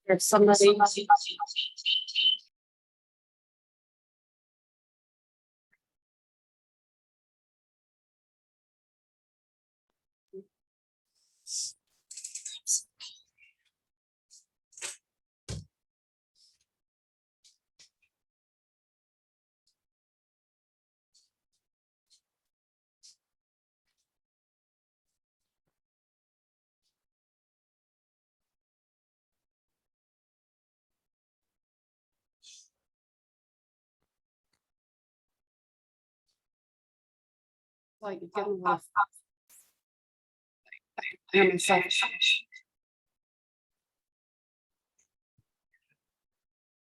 There's somebody. Like getting off.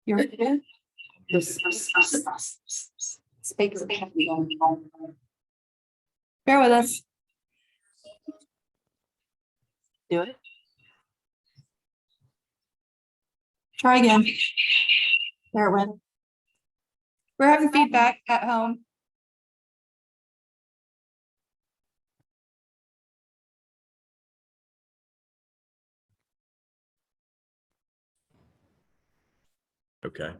You're this speaker. Bear with us. Do it. Try again. There it went. We're having feedback at home. Okay.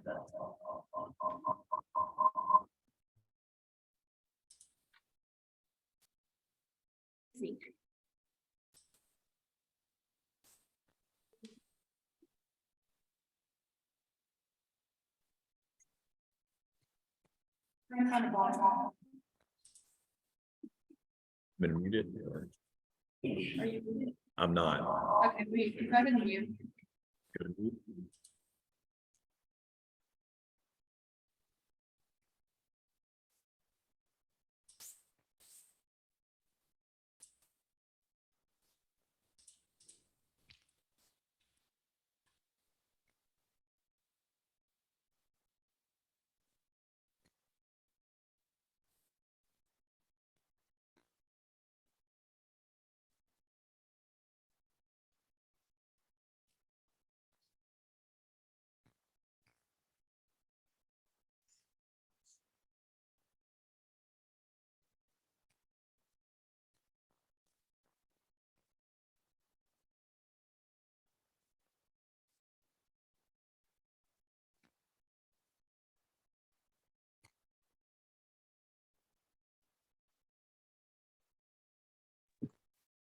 Been muted. Or... I'm not. Okay, we go ahead and mute.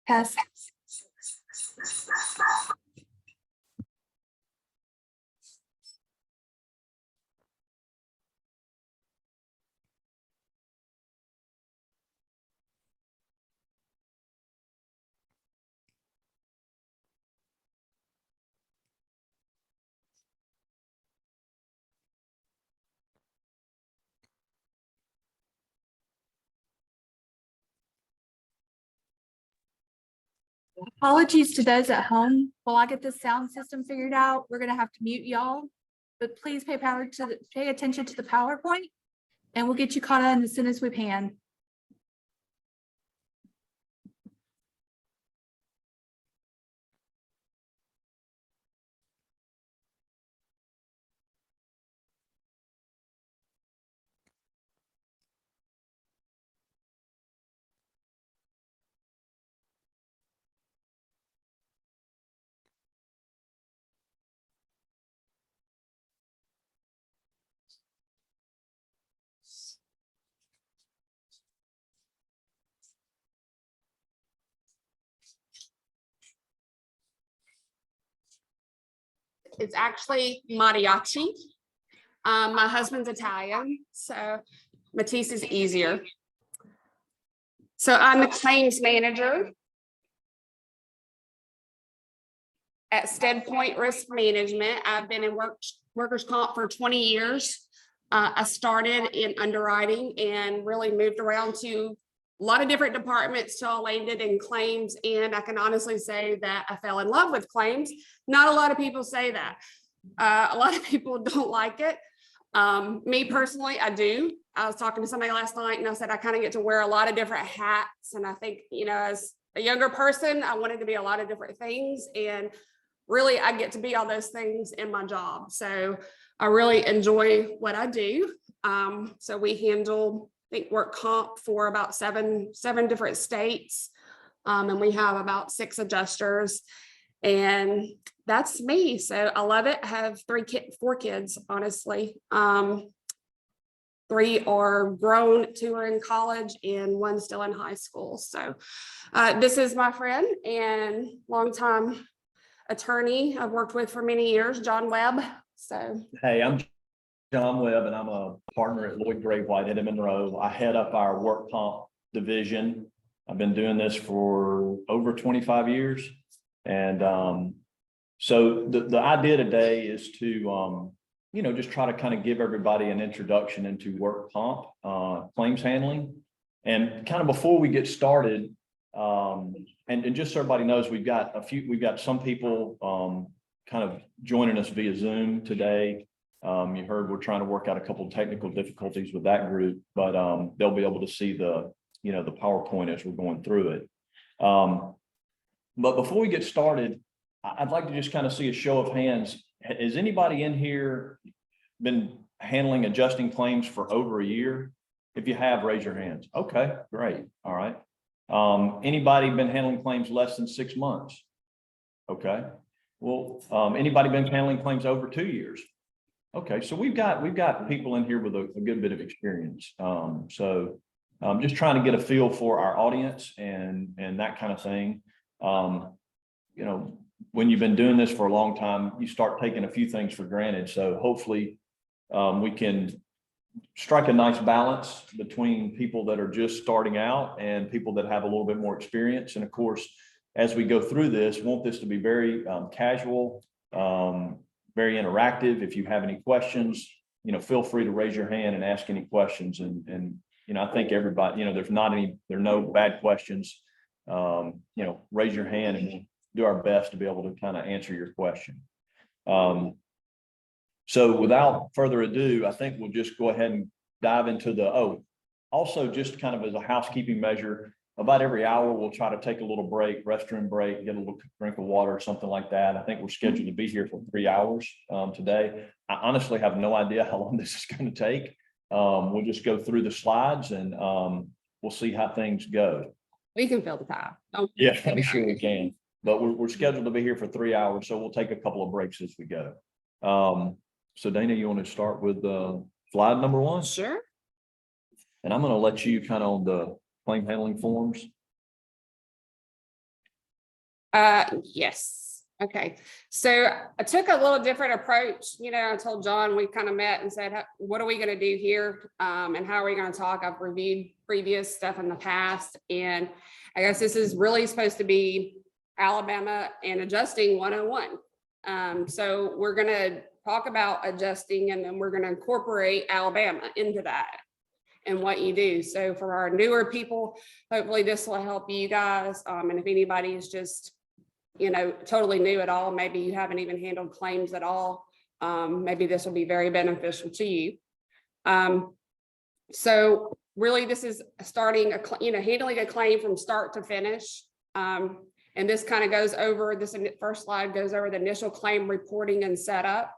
Pass. Apologies to those at home. While I get this sound system figured out, we're gonna have to mute y'all. But please pay attention to the PowerPoint and we'll get you caught on as soon as we can. It's actually mariachi. My husband's Italian, so Matisse is easier. So I'm the claims manager at Stead Point Risk Management. I've been in workers' comp for 20 years. I started in underwriting and really moved around to a lot of different departments till I landed in claims. And I can honestly say that I fell in love with claims. Not a lot of people say that. A lot of people don't like it. Me personally, I do. I was talking to somebody last night and I said, I kind of get to wear a lot of different hats. And I think, you know, as a younger person, I wanted to be a lot of different things. And really, I get to be all those things in my job. So I really enjoy what I do. So we handle think, work comp for about seven different states. And we have about 6 adjusters, and that's me. So I love it. I have 4 kids, honestly. 3 are grown, 2 are in college, and 1 still in high school. So this is my friend and longtime attorney I've worked with for many years, John Webb. So Hey, I'm John Webb, and I'm a partner at Lloyd Gray White at Monroe. I head up our work comp division. I've been doing this for over 25 years. And so the idea today is to, just try to kind of give everybody an introduction into work comp, claims handling. And kind of before we get started, and just so everybody knows, we've got some people kind of joining us via Zoom today. You heard we're trying to work out a couple of technical difficulties with that group, but they'll be able to see the PowerPoint as we're going through it. But before we get started, I'd like to just kind of see a show of hands. Has anybody in here been handling adjusting claims for over a year? If you have, raise your hands. Okay, great. All right. Anybody been handling claims less than 6 months? Okay. Well, anybody been handling claims over 2 years? Okay, so we've got people in here with a good bit of experience. So I'm just trying to get a feel for our audience and that kind of thing. When you've been doing this for a long time, you start taking a few things for granted. So hopefully we can strike a nice balance between people that are just starting out and people that have a little bit more experience. And of course, as we go through this, want this to be very casual, very interactive. If you have any questions, feel free to raise your hand and ask any questions. And I think everybody, there are no bad questions. Raise your hand and we'll do our best to be able to kind of answer your question. So without further ado, I think we'll just go ahead and dive into also just kind of as a housekeeping measure, about every hour, we'll try to take a little break, restroom break, get a little drink of water or something like that. I think we're scheduled to be here for 3 hours today. I honestly have no idea how long this is going to take. We'll just go through the slides and we'll see how things go. we can fill the time. Yeah, I'm sure we can. But we're scheduled to be here for 3 hours, so we'll take a couple of breaks as we go. So Dana, you want to start with slide number 1? Sure. And I'm going to let you kind of on the claim handling forms. Yes. Okay. So I took a little different approach. I told John, we kind of met and said, what are we going to do here? And how are we going to talk? I've reviewed previous stuff in the past. And I guess this is really supposed to be Alabama and adjusting 101. So we're going to talk about adjusting, and then we're going to incorporate Alabama into that and what you do. So for our newer people, hopefully this will help you guys. And if anybody is just, totally new at all, maybe you haven't even handled claims at all, maybe this will be very beneficial to you. So really this is starting handling a claim from start to finish. And this kind of goes over, this first slide goes over the initial claim reporting and setup.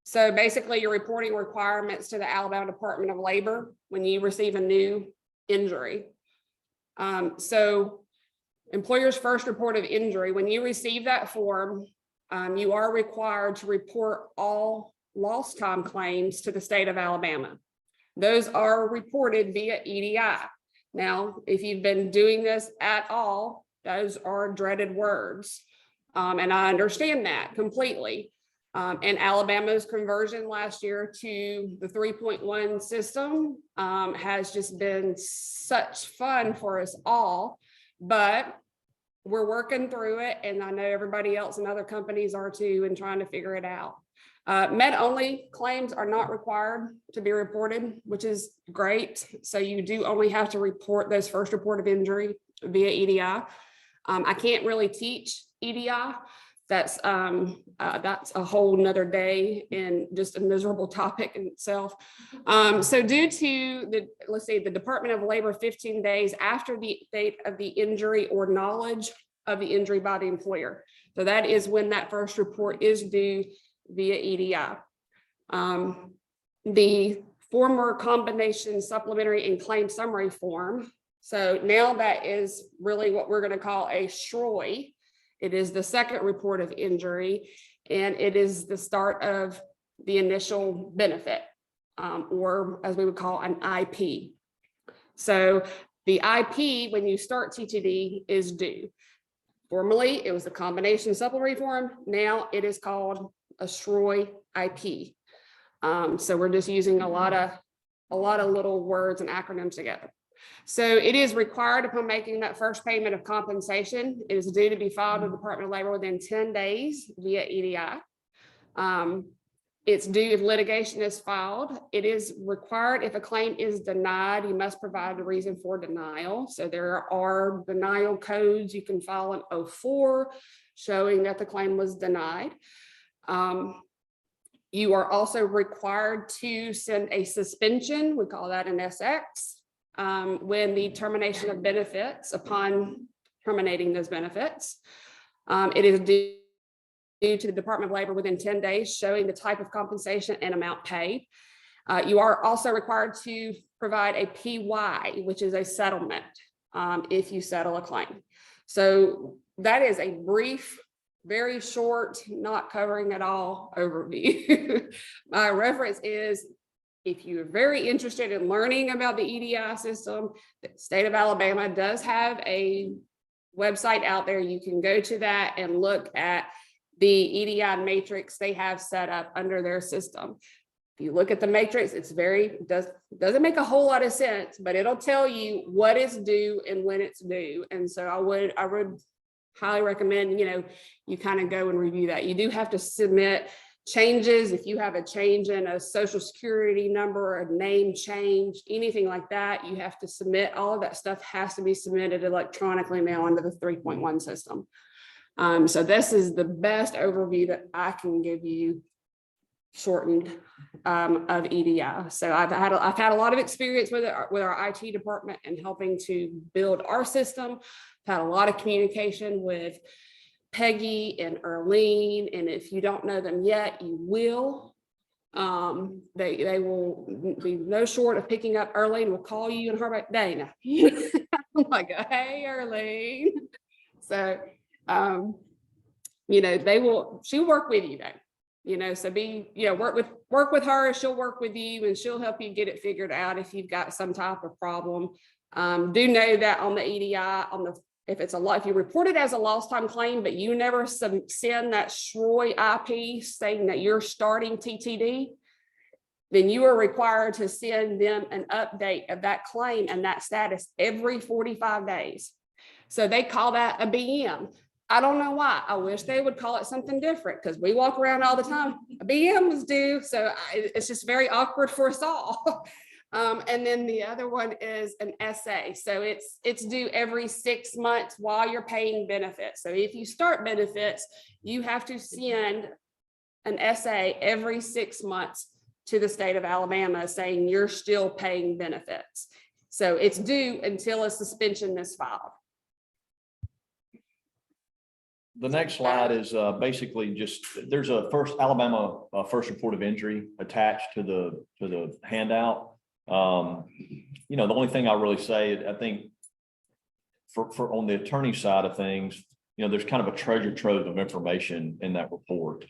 So basically your reporting requirements to the Alabama Department of Labor when you receive a new injury. So employer's first report of injury, when you receive that form, you are required to report all lost time claims to the state of Alabama. Those are reported via EDI. Now, if you've been doing this at all, those are dreaded words. And I understand that completely. And Alabama's conversion last year to the 3.1 system has just been such fun for us all, but we're working through it. And I know everybody else and other companies are too, and trying to figure it out. Med-only claims are not required to be reported, which is great. So you do only have to report those first report of injury via EDI. I can't really teach EDI. That's a whole nother day and just a miserable topic in itself. So due to the Department of Labor 15 days after the date of the injury or knowledge of the injury by the employer. So that is when that first report is due via EDI. The former combination supplementary and claim summary form. So now that is really what we're going to call a SROI. It is the second report of injury, and it is the start of the initial benefit, or as we would call an IP. So the IP, when you start TTD, is due. Formerly, it was the combination supplementary form. Now it is called a SROI IP. So we're just using a lot of little words and acronyms together. So it is required upon making that first payment of compensation. It is due to be filed with the Department of Labor within 10 days via EDI. It's due if litigation is filed. It is required if a claim is denied, you must provide a reason for denial. So there are denial codes you can file in 04 showing that the claim was denied. You are also required to send a suspension, we call that an SX, when the termination of benefits upon terminating those benefits. It is due to the Department of Labor within 10 days, showing the type of compensation and amount paid. You are also required to provide a PY, which is a settlement, if you settle a claim. So that is a brief, very short, not covering it all overview. My reference is, if you're very interested in learning about the EDI system, the state of Alabama does have a website out there. You can go to that and look at the EDI matrix they have set up under their system. If you look at the matrix, it's doesn't make a whole lot of sense, but it'll tell you what is due and when it's due. And so I would highly recommend, you kind of go and review that. You do have to submit changes. If you have a change in a social security number, a name change, anything like that, you have to submit. All of that stuff has to be submitted electronically now under the 3.1 system. So this is the best overview that I can give you, shortened, of EDI. So I've had a lot of experience with it, with our IT department and helping to build our system. I've had a lot of communication with Peggy and Erlene, and if you don't know them yet, you will. They will be no short of picking up. Erlene will call you and her about Dana. I'm like, hey, Erlene. So she'll work with you though, so work with her, she'll work with you and she'll help you get it figured out if you've got some type of problem. Do know that on the EDI, if you report it as a lost time claim, but you never send that SROI IP saying that you're starting TTD, then you are required to send them an update of that claim and that status every 45 days. So they call that a BM. I don't know why. I wish they would call it something different, because we walk around all the time. A BM is due. So it's just very awkward for us all. And then the other one is an SA. So it's due every 6 months while you're paying benefits. So if you start benefits, you have to send an SA every 6 months to the state of Alabama saying you're still paying benefits. So it's due until a suspension is filed. The next slide is basically just, there's a Alabama first report of injury attached to the handout. The only thing I really say, I think for on the attorney side of things, there's kind of a treasure trove of information in that report.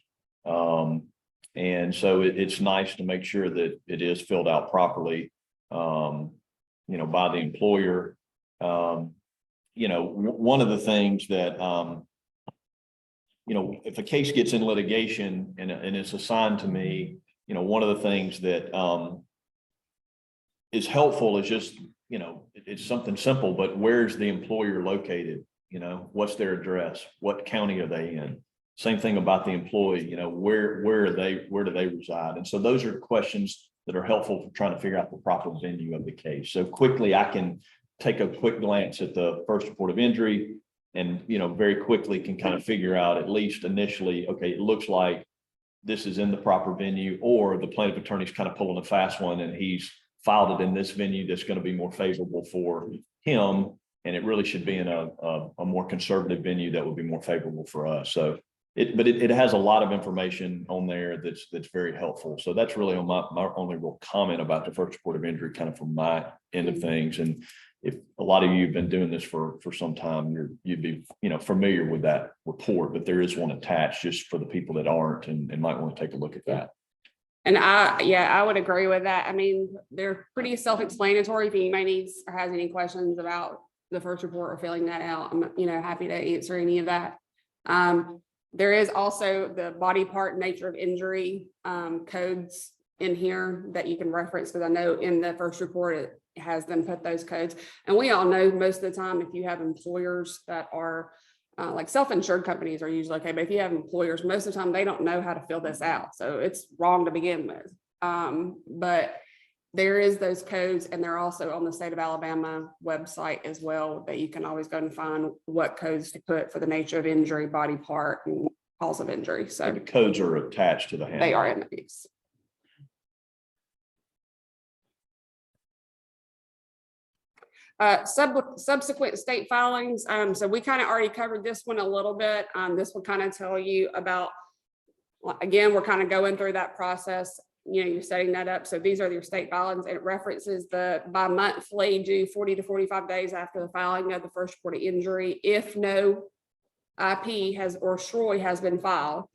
And so it's nice to make sure that it is filled out properly, by the employer. One of the things that, if a case gets in litigation and it's assigned to me, one of the things that is helpful is just, it's something simple, but where's the employer located? What's their address? What county are they in? Same thing about the employee, where do they reside? And so those are questions that are helpful for trying to figure out the proper venue of the case. So quickly, I can take a quick glance at the first report of injury and, very quickly can kind of figure out, at least initially, okay, it looks like this is in the proper venue, or the plaintiff attorney's kind of pulling a fast one and he's filed it in this venue that's going to be more favorable for him. And it really should be in a more conservative venue that would be more favorable for us. So it has a lot of information on there that's very helpful. So that's really on my only real comment about the first report of injury, kind of from my end of things. And if a lot of you have been doing this for some time, you'd be, familiar with that report, but there is one attached just for the people that aren't and might want to take a look at that. And I would agree with that. I mean, they're pretty self-explanatory. If anybody needs or has any questions about the first report or filling that out, I'm, happy to answer any of that. There is also the body part nature of injury codes in here that you can reference, because I know in the first report, it has them put those codes. And we all know most of the time, if you have employers that are like self-insured companies are usually okay, but if you have employers, most of the time they don't know how to fill this out. So it's wrong to begin with. But there is those codes, and they're also on the state of Alabama website as well, that you can always go and find what codes to put for the nature of injury, body part, and cause of injury. So The codes are attached to the handbook. they are in these. Subsequent state filings. So we kind of already covered this one a little bit. This will kind of tell you about, again, we're kind of going through that process. You're setting that up. So these are your state filings. It references the bi-monthly due 40 to 45 days after the filing of the first report of injury, if no IP or SROI has been filed,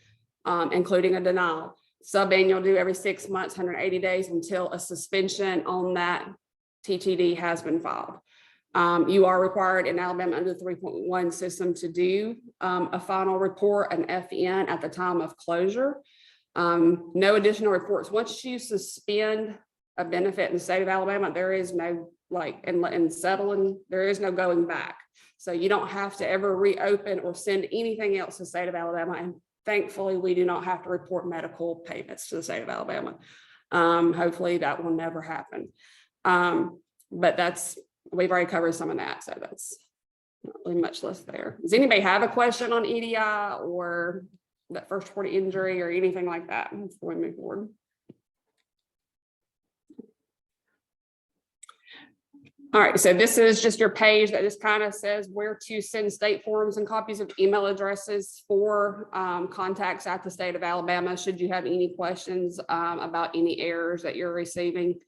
including a denial. Subannual due every 6 months, 180 days until a suspension on that TTD has been filed. You are required in Alabama under the 3.1 system to do a final report, an FEN, at the time of closure. No additional reports. Once you suspend a benefit in the state of Alabama, there is no, in settling, there is no going back. So you don't have to ever reopen or send anything else to the state of Alabama. And thankfully, we do not have to report medical payments to the state of Alabama. Hopefully that will never happen. But we've already covered some of that. So that's not really much less there. Does anybody have a question on EDI or that first report of injury or anything like that before we move forward? All right, so this is just your page that just kind of says where to send state forms and copies of email addresses for contacts at the state of Alabama, should you have any questions about any errors that you're receiving.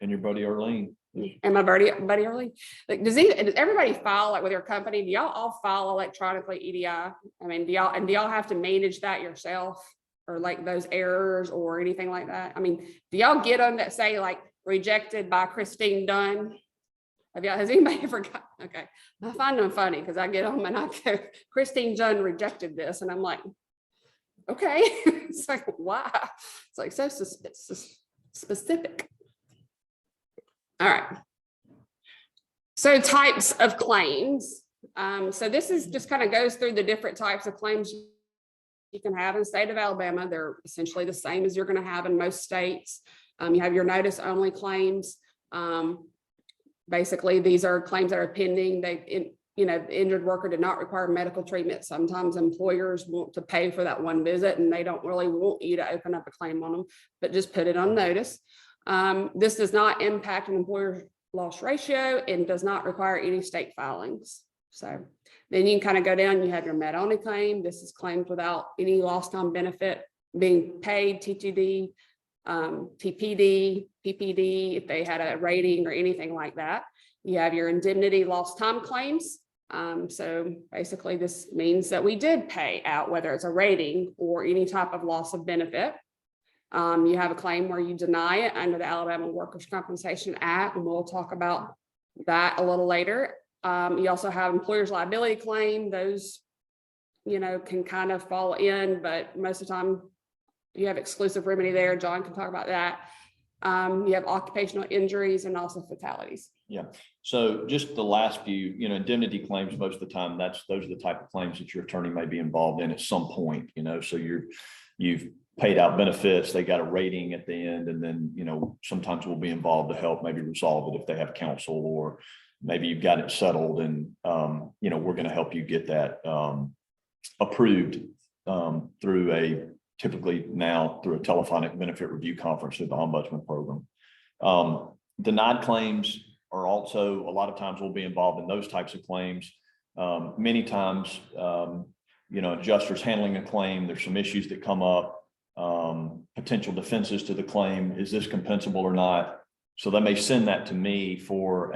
And your buddy Arlene. And my buddy Early, does everybody file with your company? Do y'all all file electronically EDI? I mean, do y'all have to manage that yourself, or those errors or anything like that? I mean, do y'all get them that say rejected by Christine Dunn? Has anybody ever got? Okay, I find them funny because I get them and I go, Christine Dunn rejected this, and I'm like, okay. It's like, why? It's so specific. All right. So types of claims. So this is just kind of goes through the different types of claims you can have in the state of Alabama. They're essentially the same as you're going to have in most states. You have your notice only claims. Basically, these are claims that are pending. The injured worker did not require medical treatment. Sometimes employers want to pay for that one visit and they don't really want you to open up a claim on them, but just put it on notice. This does not impact an employer's loss ratio and does not require any state filings. So then you can kind of go down, you have your med only claim. This is claims without any lost time benefit being paid, TTD, TPD, PPD, if they had a rating or anything like that. You have your indemnity lost time claims. So basically this means that we did pay out, whether it's a rating or any type of loss of benefit. You have a claim where you deny it under the Alabama Workers' Compensation Act, and we'll talk about that a little later. You also have employer's liability claim. Those, can kind of fall in, but most of the time you have exclusive remedy there. John can talk about that. You have occupational injuries and also fatalities. Yeah. So just the last few, indemnity claims, most of the time, those are the type of claims that your attorney may be involved in at some point, so you've paid out benefits, they got a rating at the end, and then, sometimes we'll be involved to help maybe resolve it if they have counsel, or maybe you've got it settled and, we're going to help you get that approved through typically now through a telephonic benefit review conference through the Ombudsman program. Denied claims are also, a lot of times we'll be involved in those types of claims. Many times adjusters handling a claim, there's some issues that come up, potential defenses to the claim. Is this compensable or not? So they may send that to me for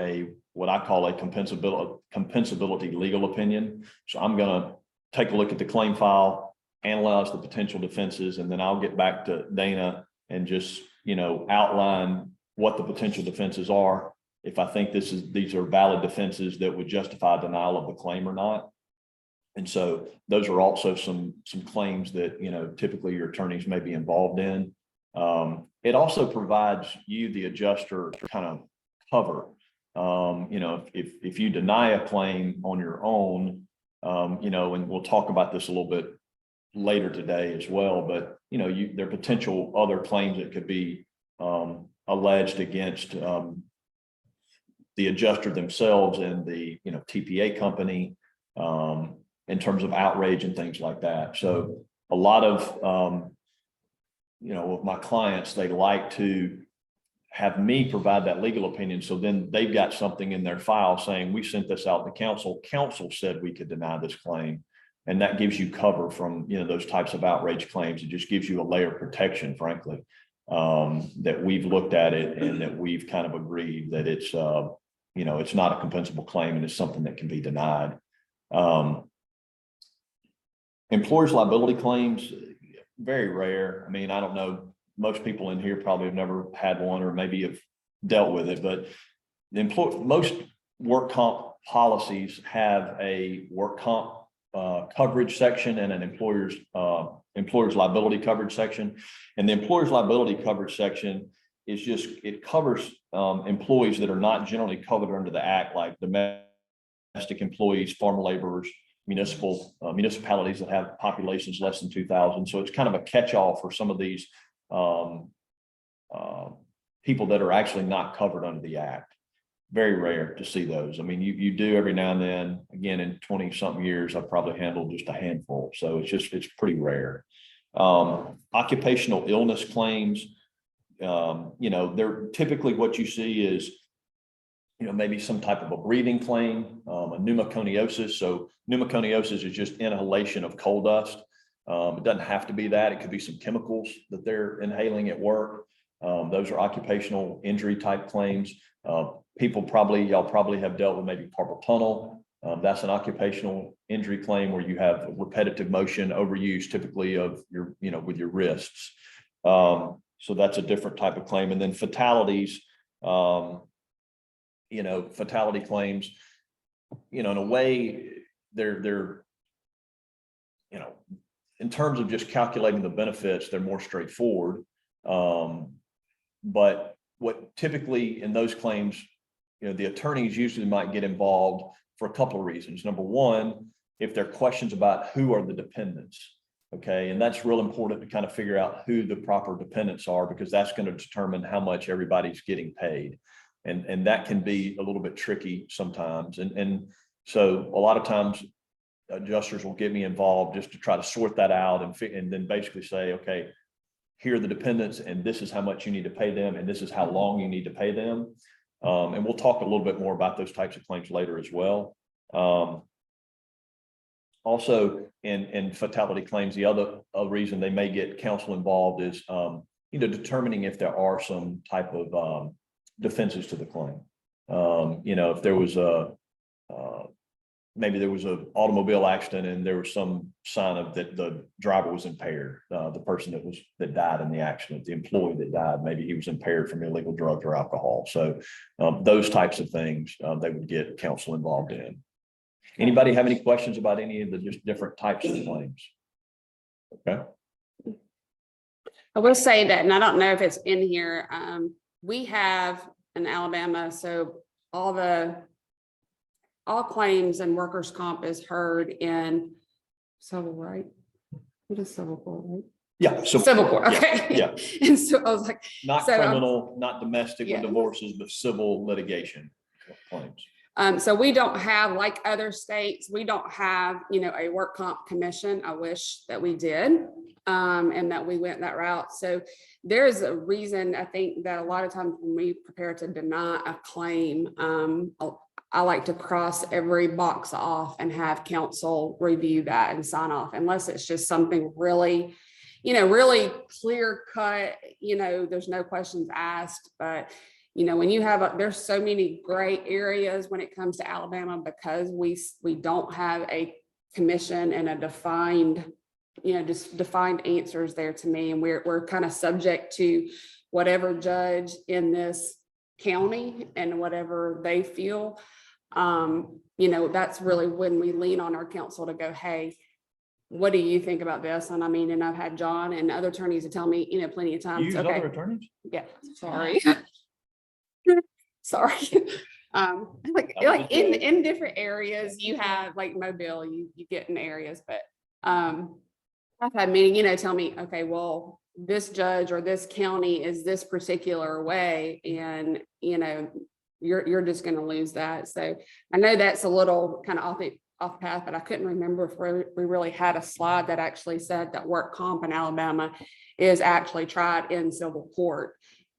what I call a compensability legal opinion. So I'm going to take a look at the claim file, analyze the potential defenses, and then I'll get back to Dana and just, outline what the potential defenses are. If I think these are valid defenses that would justify denial of the claim or not. And so those are also some claims that, typically your attorneys may be involved in. It also provides you, the adjuster, kind of cover. If you deny a claim on your own, and we'll talk about this a little bit later today as well, but there are potential other claims that could be alleged against the adjuster themselves and the TPA company in terms of outrage and things like that. So a lot of with my clients, they like to have me provide that legal opinion. So then they've got something in their file saying, we sent this out to counsel. Counsel said we could deny this claim. And that gives you cover from, those types of outrage claims. It just gives you a layer of protection, frankly, that we've looked at it and that we've kind of agreed that it's, it's not a compensable claim and it's something that can be denied. Employers' liability claims, very rare. I mean, I don't know, most people in here probably have never had one or maybe have dealt with it, but most work comp policies have a work comp coverage section and an employer's liability coverage section. And the employer's liability coverage section is it covers employees that are not generally covered under the act, like domestic employees, farm laborers, municipalities that have populations less than 2,000. So it's kind of a catch-all for some of these people that are actually not covered under the act. Very rare to see those. I mean, you do every now and then. Again, in 20-something years, I've probably handled just a handful. So it's pretty rare. Occupational illness claims, they're typically what you see is maybe some type of a breathing claim, a pneumoconiosis. So pneumoconiosis is just inhalation of coal dust. It doesn't have to be that. It could be some chemicals that they're inhaling at work. Those are occupational injury type claims. Y'all probably have dealt with maybe carpal tunnel. That's an occupational injury claim where you have repetitive motion overuse, typically of your, with your wrists. So that's a different type of claim. And then fatalities, fatality claims, in a way, they're in terms of just calculating the benefits, they're more straightforward. But what typically in those claims, the attorneys usually might get involved for a couple of reasons. Number one, if there are questions about who are the dependents, okay, and that's real important to kind of figure out who the proper dependents are, because that's going to determine how much everybody's getting paid. And that can be a little bit tricky sometimes. And so a lot of times adjusters will get me involved just to try to sort that out and then basically say, okay, here are the dependents and this is how much you need to pay them and this is how long you need to pay them. And we'll talk a little bit more about those types of claims later as well. Also in fatality claims, the other reason they may get counsel involved is, determining if there are some type of defenses to the claim. If there was maybe there was an automobile accident and there was some sign of that the driver was impaired, the person that died in the accident, the employee that died, maybe he was impaired from illegal drugs or alcohol. So those types of things they would get counsel involved in. Anybody have any questions about any of the just different types of claims? Okay. I will say that, and I don't know if it's in here, we have in Alabama, so all claims and workers' comp is heard in civil, right? What is civil court, right? Yeah. So Civil court, okay. Yeah. And so I was like, not so, criminal, not domestic yeah. with divorces, but civil litigation claims. so we don't have, like other states, we don't have, a work comp commission. I wish that we did, and that we went that route. So there's a reason, I think, that a lot of times when we prepare to deny a claim, I like to cross every box off and have council review that and sign off, unless it's just something really, really clear cut, there's no questions asked. But, when you have, there's so many gray areas when it comes to Alabama, because we don't have a commission and a defined, just defined answers there to me. And we're kind of subject to whatever judge in this county and whatever they feel. That's really when we lean on our counsel to go, hey, what do you think about this? And and I've had John and other attorneys to tell me, plenty of You times. use Okay, other attorneys? yeah, sorry. Sorry. Like in different areas, you have like Mobile, you get in areas, but I've had many, tell me, okay, well, this judge or this county is this particular way, and you're just going to lose that. So I know that's a little kind of off path, but I couldn't remember if we really had a slide that actually said that work comp in Alabama is actually tried in civil court.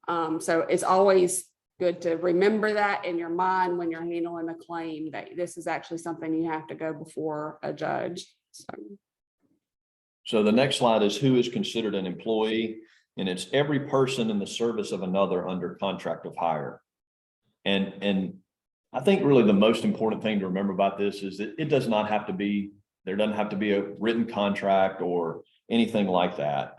So it's always good to remember that in your mind when you're handling a claim, that this is actually something you have to go before a judge. So the next slide is who is considered an employee, and it's every person in the service of another under contract of hire. And I think really the most important thing to remember about this is that it does not have to be, there doesn't have to be a written contract or anything like that.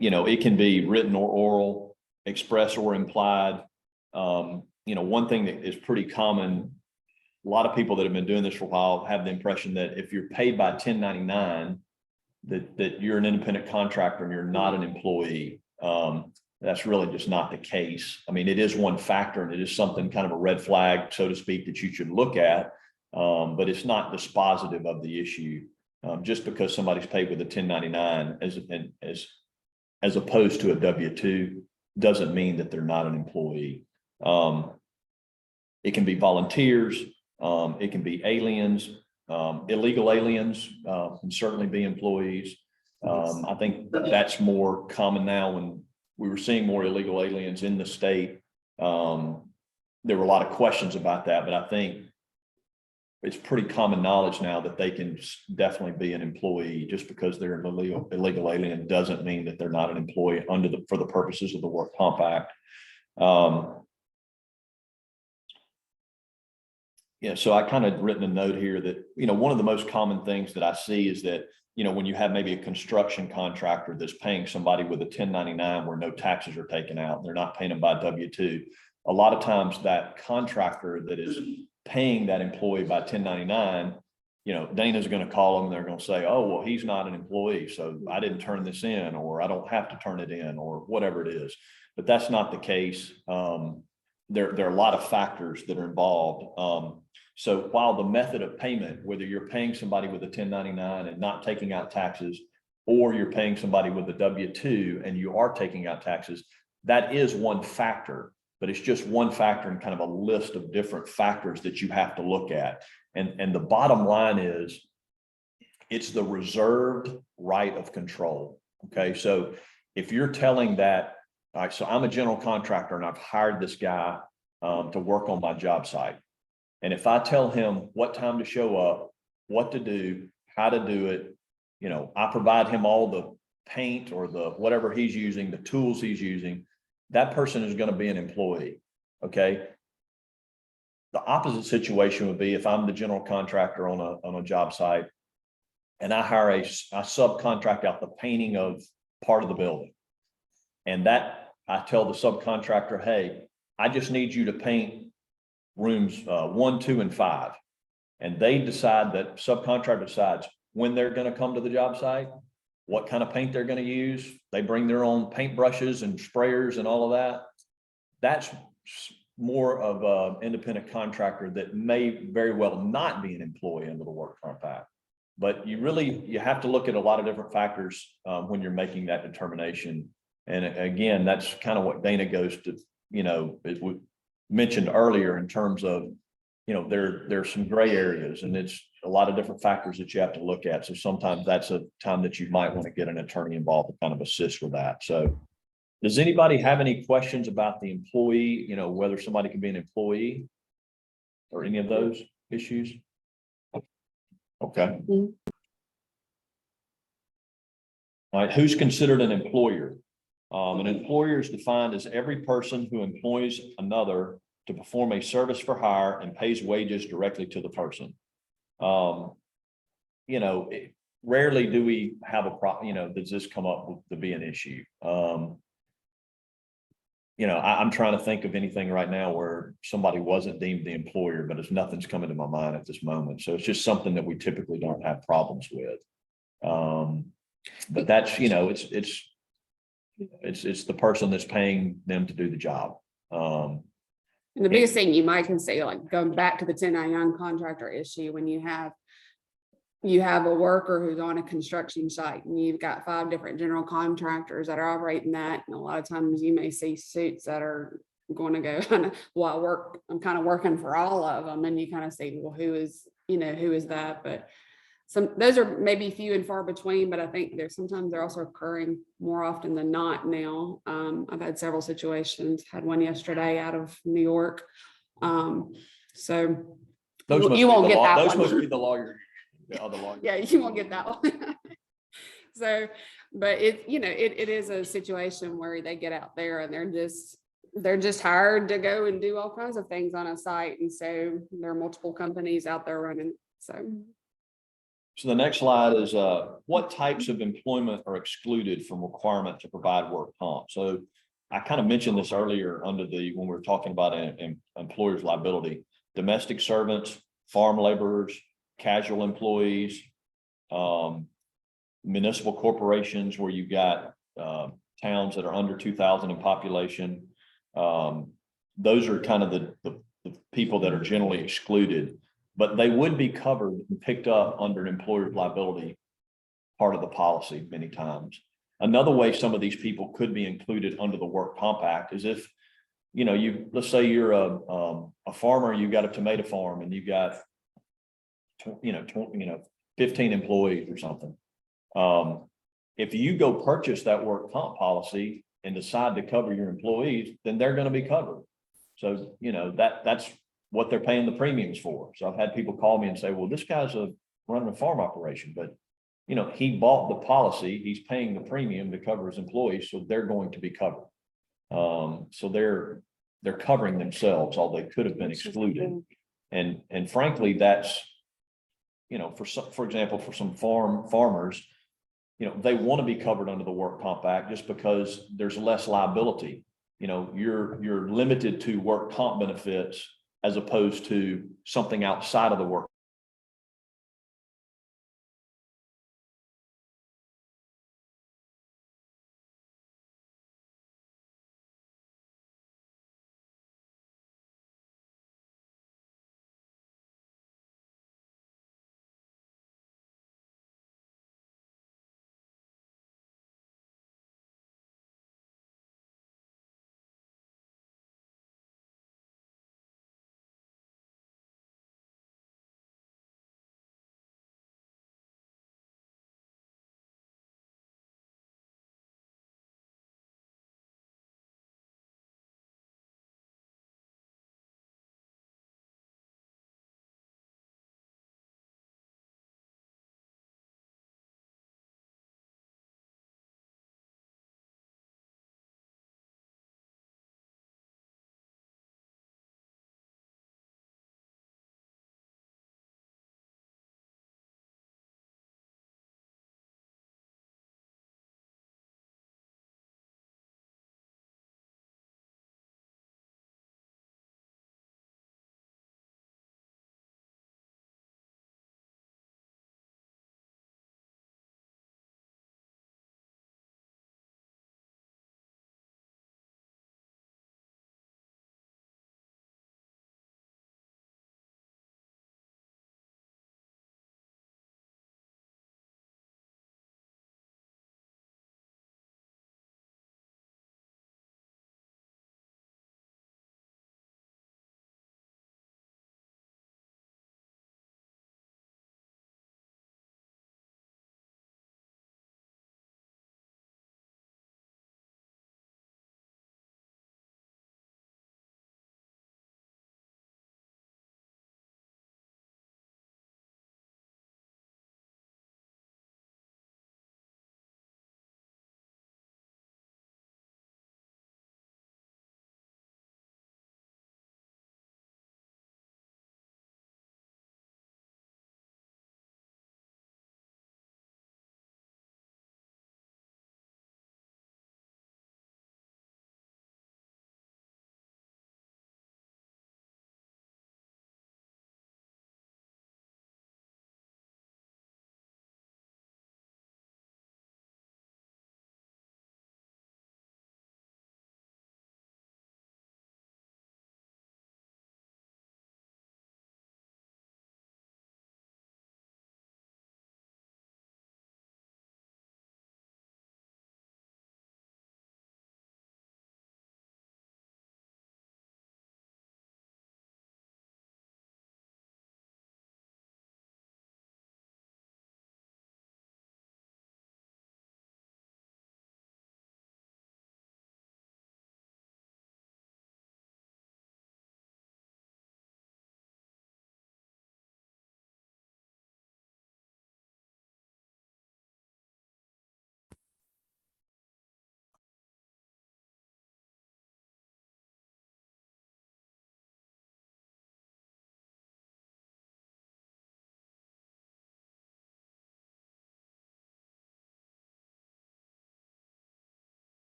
It can be written or oral, express or implied. One thing that is pretty common, a lot of people that have been doing this for a while have the impression that if you're paid by 1099, that you're an independent contractor and you're not an employee. That's really just not the case. It is one factor, and it is something kind of a red flag, so to speak, that you should look at. But it's not dispositive of the issue. Just because somebody's paid with a 1099 as opposed to a W-2 doesn't mean that they're not an employee. It can be volunteers. It can be aliens, illegal aliens can certainly be employees. I think that's more common now. When we were seeing more illegal aliens in the state, there were a lot of questions about that, but I think it's pretty common knowledge now that they can definitely be an employee. Just because they're an illegal alien doesn't mean that they're not an employee for the purposes of the Work Comp Act. So I kind of written a note here that, one of the most common things that I see is that, when you have maybe a construction contractor that's paying somebody with a 1099 where no taxes are taken out, and they're not paying them by W-2. A lot of times that contractor that is paying that employee by 1099, Dana's going to call them and they're going to say, oh, well, he's not an employee, so I didn't turn this in, or I don't have to turn it in, or whatever it is. But that's not the case. There are a lot of factors that are involved. So while the method of payment, whether you're paying somebody with a 1099 and not taking out taxes, or you're paying somebody with a W-2 and you are taking out taxes, that is one factor, but it's just one factor in kind of a list of different factors that you have to look at. And the bottom line is, it's the reserved right of control. Okay, so if you're telling that, all right, so I'm a general contractor and I've hired this guy to work on my job site. And if I tell him what time to show up, what to do, how to do it, I provide him all the paint or the whatever he's using, the tools he's using, that person is going to be an employee. Okay. The opposite situation would be if I'm the general contractor on a job site and I hire I subcontract out the painting of part of the building. And that I tell the subcontractor, hey, I just need you to paint rooms 1, 2, and 5. And they decide, that subcontractor decides when they're going to come to the job site, what kind of paint they're going to use. They bring their own paint brushes and sprayers and all of that. That's more of an independent contractor that may very well not be an employee under the Work Comp Act. But you have to look at a lot of different factors when you're making that determination. And again, that's kind of what Dana goes to, as we mentioned earlier, in terms of, there's some gray areas, and it's a lot of different factors that you have to look at. So sometimes that's a time that you might want to get an attorney involved to kind of assist with that. So Does anybody have any questions about the employee, you know, whether somebody can be an employee? Or any of those issues? Okay. Mhm. All right, who's considered an employer? An employer is defined as every person who employs another to perform a service for hire and pays wages directly to the person. You know, rarely do we have you know, does this come up to be an issue? You know, I'm trying to think of anything right now where somebody wasn't deemed the employer, but it's nothing's coming to my mind at this moment. So it's just something that we typically don't have problems with. But that's, you know, it's the person that's paying them to do the job. And the biggest thing you might can say, like going back to the 1099 contractor issue, when you have a worker who's on a construction site and you've got 5 different general contractors that are operating that. And a lot of times you may see suits that are going to go, well, I'm kind of working for all of them. And you kind of say, well, who is that? But those are maybe few and far between, but I think sometimes they're also occurring more often than not now. I've had several situations, had one yesterday out of New York. So you won't get that one. Those must be the lawyer. The other lawyer. Yeah, you won't get that one. So, but it is a situation where they get out there and they're just hired to go and do all kinds of things on a site. And so there are multiple companies out there running. So the next slide is what types of employment are excluded from requirement to provide work comp? So I kind of mentioned this earlier when we were talking about an employer's liability, domestic servants, farm laborers, casual employees, municipal corporations where you've got towns that are under 2,000 in population. Those are kind of the people that are generally excluded, but they would be covered and picked up under an employer's liability part of the policy many times. Another way some of these people could be included under the Work Comp Act is if, you know, let's say you're a farmer, you've got a tomato farm and you've got 15 employees or something. If you go purchase that work comp policy and decide to cover your employees, then they're going to be covered. So, you know, that's what they're paying the premiums for. So I've had people call me and say, well, this guy's running a farm operation, but you know, he bought the policy, he's paying the premium to cover his employees, so they're going to be covered. So they're covering themselves, all they could have been excluded. And frankly, that's, you know, for example, for some farmers, you know, they want to be covered under the Work Comp Act just because there's less liability. You know, you're limited to work comp benefits as opposed to something outside of the work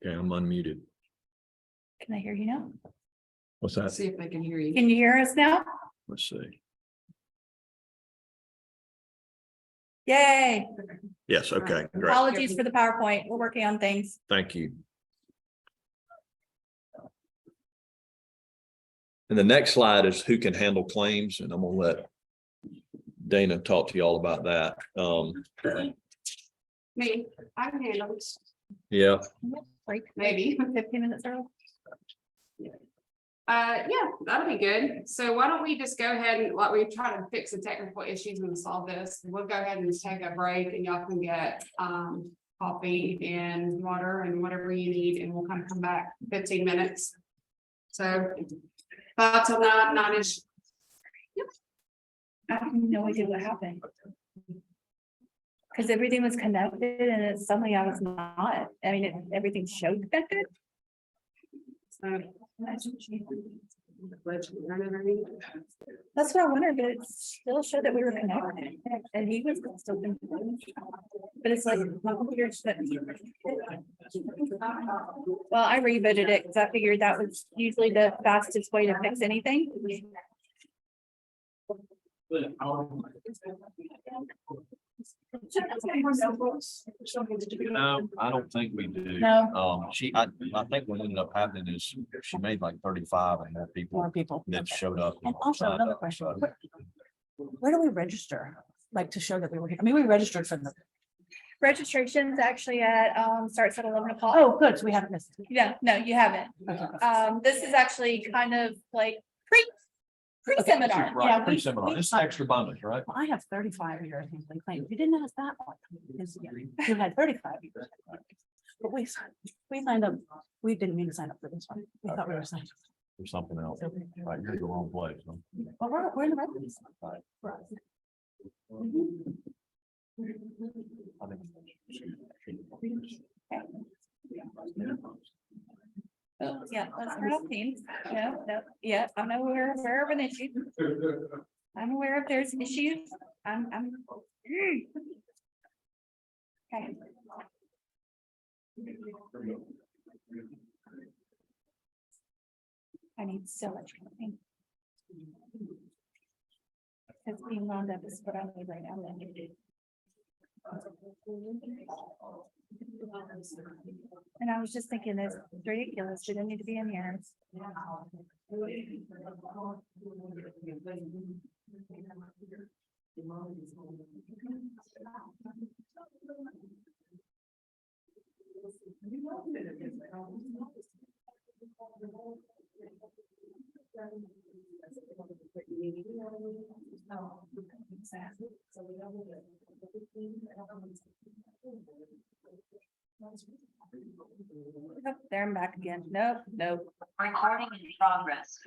Okay, I'm unmuted. Can I hear you now? What's that? See if they can hear you. Can you hear us now? Let's see. Yay. Yes, okay, great. Apologies for the PowerPoint. We're working on things. Thank you. And the next slide is who can handle claims, and I'm gonna let Dana talk to you all about that. Me, I can handle it, Yeah, Like maybe. 15 minutes early. Yeah, that'll be good. So why don't we just go ahead and, like, we try to fix the technical issues and solve this. We'll go ahead and just take a break and y'all can get coffee and water and whatever you need, and we'll kind of come back 15 minutes. So 5 till 9, 9-ish. I have no idea what happened. Because everything was connected and then suddenly I was not. I mean, everything showed connected. So, That's what I wondered, but it still showed that we were connected and he was still. Connected. But it's like my computer shouldn't. Well, I rebooted it because I figured that was usually the fastest way to fix anything. No, I don't think we do. No. I think what ended up happening is she made like 35 and more people that showed up. And also signed another up. question, where do we register? Like to show that we were here? I mean, we registered for the, Registration's actually at, starts at 11 o'clock. oh, good, so we haven't missed. it. Yeah, no, you haven't. Okay. This is actually kind of like pre-seminar. Right, Yeah, pre-seminar. It's an extra bonus, right? Well, I have 35 years in claim. You didn't ask that one. because You had 35 years. But we signed up, we didn't mean to sign up for this one. We thought we were signed up. Or something else. Right, you're in the wrong place. huh? Well, we're in the right place. Right. I think- Yeah, let's start off teams. No, yeah, I'm aware of an issue. I'm aware if there's issues. Okay. I need so much cleaning. Because being wound up is what I need right now. And I was just thinking, it's ridiculous. We don't need to be in here. Nope, there I'm back again. Nope, nope. Recording in progress.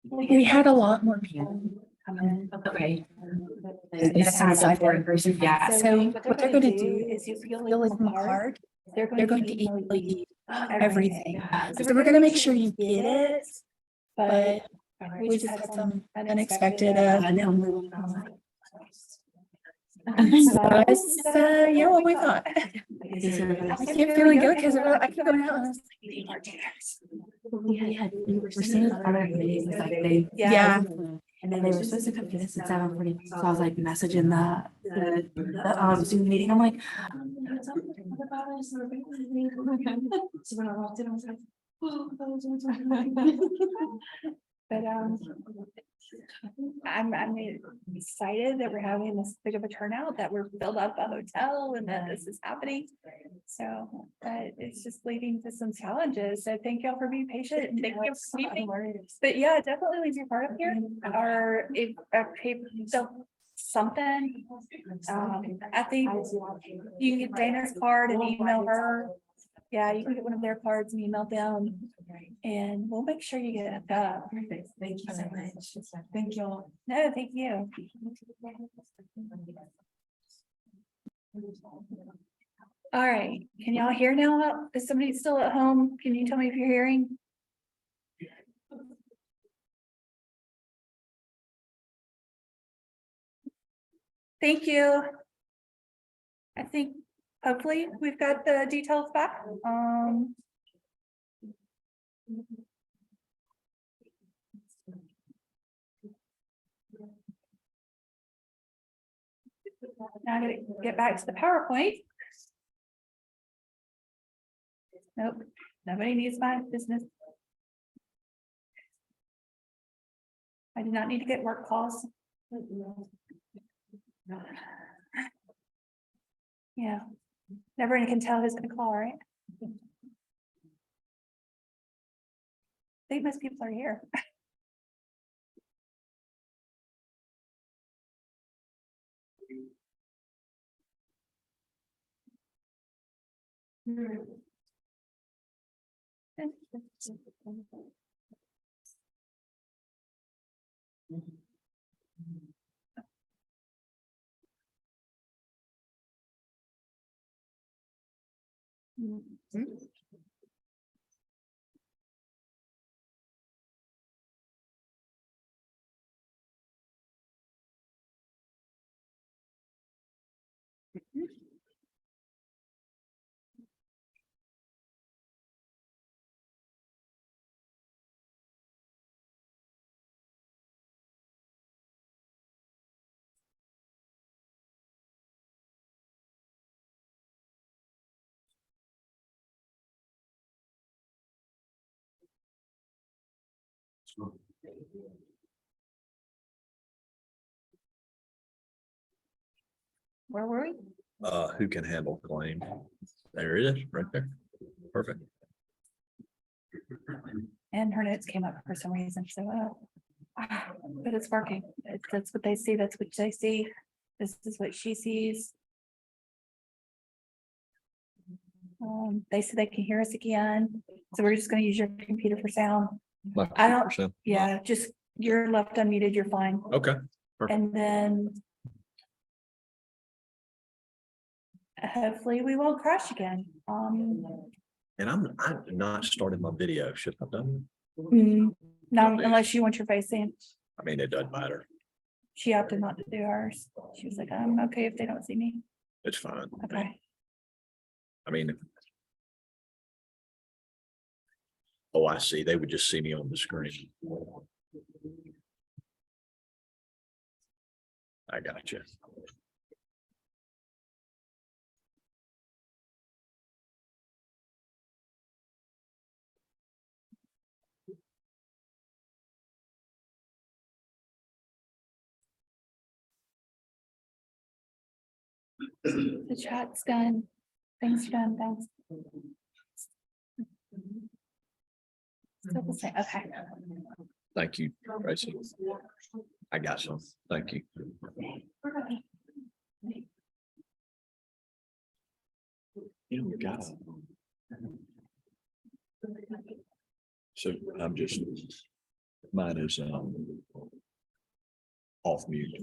We had a lot more people come in. Okay. It's person. Yeah. So what they're gonna do is you fill in the card. They're They're going to email you everything. So So we're gonna make sure you get it, but we just had some unexpected, so it's, yeah, what we thought. I keep feeling good because I keep going out and I was We're seeing other meetings, like they, yeah. and then they were supposed to come get us at 7:40, so I was like messaging the Zoom meeting, I'm like. So when I walked in, I was like. But I'm excited that we're having this big of a turnout, that we're filled up a hotel and that this is happening. So, but it's just leading to some challenges. So thank y'all for being patient and thank you for keeping. But yeah, definitely leave your part up here or if a paper, so something. I think you can get Dana's card and email her. Yeah, you can get one of their cards and email them. And we'll make sure you get it up. Thank you so much. Thank y'all. No, thank you. All right, can y'all hear now? Is somebody still at home? Can you tell me if you're hearing? Thank you. I think hopefully we've got the details back. Now I gotta get back to the PowerPoint. Nope, nobody needs my business. I do not need to get work calls. Yeah, never can tell who's gonna call, right? I think most people are here. Where were we? Who can handle claim? There it is, right there. Perfect. And her notes came up for some reason, so, but it's working. That's what they see, that's what they see. This is what she sees. They said they can hear us again, so we're just gonna use your computer for sound. I don't- 100%. Yeah, just, you're left unmuted, you're fine. Okay. And then hopefully we won't crash again. And I've not started my video. Should I have done? No, unless you want your face in. I mean, it doesn't matter. She opted not to do hers. She was like, I'm okay if they don't see me. It's fine. Okay. I mean. Oh, I see. They would just see me on the screen. I got you. The chat's done. Things are done, thanks. Still the same, okay. Thank you, Tracy. I got some. Thank you. You know, we got it. So I'm just, mine is off mute,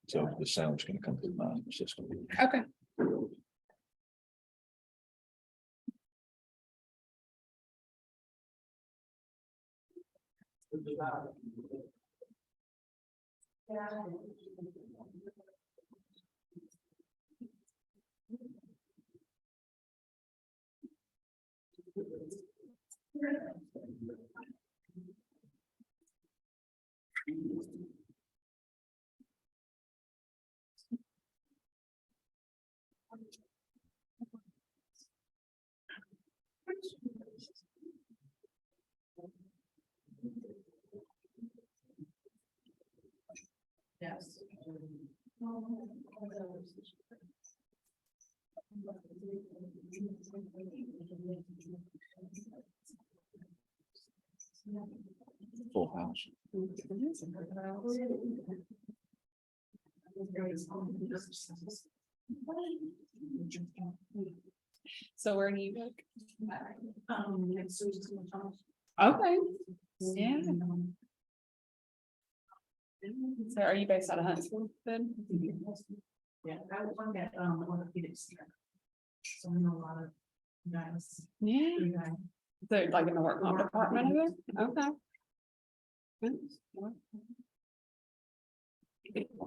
so the sound's gonna come through my system. Okay. Yes. Full house. So where do you look? Okay. Yeah. So are you based out of Huntsville then? Yeah, I was on that, orthopedics. So I know a lot of guys. Yeah. So like in the work comp department of it? Okay.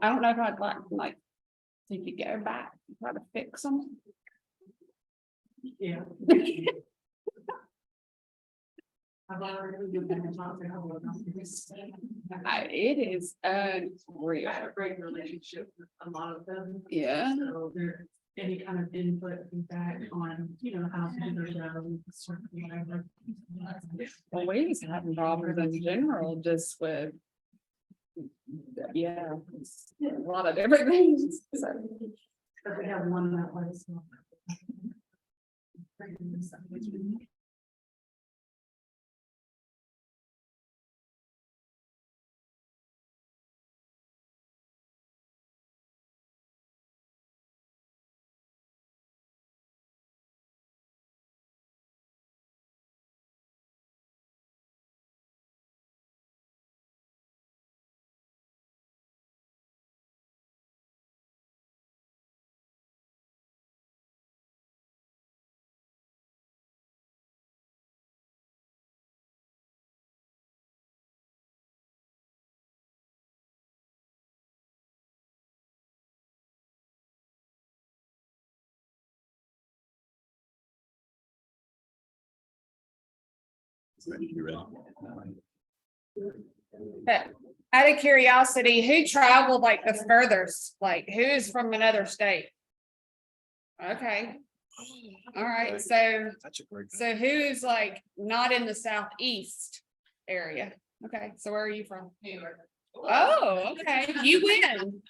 I don't know if I'd like, so you could go back, and try to fix them. Yeah. I've already been in talk to her about this. It is unreal. I have a great relationship with a lot of them. Yeah. So there, any kind of input, feedback on, how to do their job. Sort of whatever. Well, we used to have problems in general, just with. Yeah, a lot of different things, so. But we have one that was. You ready? But out of curiosity, who traveled like the furthest? Like who's from another state? Okay. All right, so That's a great. so who's like not in the southeast area? Okay, so where are you from? New York. Oh, okay, you win.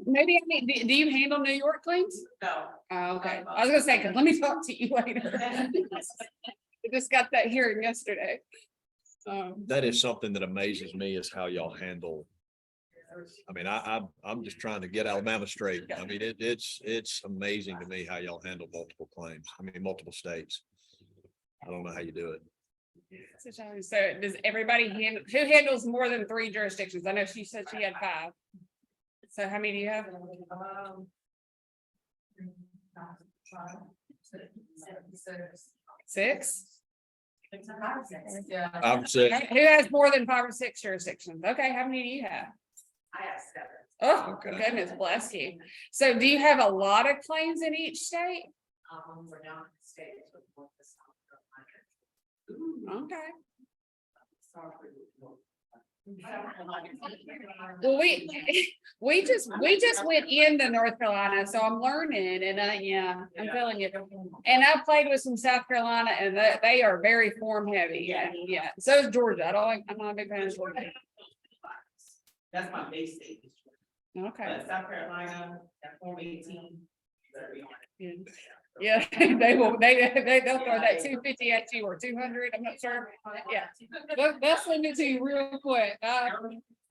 Maybe I need, do you handle New York claims? No. Oh, okay, I was gonna say, 'cause let me talk to you later. I just got that hearing yesterday. That is something that amazes me is how y'all handle. I mean, I'm just trying to get Alabama straight. I mean, it's amazing to me how y'all handle multiple claims. I mean, multiple states. I don't know how you do it. So does everybody handle, who handles more than 3 jurisdictions? I know she said she had 5. So how many do you have? 6? Yeah. I'm saying, Who has more than 5 or 6 jurisdictions? Okay, how many do you have? I have 7. Oh, Okay. goodness bless you. So do you have a lot of claims in each state? We're down in the States with both the South Carolina. Okay. Sorry. Well, we just went into North Carolina, so I'm learning and yeah, I'm feeling it. And I played with some South Carolina and they are very form heavy. And yeah, so is Georgia. I'm not a big fan of Georgia. That's my base state. Okay. But South Carolina, at Form 18. Yeah, they'll throw that 250 at you or 200. I'm not sure. Yeah. They'll send it to you real quick.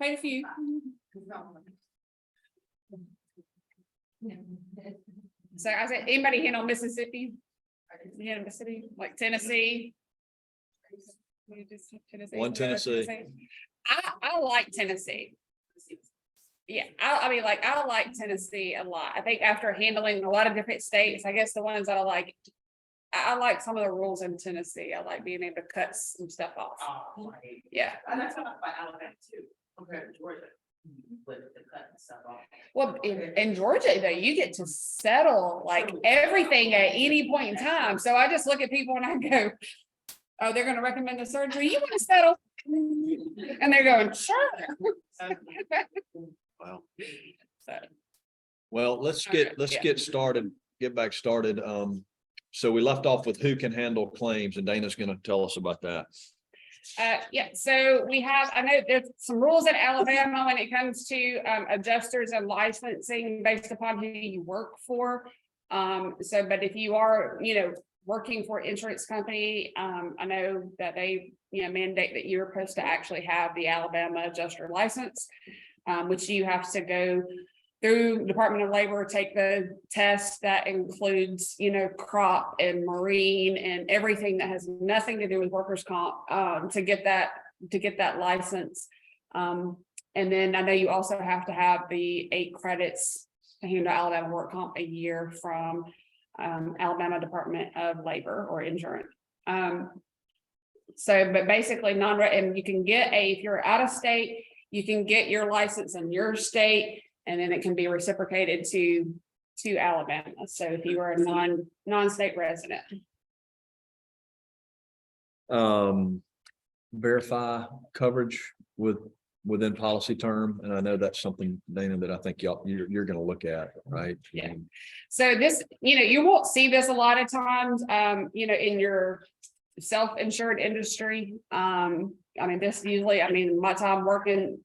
Paid a few. So I said, anybody handle Mississippi? You know, Mississippi, like Tennessee? One Tennessee. I like Tennessee. Yeah, I mean, like, I like Tennessee a lot. I think after handling a lot of different states, I guess the ones that I like some of the rules in Tennessee. I like being able to cut some stuff off. Yeah. And that's what I find Alabama too, compared to Georgia. With the cut and stuff off. Well, in Georgia, though, you get to settle like everything at any point in time. So I just look at people and I go, oh, they're gonna recommend the surgery. You want to settle? And they're going, sure. Wow. So, Well, let's Yeah. get started, get back started. So we left off with who can handle claims and Dana's gonna tell us about that. yeah, so I know there's some rules in Alabama when it comes to adjusters and licensing based upon who you work for. But if you are, working for an insurance company, I know that they, mandate that you're supposed to actually have the Alabama adjuster license, which you have to go through Department of Labor, take the test that includes, crop and marine and everything that has nothing to do with workers' comp, to get that license. And then I know you also have to have the 8 credits to handle Alabama work comp a year from Alabama Department of Labor or Insurance. So, but basically and you can get if you're out of state, you can get your license in your state, and then it can be reciprocated to Alabama. So if you are a non-state resident. Verify coverage within policy term, and I know that's something, Dana, that I think you're gonna look at, right? Yeah. So this, you won't see this a lot of times, in your self-insured industry. This usually, my time working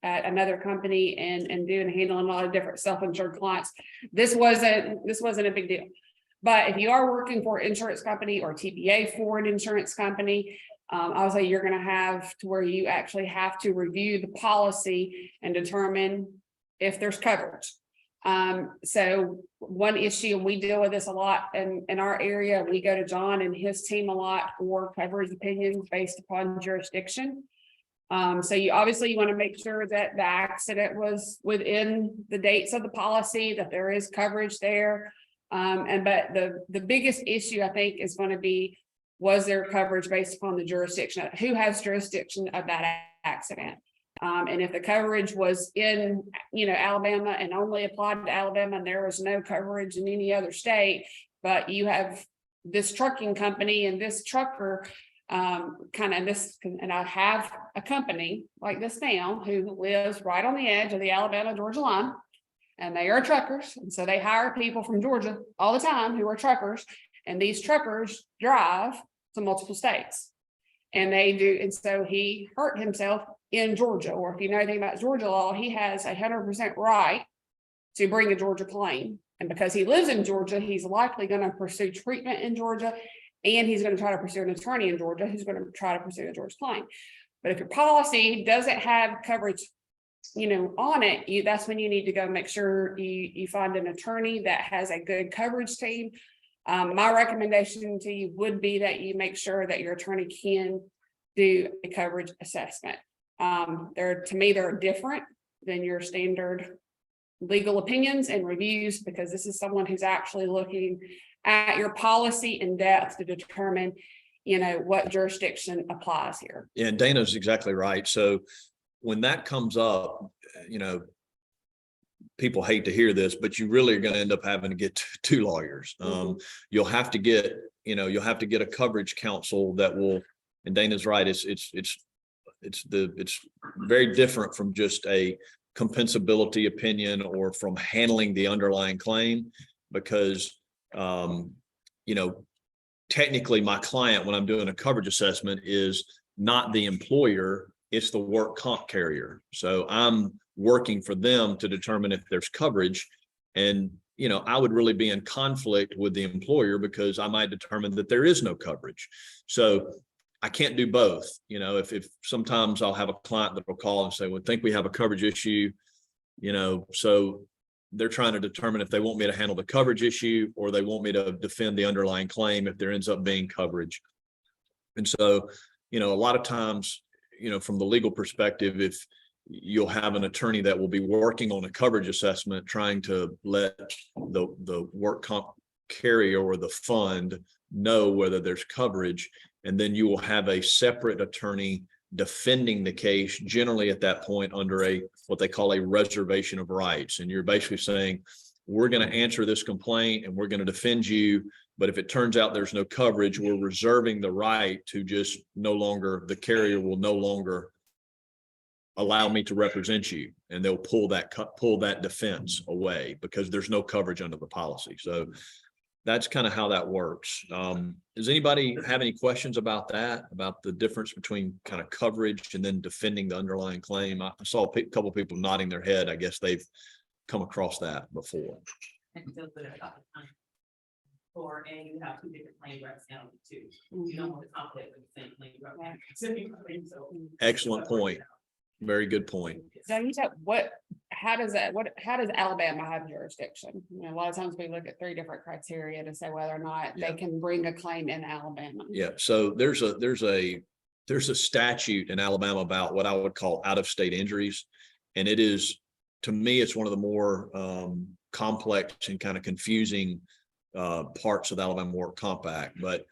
at another company and handling a lot of different self-insured clients, this wasn't a big deal. But if you are working for an insurance company or TPA for an insurance company, obviously you're going to have to where you actually have to review the policy and determine if there's coverage. So one issue, and we deal with this a lot in our area, we go to John and his team a lot for coverage opinions based upon jurisdiction. So you want to make sure that the accident was within the dates of the policy, that there is coverage there. But the biggest issue, I think, is going to be, was there coverage based upon the jurisdiction? Who has jurisdiction of that accident? And if the coverage was in, Alabama and only applied to Alabama, and there was no coverage in any other state, but you have this trucking company and this trucker, and I have a company like this now who lives right on the edge of the Alabama-Georgia line. And they are truckers, and so they hire people from Georgia all the time who are truckers, and these truckers drive to multiple states. And they do, and so he hurt himself in Georgia, or if you know anything about Georgia law, he has 100% right to bring a Georgia claim. And because he lives in Georgia, he's likely going to pursue treatment in Georgia, and he's going to try to pursue an attorney in Georgia who's going to try to pursue a Georgia claim. But if your policy doesn't have coverage on it, that's when you need to go make sure you find an attorney that has a good coverage team. My recommendation to you would be that you make sure that your attorney can do a coverage assessment. To me, they're different than your standard legal opinions and reviews, because this is someone who's actually looking at your policy in depth to determine, what jurisdiction applies here. Yeah, and Dana's exactly right. So when that comes up, people hate to hear this, but you really are going to end up having to get two lawyers. You'll have to get a coverage counsel that will, and Dana's right. It's very different from just a compensability opinion or from handling the underlying claim, because, technically my client, when I'm doing a coverage assessment, is not the employer, it's the work comp carrier. So I'm working for them to determine if there's coverage. And, I would really be in conflict with the employer because I might determine that there is no coverage. So I can't do both. If sometimes I'll have a client that will call and say, well, I think we have a coverage issue, so they're trying to determine if they want me to handle the coverage issue or they want me to defend the underlying claim if there ends up being coverage. And so, a lot of times, from the legal perspective, if you'll have an attorney that will be working on a coverage assessment, trying to let the work comp carrier or the fund know whether there's coverage, and then you will have a separate attorney defending the case, generally at that point under what they call a reservation of rights. And you're basically saying, we're going to answer this complaint and we're going to defend you. But if it turns out there's no coverage, we're reserving the right to just the carrier will no longer allow me to represent you, and they'll pull that defense away because there's no coverage under the policy. So that's kind of how that works. Does anybody have any questions about that, about the difference between kind of coverage and then defending the underlying claim? I saw a couple of people nodding their head. I guess they've come across that before. Or, and you have two different claim reps now too. You don't want to conflict with the same claim rep. So Excellent point. Very good point. So how does Alabama have jurisdiction? A lot of times we look at 3 different criteria to say whether or not they can bring a claim in Alabama. Yeah. So there's a statute in Alabama about what I would call out-of-state injuries. And it is to me, it's one of the more complex and kind of confusing parts of the Alabama Work Compact, but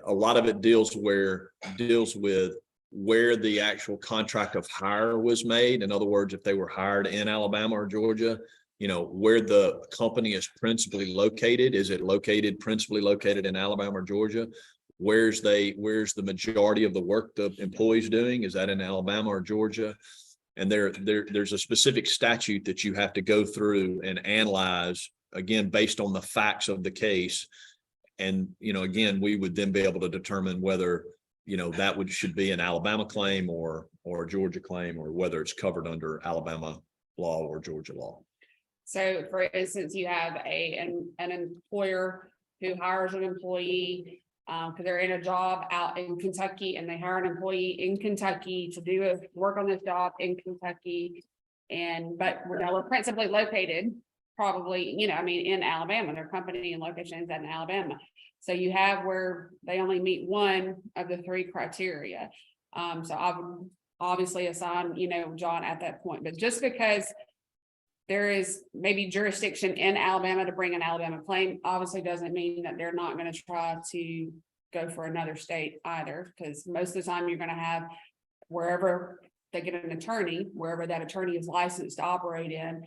a lot of it deals with where the actual contract of hire was made. In other words, if they were hired in Alabama or Georgia, you know, where the company is principally located. Is it principally located in Alabama or Georgia? Where's the majority of the work the employee's doing? Is that in Alabama or Georgia? And there's a specific statute that you have to go through and analyze, again, based on the facts of the case. And, you know, again, we would then be able to determine whether, you know, that should be an Alabama claim or a Georgia claim, or whether it's covered under Alabama law or Georgia law. So for instance, you have an employer who hires an employee because they're in a job out in Kentucky, and they hire an employee in Kentucky to do work on this job in Kentucky. But we're principally located probably, you know, I mean, in Alabama. Their company and location is in Alabama. So you have where they only meet one of the three criteria. So I would obviously assign, you know, John at that point, but just because there is maybe jurisdiction in Alabama to bring an Alabama claim, obviously doesn't mean that they're not going to try to go for another state either, because most of the time you're going to have wherever they get an attorney, wherever that attorney is licensed to operate in,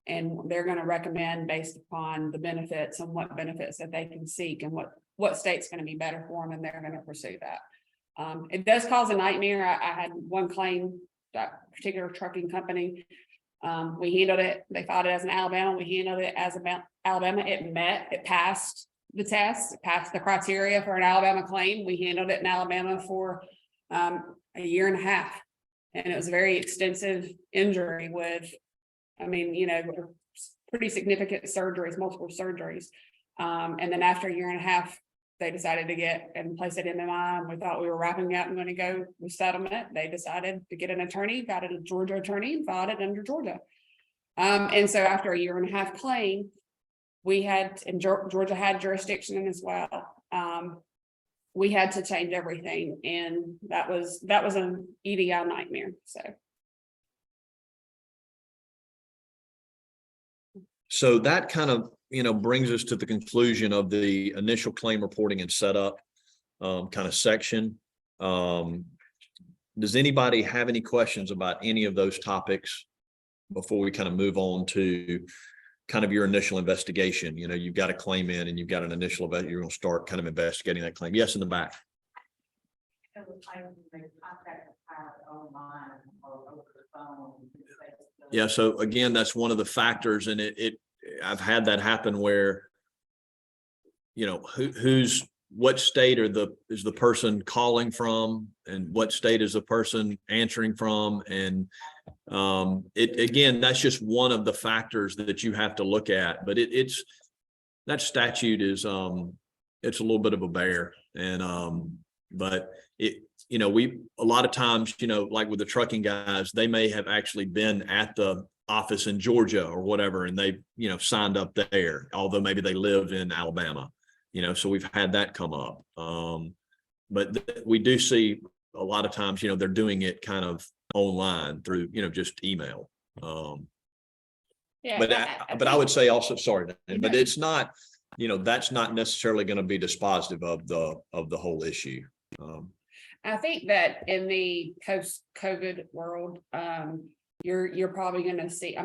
and they're going to recommend based upon the benefits and what benefits that they can seek and what state's going to be better for them, and they're going to pursue that. It does cause a nightmare. I had one claim, that particular trucking company. We handled it. They filed it as an Alabama. We handled it as Alabama. It passed the test, it passed the criteria for an Alabama claim. We handled it in Alabama for a year and a half. And it was a very extensive injury with, I mean, you know, pretty significant surgeries, multiple surgeries. And then after a year and a half, they decided to get and place it in MI, and we thought we were wrapping up and going to go with settlement. They decided to get an attorney, got a Georgia attorney, and filed it under Georgia. And so after a year and a half claim, we had, and Georgia had jurisdiction in as well. We had to change everything, and that was an EDI nightmare. So that kind of, you know, brings us to the conclusion of the initial claim reporting and setup kind of section. Does anybody have any questions about any of those topics before we kind of move on to kind of your initial investigation? You know, you've got a claim in and you've got an initial event, you're going to start kind of investigating that claim. Yes, in the back. Yeah, so again, that's one of the factors, and I've had that happen where, you know, what state is the person calling from, and what state is the person answering from, and again, that's just one of the factors that you have to look at. But that statute is it's a little bit of a bear, and but you know, a lot of times, you know, like with the trucking guys, they may have actually been at the office in Georgia or whatever, and they, you know, signed up there, although maybe they live in Alabama, you know, so we've had that come up. But we do see a lot of times, you know, they're doing it kind of online through, you know, just email. Yeah, but I would say also, sorry, but it's not, you know, that's not necessarily going to be dispositive of the whole issue. I think that in the post-COVID world, you're probably going to see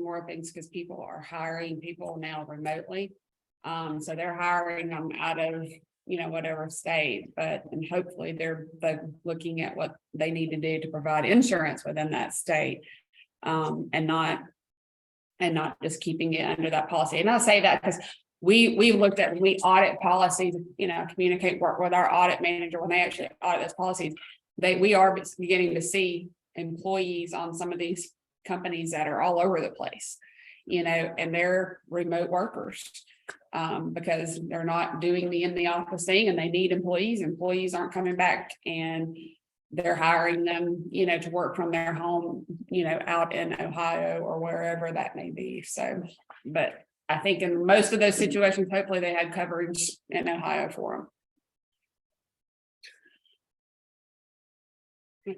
more things, because people are hiring people now remotely. So they're hiring them out of, you know, whatever state, and hopefully they're looking at what they need to do to provide insurance within that state, and not just keeping it under that policy. And I say that because we audit policies, you know, work with our audit manager when they actually audit those policies. We are beginning to see employees on some of these companies that are all over the place, you know, and they're remote workers because they're not doing the in the office thing, and they need employees. Employees aren't coming back, and they're hiring them, you know, to work from their home, you know, out in Ohio or wherever that may be. So, but I think in most of those situations, hopefully they had coverage in Ohio for them.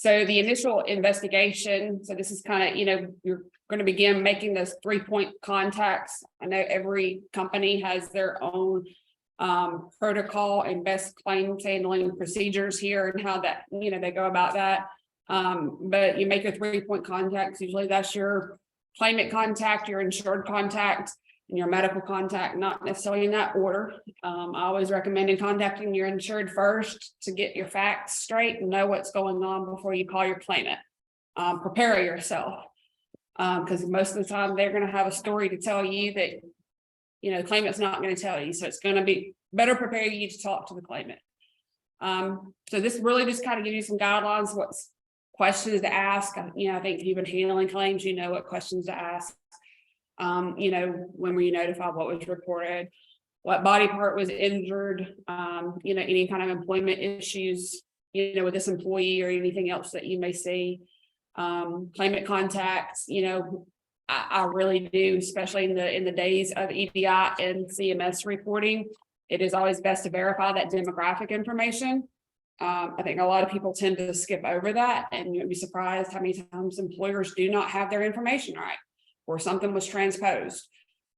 So the initial investigation, so this is kind of, you're going to begin making those 3-point contacts. I know every company has their own protocol and best claims handling procedures here and how that, they go about that. But you make your 3-point contacts. Usually that's your claimant contact, your insured contact, and your medical contact, not necessarily in that order. I always recommend contacting your insured first to get your facts straight and know what's going on before you call your claimant. Prepare yourself. Because most of the time they're going to have a story to tell you that, the claimant's not going to tell you. So it's going to be better prepare you to talk to the claimant. So this really just kind of gives you some guidelines, what's questions to ask. I think if you've been handling claims, what questions to ask. When were you notified, what was reported, what body part was injured, any kind of employment issues, with this employee or anything else that you may see. Claimant contacts, I really do, especially in the days of EDI and CMS reporting. It is always best to verify that demographic information. I think a lot of people tend to skip over that, and you'd be surprised how many times employers do not have their information right, or something was transposed.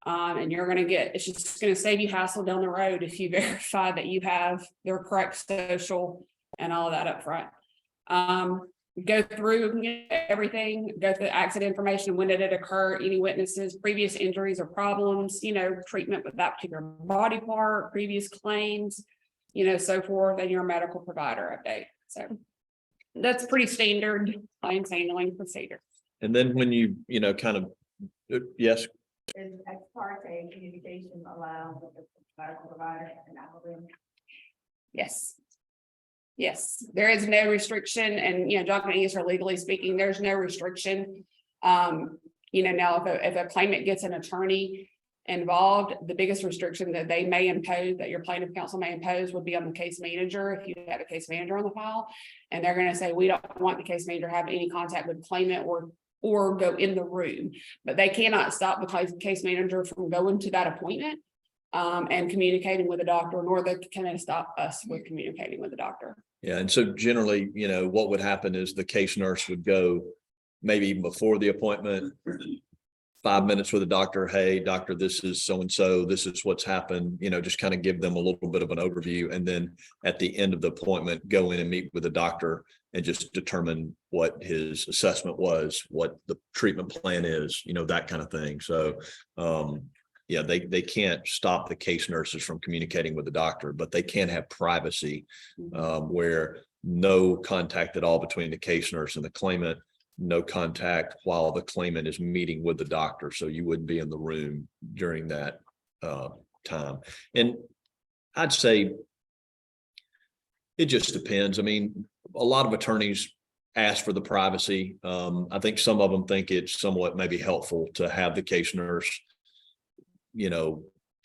And you're going to it's just going to save you hassle down the road if you verify that you have their correct social and all of that up front. Go through everything, go through the accident information, when did it occur, any witnesses, previous injuries or problems, treatment with that particular body part, previous claims, so forth, and your medical provider update. So that's pretty standard claims handling procedure. And then when you, kind of, yes, Is ex parte communication allowed with the medical provider and algorithm? Yes. Yes, there is no restriction, and John can answer legally speaking, there's no restriction. Now if a claimant gets an attorney involved, the biggest restriction that they may impose, that your plaintiff counsel may impose, would be on the case manager. If you have a case manager on the file, and they're going to say, we don't want the case manager to have any contact with the claimant or go in the room, but they cannot stop the case manager from going to that appointment and communicating with the doctor, nor can they stop us with communicating with the doctor. yeah. And so generally, what would happen is the case nurse would go maybe even before the appointment, 5 minutes with the doctor. Hey, doctor, this is so-and-so, this is what's happened, just kind of give them a little bit of an overview. And then at the end of the appointment, go in and meet with the doctor and just determine what his assessment was, what the treatment plan is, that kind of thing. So, yeah, they can't stop the case nurses from communicating with the doctor, but they can have privacy where no contact at all between the case nurse and the claimant, no contact while the claimant is meeting with the doctor. So you wouldn't be in the room during that time. And I'd say it just depends. I mean, a lot of attorneys ask for the privacy. I think some of them think it's somewhat maybe helpful to have the case nurse,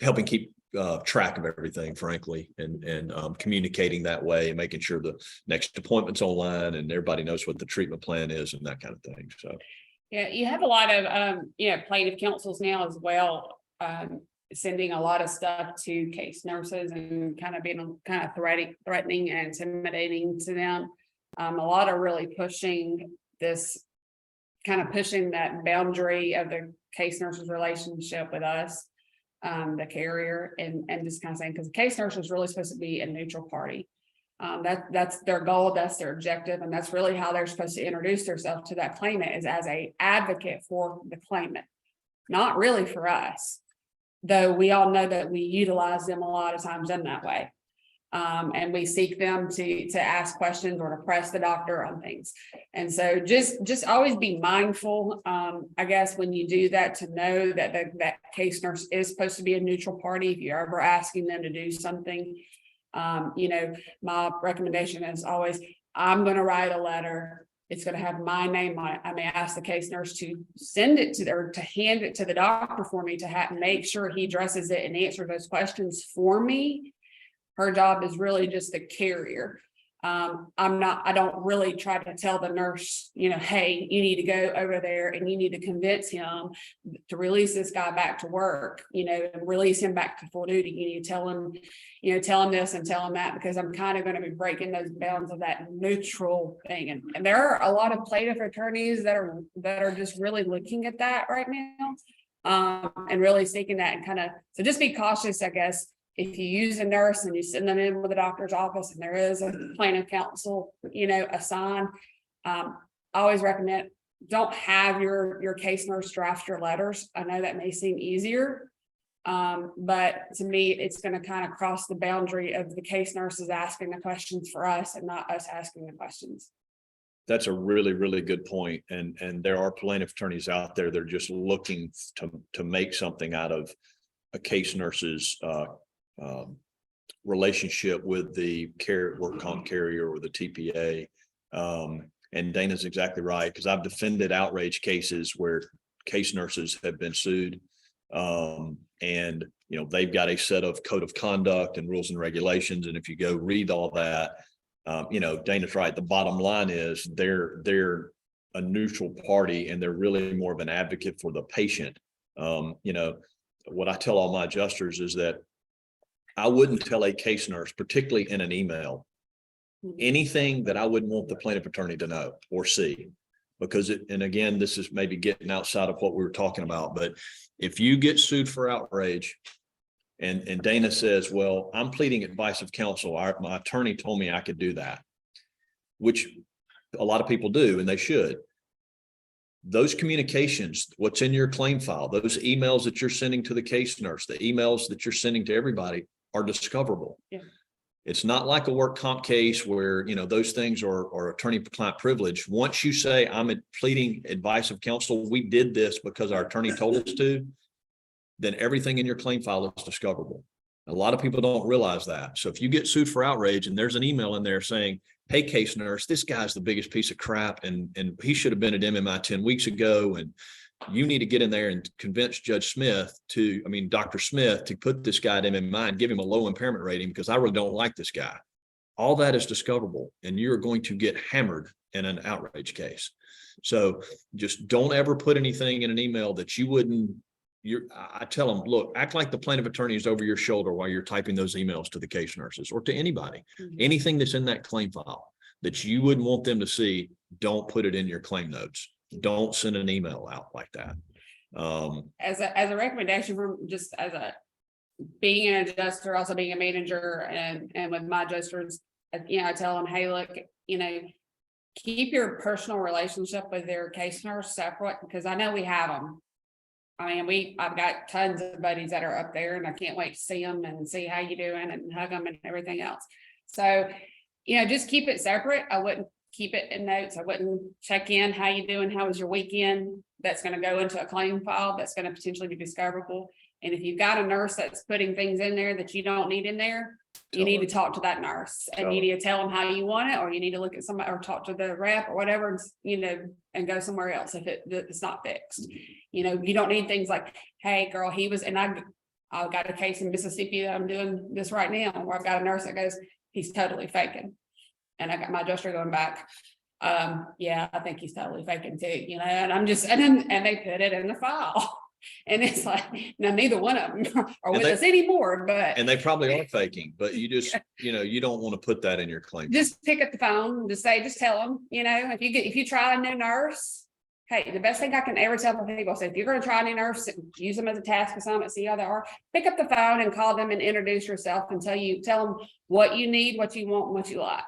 helping keep track of everything, frankly, and communicating that way and making sure the next appointment's online and everybody knows what the treatment plan is and that kind of thing. So, yeah, you have a lot of, plaintiff counsels now as well, sending a lot of stuff to case nurses and kind of being threatening and intimidating to them. A lot of really pushing that boundary of the case nurse's relationship with us, the carrier, and just kind of saying, because the case nurse is really supposed to be a neutral party. That's their goal, that's their objective, and that's really how they're supposed to introduce themselves to that claimant, is as a advocate for the claimant, not really for us. Though we all know that we utilize them a lot of times in that way. And we seek them to ask questions or to press the doctor on things. And so just always be mindful, I guess, when you do that, to know that that case nurse is supposed to be a neutral party. If you're ever asking them to do something, my recommendation is always, I'm going to write a letter. It's going to have my name on it. I may ask the case nurse to send it to hand it to the doctor for me to make sure he addresses it and answer those questions for me. Her job is really just the carrier. I don't really try to tell the nurse, hey, you need to go over there and you need to convince him to release this guy back to work, and release him back to full duty. You need to tell him, tell him this and tell him that, because I'm kind of going to be breaking those bounds of that neutral thing. And there are a lot of plaintiff attorneys that are just really looking at that right now. And really seeking that, and so just be cautious, I guess. If you use a nurse and you send them in with a doctor's office and there is a plaintiff counsel, assigned, I always recommend, don't have your case nurse draft your letters. I know that may seem easier. But to me, it's going to kind of cross the boundary of the case nurses asking the questions for us and not us asking the questions. That's a really, really good point. And there are plaintiff attorneys out there that are just looking to make something out of a case nurse's relationship with the work comp carrier or the TPA. And Dana's exactly right, because I've defended outrage cases where case nurses have been sued. And they've got a set of code of conduct and rules and regulations. And if you go read all that, Dana's right. The bottom line is they're a neutral party, and they're really more of an advocate for the patient. What I tell all my adjusters is that I wouldn't tell a case nurse, particularly in an email, anything that I wouldn't want the plaintiff attorney to know or see, because and again, this is maybe getting outside of what we were talking about, but if you get sued for outrage and Dana says, well, I'm pleading advice of counsel, my attorney told me I could do that, which a lot of people do, and they should. Those communications, what's in your claim file, those emails that you're sending to the case nurse, the emails that you're sending to everybody are discoverable. Yeah. It's not like a work comp case where, those things are attorney-client privilege. Once you say, I'm pleading advice of counsel, we did this because our attorney told us to, then everything in your claim file is discoverable. A lot of people don't realize that. So if you get sued for outrage and there's an email in there saying, hey, case nurse, this guy's the biggest piece of crap, and he should have been at MMI 10 weeks ago, and you need to get in there and convince Dr. Smith to put this guy at MMI and give him a low impairment rating because I really don't like this guy. All that is discoverable, and you're going to get hammered in an outrage case. So just don't ever put anything in an email that you wouldn't. I tell them, look, act like the plaintiff attorney is over your shoulder while you're typing those emails to the case nurses or to anybody. Mhm. Anything that's in that claim file that you wouldn't want them to see, don't put it in your claim notes. Don't send an email out like that. As a recommendation from just being an adjuster, also being a manager, and with my adjusters, I tell them, hey, look, keep your personal relationship with their case nurse separate, because I know we have them. I mean, I've got tons of buddies that are up there, and I can't wait to see them and see how you doing and hug them and everything else. So, just keep it separate. I wouldn't keep it in notes. I wouldn't check in, how you doing? How was your weekend? That's going to go into a claim file that's going to potentially be discoverable. And if you've got a nurse that's putting things in there that you don't need in there, you need to talk to that nurse, and you need to tell them how you want it, or you need to look at somebody or talk to the rep or whatever, and go somewhere else if it's not fixed. You don't need things like, hey girl, he was, and I've got a case in Mississippi that I'm doing this right now where I've got a nurse that goes, he's totally faking. And I got my adjuster going back. Yeah, I think he's totally faking too, and I'm just, and they put it in the file. And it's like, now neither one of them are with us anymore, but. And they probably are faking, but you just, you don't want to put that in your claim. Just pick up the phone, just tell them, if you try a new nurse, hey, the best thing I can ever tell people, I say, if you're going to try a new nurse, use them as a task assignment, see how they are, pick up the phone and call them and introduce yourself and tell them what you need, what you want, and what you like.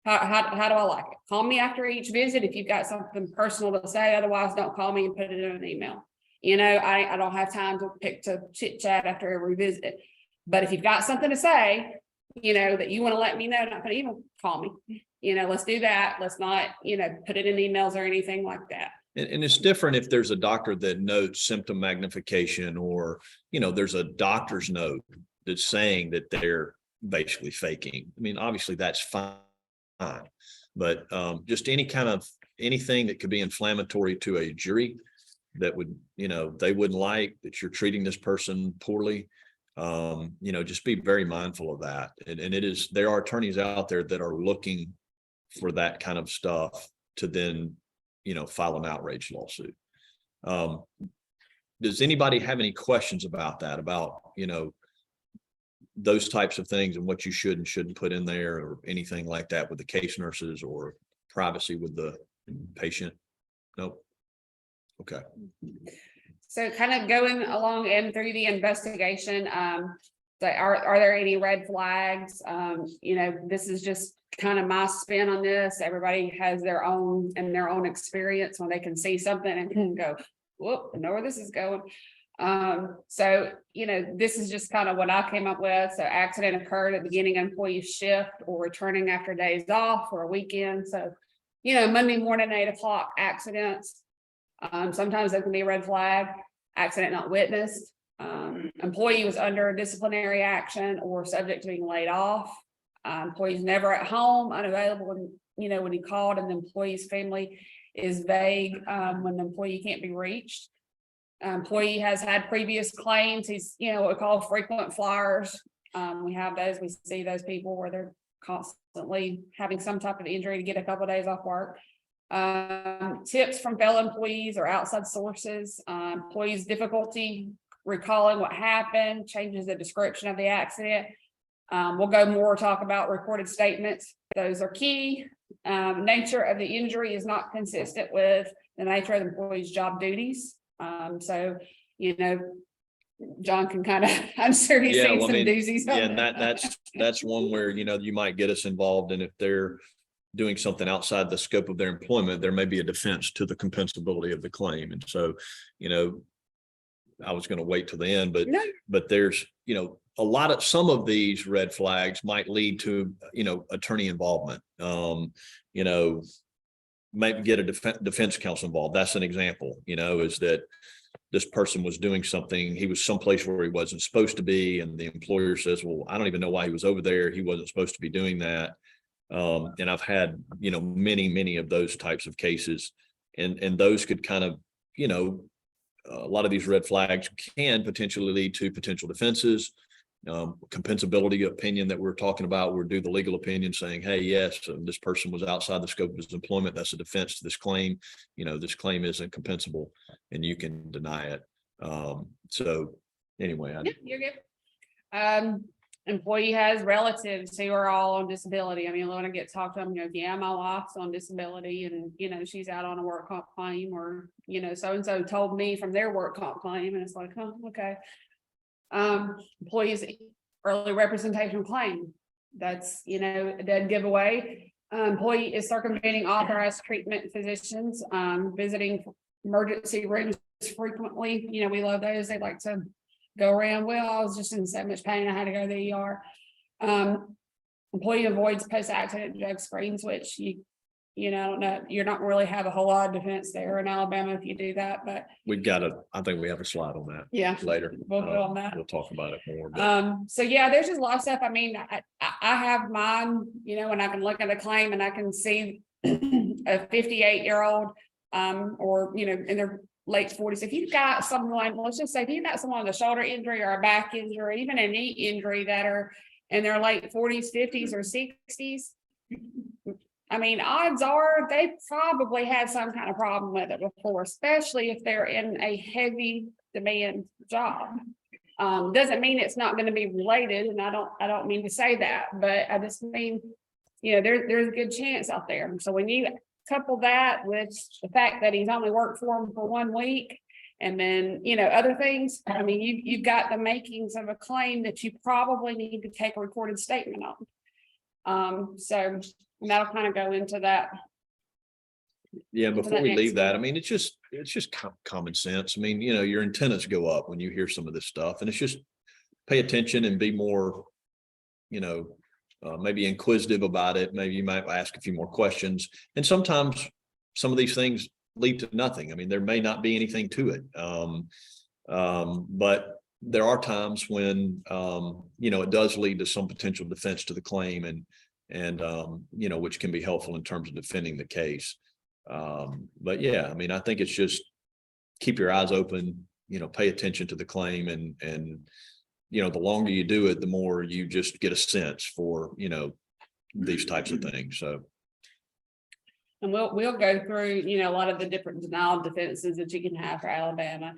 How do I like it? Call me after each visit if you've got something personal to say, otherwise don't call me and put it in an email. I don't have time to chit chat after every visit, but if you've got something to say, that you want to let me know, not put even call me, let's do that. Let's not, put it in emails or anything like that. And it's different if there's a doctor that notes symptom magnification, or, there's a doctor's note that's saying that they're basically faking. I mean, obviously that's fine, but just anything that could be inflammatory to a jury that would, they wouldn't like, that you're treating this person poorly. Just be very mindful of that. And it is, there are attorneys out there that are looking for that kind of stuff to then, file an outrage lawsuit. Does anybody have any questions about that, about, those types of things and what you should and shouldn't put in there, or anything like that with the case nurses or privacy with the patient? Nope. Okay. So kind of going along and through the investigation, are there any red flags? This is just kind of my spin on this. Everybody has their own experience when they can see something and can go, whoop, I know where this is going. This is just kind of what I came up with. So accident occurred at the beginning of employee shift or returning after days off or a weekend. So, Monday morning, 8 o'clock accidents. Sometimes there can be a red flag, accident not witnessed. Employee was under disciplinary action or subject to being laid off. Employee's never at home, unavailable when he called, and the employee's family is vague when the employee can't be reached. Employee has had previous claims. He's, what we call frequent flyers. We have those, we see those people where they're constantly having some type of injury to get a couple of days off work. Tips from fellow employees or outside sources, employees' difficulty recalling what happened, changes the description of the accident. We'll talk about recorded statements. Those are key. Nature of the injury is not consistent with the nature of the employee's job duties. John can kind of, I'm sure he's seen some doozies. Yeah, and that's one where, you might get us involved, and if they're doing something outside the scope of their employment, there may be a defense to the compensability of the claim. And so, I was going to wait till the end, but there's, some of these red flags might lead to, attorney involvement. Maybe get a defense counsel involved. That's an example, is that this person was doing something, he was someplace where he wasn't supposed to be, and the employer says, well, I don't even know why he was over there. He wasn't supposed to be doing that. And I've had, many of those types of cases, and those could kind of, a lot of these red flags can potentially lead to potential defenses. Compensability opinion that we're talking about, we'll do the legal opinion saying, hey, yes, this person was outside the scope of his employment. That's a defense to this claim. This claim isn't compensable and you can deny it. So anyway. You're good. Employee has relatives who are all on disability. I mean, when I get talked to them, yeah, my wife's on disability and, she's out on a work comp claim, or, so-and-so told me from their work comp claim, and it's like, oh, okay. Employees early representation claim. That's, a dead giveaway. Employee is circumventing authorized treatment physicians, visiting emergency rooms frequently. We love those. They like to go around. Well, I was just in so much pain, I had to go to the ER. Employee avoids post-accident drug screens, which I don't know, you're not really have a whole lot of defense there in Alabama if you do that, but I think we have a slide on that. Yeah, later. we'll go on that. We'll talk about it more. But So yeah, there's just a lot of stuff. I mean, I have mine, and I can look at a claim and I can see a 58-year-old, or, in their late 40s. If you've got someone, let's just say if you've got someone with a shoulder injury or a back injury, even a knee injury that are in their late 40s, 50s, or 60s, I mean, odds are they probably had some kind of problem with it before, especially if they're in a heavy demand job. Doesn't mean it's not going to be related, and I don't mean to say that, but I just mean, there's a good chance out there. So when you couple that with the fact that he's only worked for him for 1 week, and then, other things, I mean, you've got the makings of a claim that you probably need to take a recorded statement on. So that'll kind of go into that. Yeah, before we next leave that, one. I mean, it's just common sense. I mean, your antennas go up when you hear some of this stuff, and it's just pay attention and be more, maybe inquisitive about it. Maybe you might ask a few more questions. And sometimes some of these things lead to nothing. I mean, there may not be anything to it. But there are times when, it does lead to some potential defense to the claim, and which can be helpful in terms of defending the case. But yeah, I mean, I think it's just keep your eyes open, pay attention to the claim, and you know, the longer you do it, the more you just get a sense for, you know, these types of things. So. And we'll go through, you know, a lot of the different denial defenses that you can have for Alabama.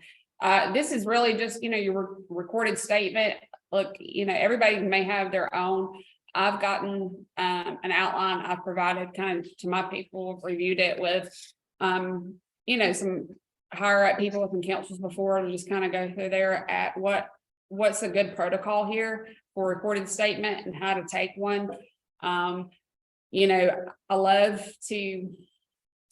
This is really just, you know, your recorded statement. Look, you know, everybody may have their own. I've gotten an outline I've provided kind of to my people, reviewed it with, you know, some higher up people from councils before, to just kind of go through there at what's a good protocol here for recorded statement and how to take one. You know, I love to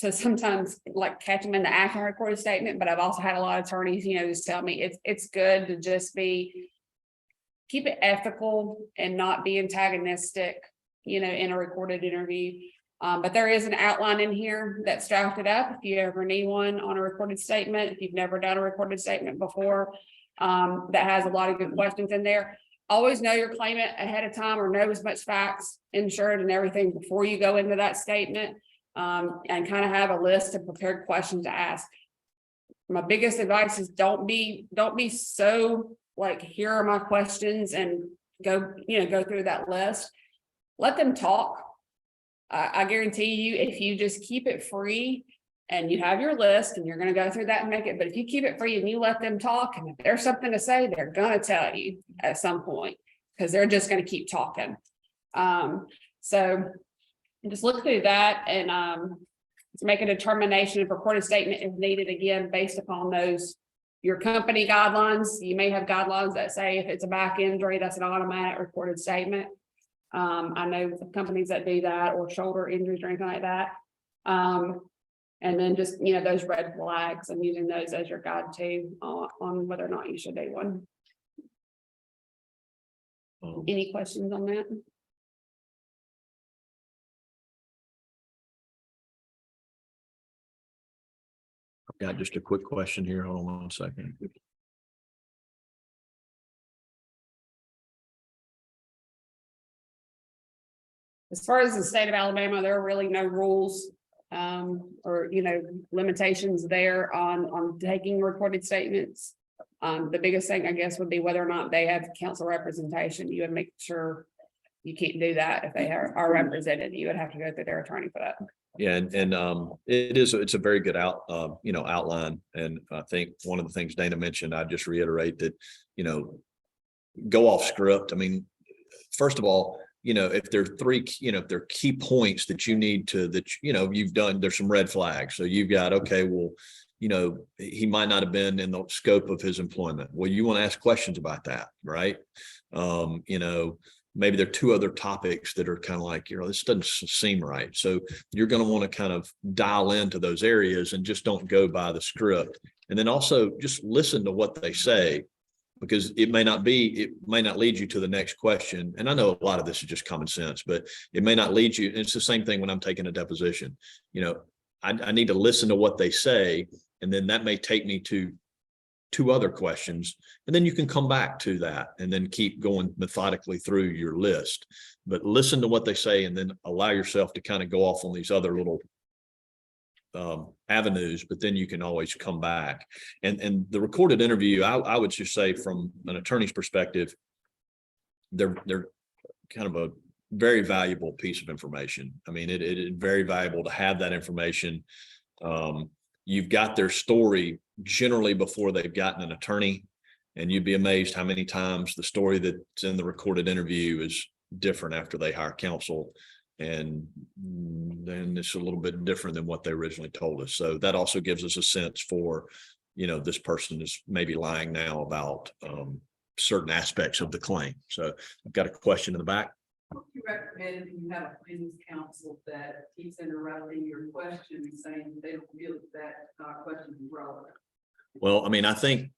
sometimes like catch them in the act on recorded statement, but I've also had a lot of attorneys, you know, just tell me it's good to just keep it ethical and not be antagonistic, you know, in a recorded interview. But there is an outline in here that's drafted up if you ever need one on a recorded statement, if you've never done a recorded statement before, that has a lot of good questions in there. Always know your claimant ahead of time, or know as much facts, insured and everything before you go into that statement, and kind of have a list of prepared questions to ask. My biggest advice is don't be so like, here are my questions, and go through that list. Let them talk. I guarantee you, if you just keep it free and you have your list and you're going to go through that and make it, but if you keep it free and you let them talk, and if there's something to say, they're going to tell you at some point, because they're just going to keep talking. So just look through that and make a determination if recorded statement is needed, again, based upon your company guidelines. You may have guidelines that say if it's a back injury, that's an automatic recorded statement. I know companies that do that, or shoulder injuries or anything like that. And then just, you know, those red flags, and using those as your guide too, on whether or not you should do one. Any questions on that? I've got just a quick question here. Hold on 1 second. As far as the state of Alabama, there are really no rules or, you know, limitations there on taking recorded statements. The biggest thing, I guess, would be whether or not they have council representation. You would make sure you can't do that if they are represented. You would have to go through their attorney for that. Yeah, and it's a very good outline. And I think one of the things Dana mentioned, I just reiterate that, you know, go off script. I mean, first of all, you know, if there are key points that you need to, you've done, there's some red flags. So you've got, okay, well, you know, he might not have been in the scope of his employment. Well, you want to ask questions about that, right? You know, maybe there are two other topics that are kind of like, you know, this doesn't seem right. So you're going to want to kind of dial into those areas and just don't go by the script. And then also just listen to what they say, because it may not lead you to the next question. And I know a lot of this is just common sense, but it may not lead you. It's the same thing when I'm taking a deposition. You know, I need to listen to what they say, and then that may take me to two other questions, and then you can come back to that and then keep going methodically through your list. But listen to what they say, and then allow yourself to kind of go off on these other little avenues, but then you can always come back. And the recorded interview, I would just say, from an attorney's perspective, they're kind of a very valuable piece of information. I mean, it is very valuable to have that information. You've got their story generally before they've gotten an attorney, and you'd be amazed how many times the story that's in the recorded interview is different after they hire counsel. And then it's a little bit different than what they originally told us. So that also gives us a sense for, you know, this person is maybe lying now about certain aspects of the claim. So I've got a question in the back. What do you recommend if you have a plaintiff's counsel that keeps interrupting your question and saying they don't feel that question is relevant? Well, I mean, I think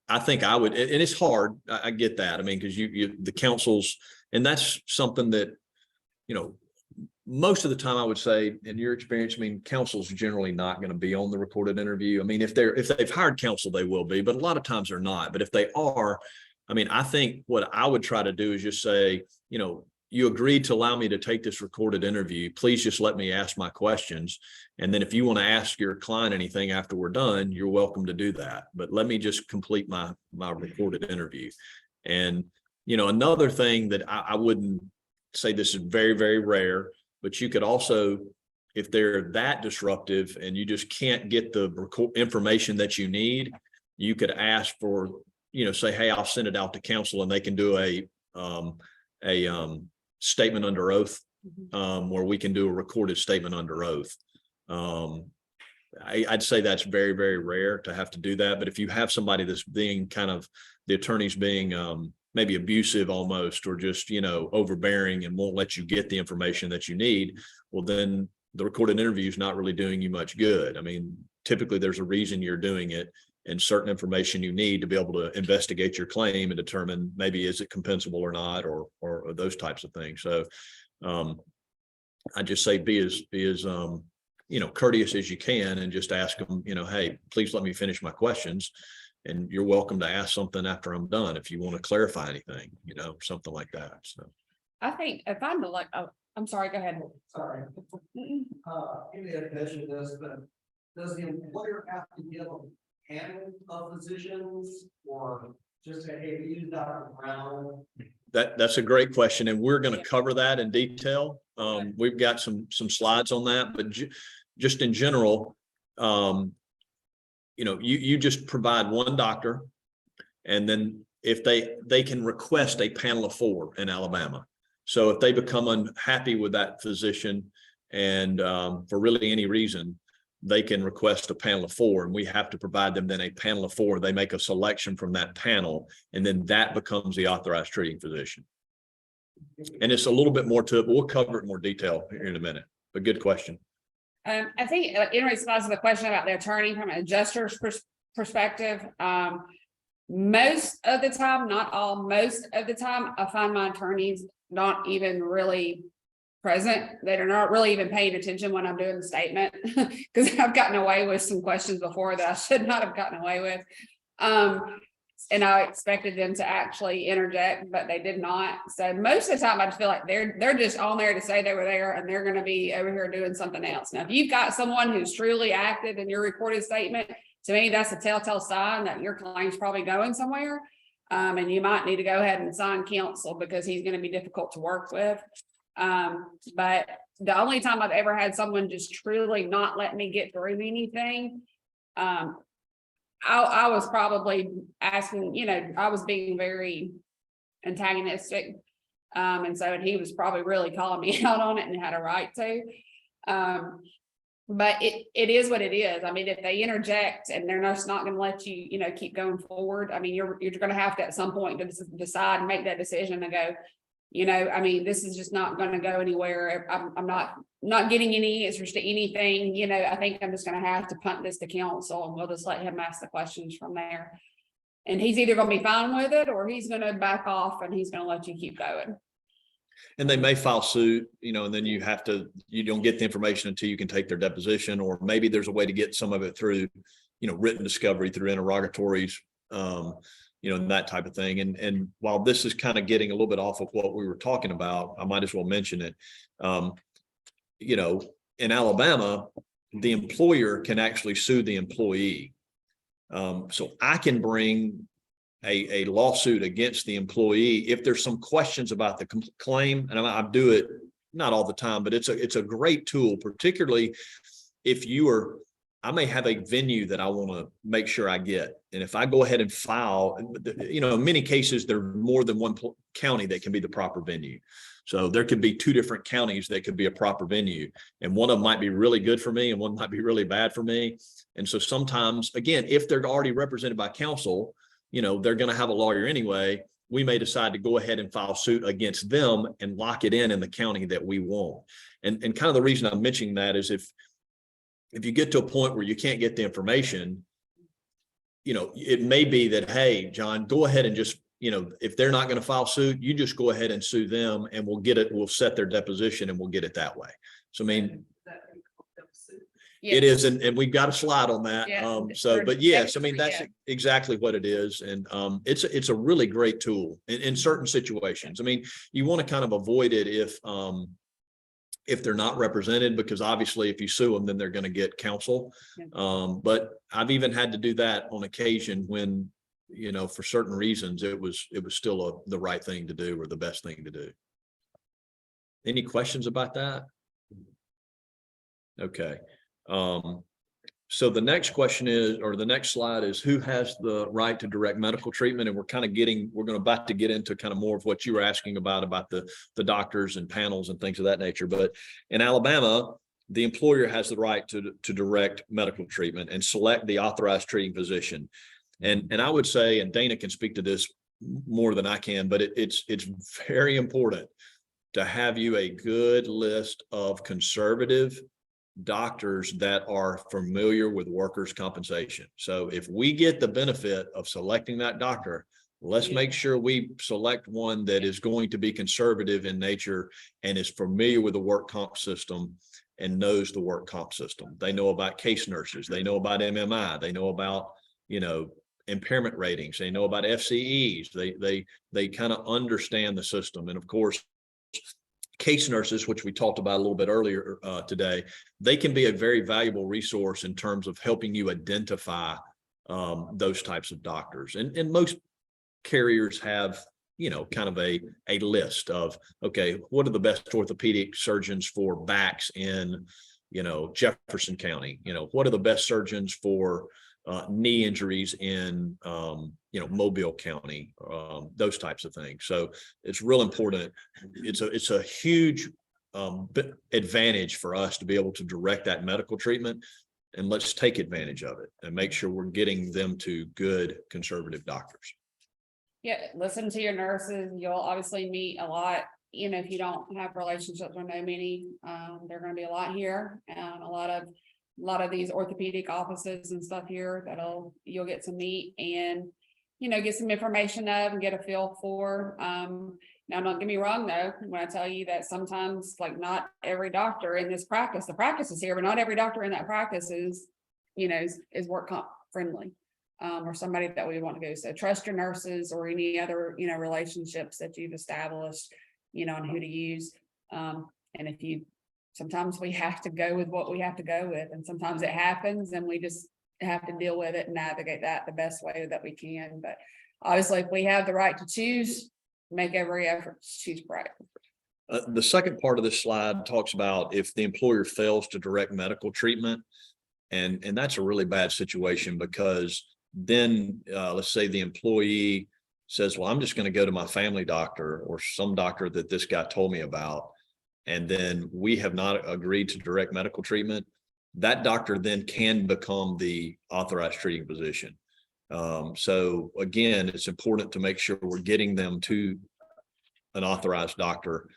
I would, and it's hard. I get that. I mean, because the counsels, and that's something that, you know, most of the time I would say, in your experience, I mean, counsel's generally not going to be on the recorded interview. I mean, if they've hired counsel, they will be, but a lot of times they're not. But if they are, I mean, I think what I would try to do is just say, you know, you agreed to allow me to take this recorded interview. Please just let me ask my questions. And then if you want to ask your client anything after we're done, you're welcome to do that. But let me just complete my recorded interview. And, another thing that I wouldn't say, this is very, very rare, but you could also, if they're that disruptive and you just can't get the information that you need, you could ask for, say, hey, I'll send it out to counsel and they can do a statement under oath, where we can do a recorded statement under oath. I'd say that's very, very rare to have to do that. But if you have somebody that's being the attorney's being maybe abusive almost, or just, overbearing and won't let you get the information that you need, well, then the recorded interview is not really doing you much good. I mean, typically there's a reason you're doing it, and certain information you need to be able to investigate your claim and determine maybe is it compensable or not, or those types of things. So I just say be as courteous as you can, and just ask them, hey, please let me finish my questions. And you're welcome to ask something after I'm done if you want to clarify anything, something like that. So I think if I'm like, oh, I'm sorry, go ahead. Sorry. You may have mentioned this, but does the employer have to give a panel of physicians, or just say, hey, we use Dr. Brown? that's a great question, and we're going to cover that in detail. We've got some slides on that, but just in general, you just provide one doctor, and then if they can request a panel of 4 in Alabama. So if they become unhappy with that physician, and for really any reason, they can request a panel of 4, and we have to provide them then a panel of 4. They make a selection from that panel, and then that becomes the authorized treating physician. And it's a little bit more to it, but we'll cover it in more detail here in a minute. But good question. I think in response to the question about the attorney from an adjuster's perspective, most of the time, not all, most of the time, I find my attorneys not even really present. They're not really even paying attention when I'm doing the statement, because I've gotten away with some questions before that I should not have gotten away with. And I expected them to actually interject, but they did not. So most of the time I just feel like they're just on there to say they were there, and they're going to be over here doing something else. Now, if you've got someone who's truly active in your recorded statement, to me, that's a telltale sign that your claim's probably going somewhere. And you might need to go ahead and assign counsel, because he's going to be difficult to work with. But the only time I've ever had someone just truly not let me get through anything, I was probably asking, I was being very antagonistic. And he was probably really calling me out on it, and had a right to. But it is what it is. I mean, if they interject and they're just not going to let you, keep going forward, I mean, you're going to have to at some point to decide and make that decision and go, I mean, this is just not going to go anywhere. I'm not getting any answers to anything. I think I'm just going to have to punt this to counsel, and we'll just let him ask the questions from there. And he's either going to be fine with it, or he's going to back off and he's going to let you keep going. And they may file suit, and then you don't get the information until you can take their deposition, or maybe there's a way to get some of it through, written discovery, through interrogatories, and that type of thing. And while this is kind of getting a little bit off of what we were talking about, I might as well mention it. In Alabama, the employer can actually sue the employee. So I can bring a lawsuit against the employee if there's some questions about the claim, and I do it not all the time, but it's a great tool, particularly if I may have a venue that I want to make sure I get. And if I go ahead and file, in many cases, there are more than one county that can be the proper venue. So there could be 2 different counties that could be a proper venue. And one of them might be really good for me, and one might be really bad for me. And so sometimes, again, if they're already represented by counsel, they're going to have a lawyer anyway. We may decide to go ahead and file suit against them and lock it in the county that we want. And kind of the reason I'm mentioning that is if you get to a point where you can't get the information, it may be that, hey, John, go ahead and just, if they're not going to file suit, you just go ahead and sue them, and we'll set their deposition, and we'll get it that way. So, I mean, It is, and we've got a slide on that. Yeah, So, for but yes, I mean, next that's year. exactly what it is. And, it's a really great tool in certain situations. I mean, you want to kind of avoid it if they're not represented, because obviously if you sue them, then they're going to get counsel. Yeah. But I've even had to do that on occasion when, you know, for certain reasons, it was still the right thing to do or the best thing to do. Any questions about that? Okay. So the next question is, or the next slide is, who has the right to direct medical treatment? And we're kind of about to get into kind of more of what you were asking about the doctors and panels and things of that nature. But in Alabama, the employer has the right to direct medical treatment and select the authorized treating physician. And I would say, and Dana can speak to this more than I can, but it's very important to have you a good list of conservative doctors that are familiar with workers' compensation. So if we get the benefit of selecting that doctor, let's make sure we select one that is going to be conservative in nature and is familiar with the work comp system and knows the work comp system. They know about case nurses. They know about MMI. They know about, you know, impairment ratings. They know about FCEs. They kind of understand the system. And of course, case nurses, which we talked about a little bit earlier today, they can be a very valuable resource in terms of helping you identify those types of doctors. And most carriers have, you know, kind of a list of, okay, what are the best orthopedic surgeons for backs in, you know, Jefferson County? You know, what are the best surgeons for knee injuries in, you know, Mobile County, those types of things. So it's real important. It's a huge advantage for us to be able to direct that medical treatment, and let's take advantage of it and make sure we're getting them to good conservative doctors. Yeah, listen to your nurses. You'll obviously meet a lot, you know, if you don't have relationships or know many, there are gonna be a lot here. A lot of these orthopedic offices and stuff here you'll get to meet and, you know, get some information of and get a feel for. Now, don't get me wrong though, when I tell you that sometimes, like, not every doctor in this practice, the practice is here, but not every doctor in that practice is, you know, is work comp friendly. Or somebody that we would want to go. So trust your nurses or any other, you know, relationships that you've established, you know, and who to use. And sometimes we have to go with what we have to go with, and sometimes it happens and we just have to deal with it and navigate that the best way that we can. But obviously, if we have the right to choose, make every effort to choose right. The second part of this slide talks about if the employer fails to direct medical treatment, and that's a really bad situation, because then let's say the employee says, well, I'm just going to go to my family doctor or some doctor that this guy told me about, and then we have not agreed to direct medical treatment. That doctor then can become the authorized treating physician. So again, it's important to make sure we're getting them to an authorized doctor.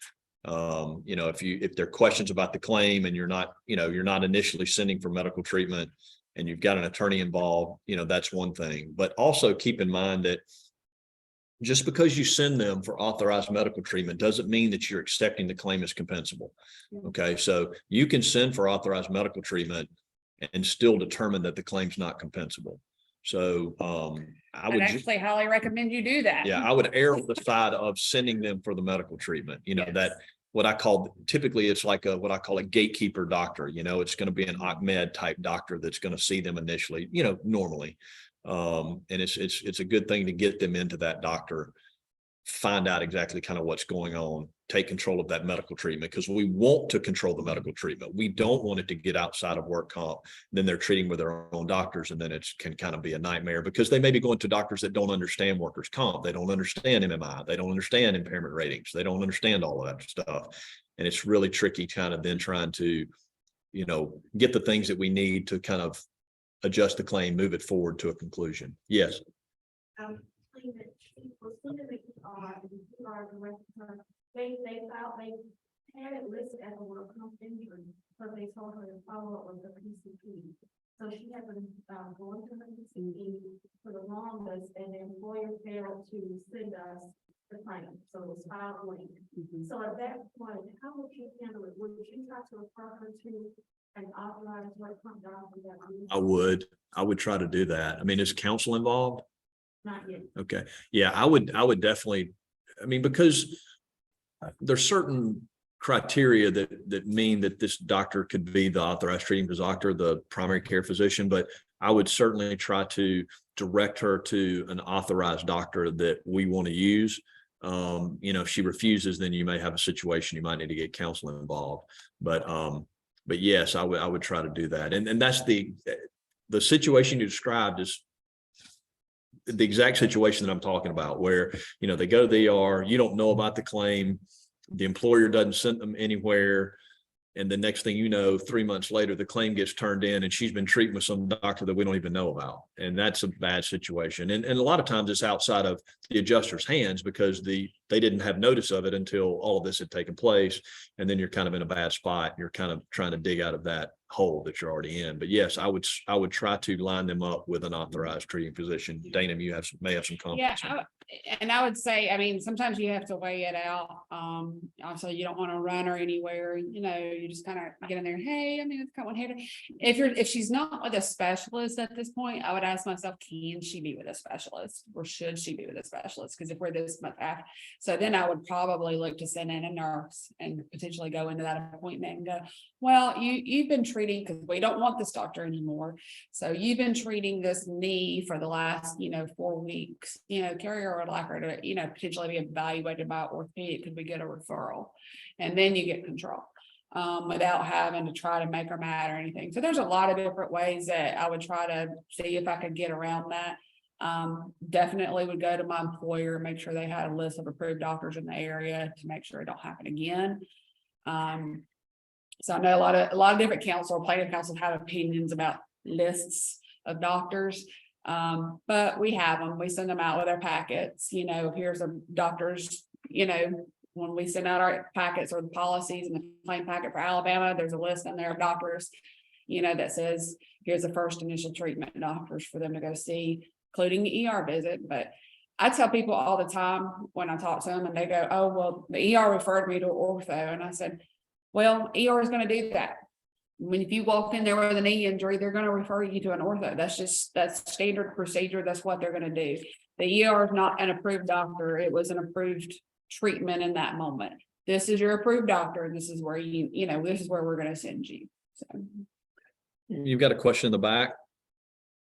You know, if there are questions about the claim and you're not initially sending for medical treatment and you've got an attorney involved, you know, that's one thing. But also keep in mind that just because you send them for authorized medical treatment doesn't mean that you're accepting the claim as compensable. Okay, so you can send for authorized medical treatment and still determine that the claim's not compensable. So I would actually highly recommend you do that. I would err on the side of sending them for the medical treatment. You know, that what I call, typically it's like what I call a gatekeeper doctor. You know, it's going to be an OCMED type doctor that's going to see them initially, you know, normally. And it's a good thing to get them into that doctor, find out exactly kind of what's going on, take control of that medical treatment, because we want to control the medical treatment. We don't want it to get outside of work comp. Then they're treating with their own doctors, and then it can kind of be a nightmare, because they may be going to doctors that don't understand workers' comp. They don't understand MMI. They don't understand impairment ratings. They don't understand all of that stuff. And it's really tricky kind of then trying to, you know, get the things that we need to kind of adjust the claim, move it forward to a conclusion. Yes. They had it listed as a work comp injury, so they told her to follow up with the PCP. So she had been going to her PCP for the longest, and the employer failed to send us the claim, so it was filed late. So at that point, how would you handle it? Would you try to refer her to an authorized work comp doctor that? I would try to do that. I mean, is counsel involved? Not yet. Okay, yeah, I would definitely, I mean, because there's certain criteria that mean that this doctor could be the authorized treating doctor, the primary care physician, but I would certainly try to direct her to an authorized doctor that we want to use. If she refuses, then you may have a situation, you might need to get counsel involved. But yes, I would try to do that. And that's the situation you described is the exact situation that I'm talking about, where, they go to the ER, you don't know about the claim, the employer doesn't send them anywhere. And the next thing you know, 3 months later, the claim gets turned in and she's been treating with some doctor that we don't even know about. And that's a bad situation. And a lot of times it's outside of the adjuster's hands because they didn't have notice of it until all of this had taken place. And then you're kind of in a bad spot. You're kind of trying to dig out of that hole that you're already in. But yes, I would try to line them up with an authorized treating physician. Dana, you may have some Yeah, comments. and I would say, I mean, sometimes you have to weigh it out. Obviously you don't want to run her anywhere, you just kind of get in there, hey, I mean, it's got one here. If she's not with a specialist at this point, I would ask myself, can she be with a specialist or should she be with a specialist? Because if we're this much after, so then I would probably look to send in a nurse and potentially go into that appointment and go, well, you've been treating, because we don't want this doctor anymore. So you've been treating this knee for the last, 4 weeks, Carrier would like her to, potentially be evaluated by orthopedic. Could we get a referral? And then you get control without having to try to make her mad or anything. So there's a lot of different ways that I would try to see if I could get around that. Definitely would go to my employer, make sure they had a list of approved doctors in the area to make sure it don't happen again. So I know a lot of different plaintiff counsel have opinions about lists of doctors. But we have them, we send them out with our packets, here's a doctor's, when we send out our packets or the policies and the claim packet for Alabama, there's a list in there of doctors, that says, here's the first initial treatment doctors for them to go see, including the ER visit. But I tell people all the time when I talk to them and they go, oh, well, the ER referred me to ortho. And I said, well, ER is going to do that. If you walk in there with a knee injury, they're going to refer you to an ortho. That's standard procedure. That's what they're going to do. The ER is not an approved doctor. It was an approved treatment in that moment. This is your approved doctor. And this is where this is where we're going to send you. So. You've got a question in the back.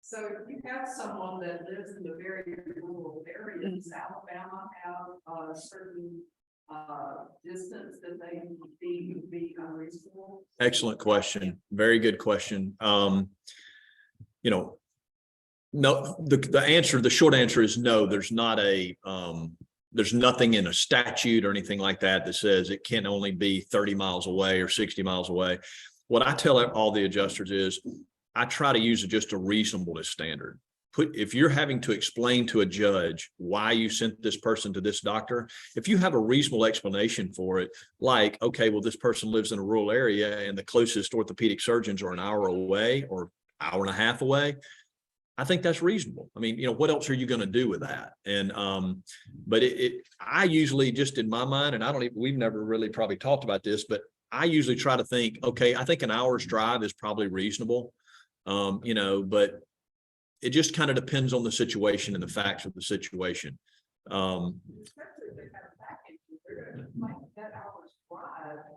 So you have someone that lives in the very rural areas, Alabama have a certain distance that they would be unreasonable? Excellent question. Very good question. No, the short answer is no, there's not there's nothing in a statute or anything like that says it can only be 30 miles away or 60 miles away. What I tell all the adjusters is I try to use just a reasonableness standard. If you're having to explain to a judge why you sent this person to this doctor, if you have a reasonable explanation for it, like, okay, well, this person lives in a rural area and the closest orthopedic surgeons are an hour away or hour and a half away, I think that's reasonable. I mean, what else are you going to do with that? And, but I usually just in my mind, and we've never really probably talked about this, but I usually try to think, okay, I think an hour's drive is probably reasonable, but it just kind of depends on the situation and the facts of the situation.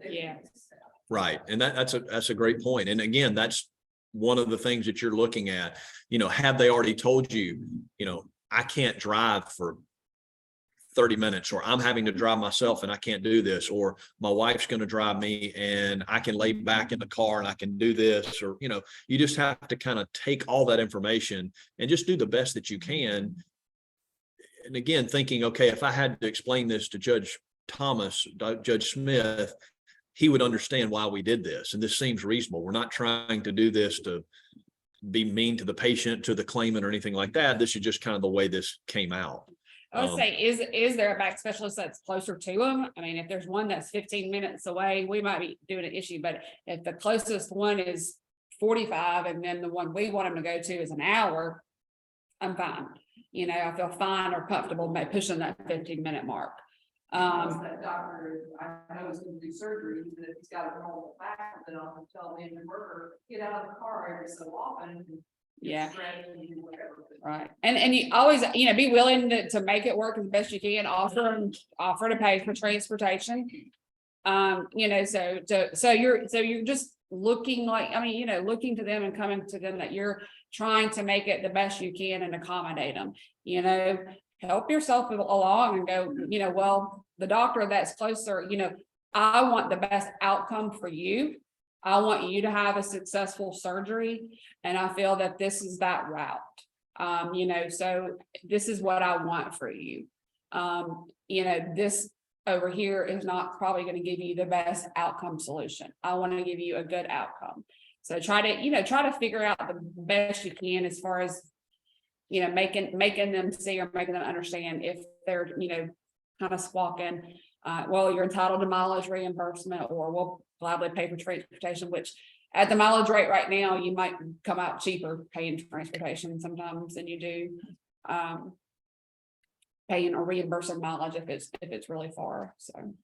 Yeah. Right. And that's a great point. And again, that's one of the things that you're looking at, have they already told you, I can't drive for 30 minutes, or I'm having to drive myself and I can't do this, or my wife's going to drive me and I can lay back in the car and I can do this, or, you just have to kind of take all that information and just do the best that you can. And again, thinking, okay, if I had to explain this to Judge Thomas, Judge Smith, he would understand why we did this. And this seems reasonable. We're not trying to do this to be mean to the patient, to the claimant, or anything like that. This is just kind of the way this came out. I would say, is there a back specialist that's closer to them? I mean, if there's one that's 15 minutes away, we might be doing an issue, but if the closest one is 45 and then the one we want them to go to is an hour, I'm fine. You know, I feel fine or comfortable by pushing that 15-minute mark. That doctor, I know he's gonna do surgery, even if he's got a normal back, then I'll tell the injured worker, get out of the car every so often. And Yeah. stretch and do whatever. Right, and you always, you know, be willing to make it work as best you can, offer to pay for transportation. You know, so you're just looking like, I mean, you know, looking to them and coming to them that you're trying to make it the best you can and accommodate them, you know, help yourself along and go, you know, well, the doctor that's closer, you know, I want the best outcome for you. I want you to have a successful surgery, and I feel that this is that route. You know, so this is what I want for you. You know, this over here is not probably going to give you the best outcome solution. I want to give you a good outcome. So try to figure out the best you can as far as, you know, making them see or making them understand if they're, you know, kind of squawking, well, you're entitled to mileage reimbursement, or we'll gladly pay for transportation, which at the mileage rate right now, you might come out cheaper paying transportation sometimes than you do paying or reimbursing mileage if it's really far, so.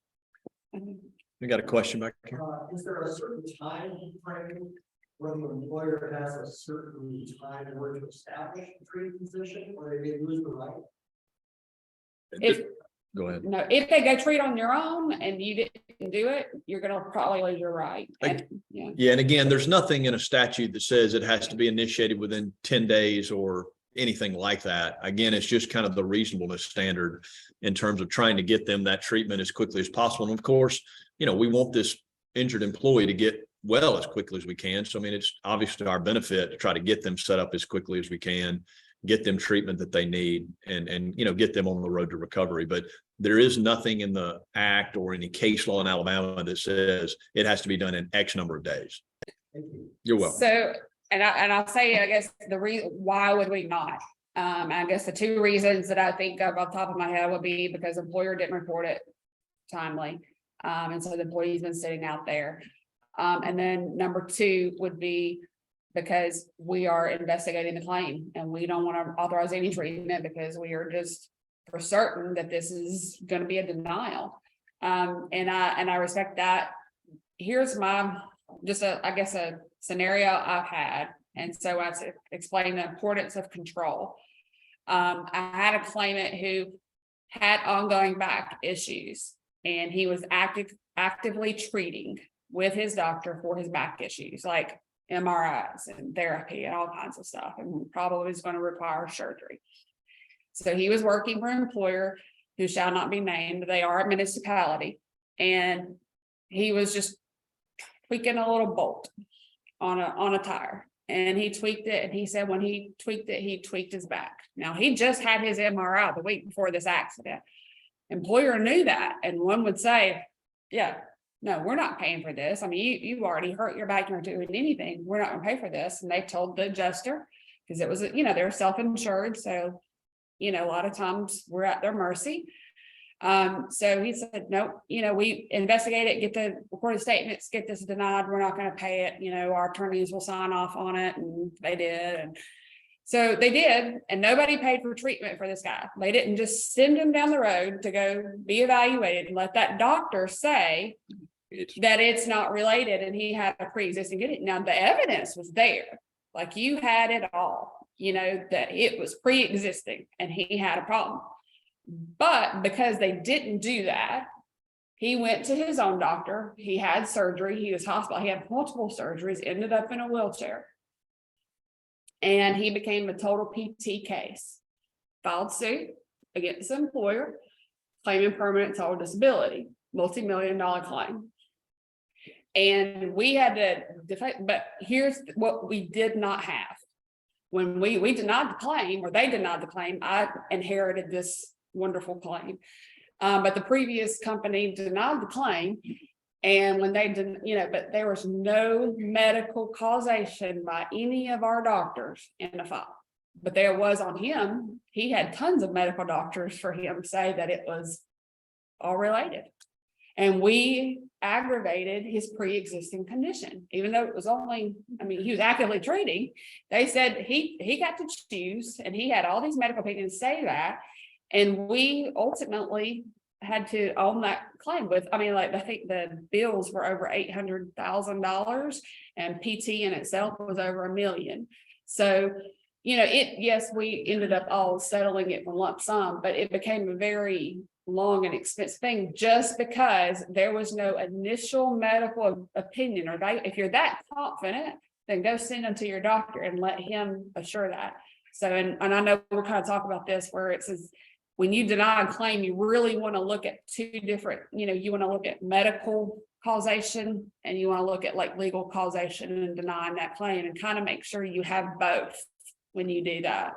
We got a question back here. Is there a certain time frame when the employer has a certain time in order to establish a trade position, or they may lose the right? If, Go ahead. no, if they go treat on your own and you didn't do it, you're gonna probably lose your right. Yeah. Yeah, and again, there's nothing in a statute that says it has to be initiated within 10 days or anything like that. Again, it's just kind of the reasonableness standard in terms of trying to get them that treatment as quickly as possible. And of course, you know, we want this injured employee to get well as quickly as we can. So I mean, it's obviously our benefit to try to get them set up as quickly as we can, get them treatment that they need, and you know, get them on the road to recovery. But there is nothing in the act or any case law in Alabama that says it has to be done in X number of days. You're welcome. So, and I'll say, I guess the reason, why would we not? I guess the two reasons that I think of off the top of my head would be because employer didn't report it timely. And so the employee's been sitting out there. And then number two would be because we are investigating the claim and we don't want to authorize any treatment because we are just for certain that this is going to be a denial. And I respect that. Here's my, just I guess a scenario I've had. And so I explain the importance of control. I had a claimant who had ongoing back issues and he was actively treating with his doctor for his back issues, like MRIs and therapy and all kinds of stuff, and probably was going to require surgery. So he was working for an employer who shall not be named. They are a municipality, and he was just tweaking a little bolt on a tire, and he tweaked it. And he said when he tweaked it, he tweaked his back. Now he just had his MRI the week before this accident. Employer knew that, and one would say, "Yeah, no, we're not paying for this. I mean, you already hurt your back. You're not doing anything. We're not going to pay for this." And they told the adjuster because it was, you know, they're self-insured, so you know, a lot of times we're at their mercy. So he said, "Nope, you know, we investigate it, get the recorded statements, get this denied. We're not going to pay it. You know, our attorneys will sign off on it." And they did. And so they did, and nobody paid for treatment for this guy. They didn't just send him down the road to go be evaluated and let that doctor say that it's not related and he had a pre-existing condition. Now the evidence was there, like you had it all. You know, that it was pre-existing and he had a problem. But because they didn't do that, he went to his own doctor. He had surgery. He was hospitalized. He had multiple surgeries, ended up in a wheelchair. And he became a total PT case. Filed suit against the employer, claiming permanent total disability, multi-million-dollar claim. And we had to defend, but here's what we did not have. When we denied the claim, or they denied the claim, I inherited this wonderful claim. But the previous company denied the claim. And when they didn't, you know, but there was no medical causation by any of our doctors in the file. But there was on him. He had tons of medical doctors for him to say that it was all related. And we aggravated his pre-existing condition, even though it was only, I mean, he was actively treating. They said he got to choose, and he had all these medical opinions say that. And we ultimately had to own that claim with, I mean, like, I think the bills were over $800,000 and PT in itself was over $1 million. So, you know, yes, we ended up all settling it for lump sum, but it became a very long and expensive thing just because there was no initial medical opinion or if you're that confident, then go send them to your doctor and let him assure that. So, and I know we're kind of talking about this where it says, when you deny a claim, you really want to look at two different, you know, you want to look at medical causation and you want to look at like legal causation and denying that claim and kind of make sure you have both when you do that.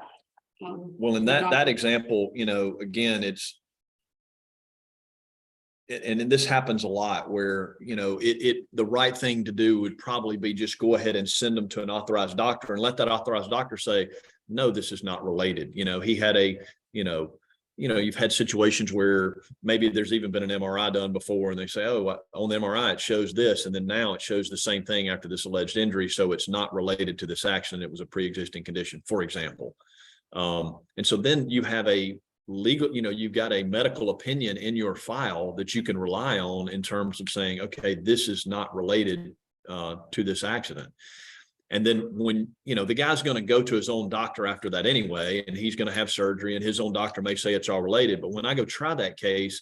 Well, in that example, you know, again, and this happens a lot where, you know, the right thing to do would probably be just go ahead and send them to an authorized doctor and let that authorized doctor say, no, this is not related. You know, he had you've had situations where maybe there's even been an MRI done before and they say, oh, on the MRI, it shows this. And then now it shows the same thing after this alleged injury. So it's not related to this accident. It was a pre-existing condition, for example. And so then you have a legal, you know, you've got a medical opinion in your file that you can rely on in terms of saying, okay, this is not related to this accident. And then when, you know, the guy's going to go to his own doctor after that anyway, and he's going to have surgery and his own doctor may say it's all related. But when I go try that case,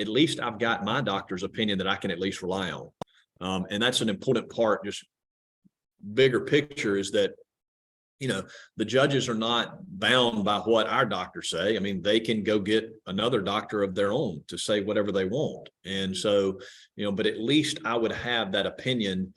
at least I've got my doctor's opinion that I can at least rely on. And that's an important part, just bigger picture is that, you know, the judges are not bound by what our doctors say. I mean, they can go get another doctor of their own to say whatever they want. And so, you know, but at least I would have that opinion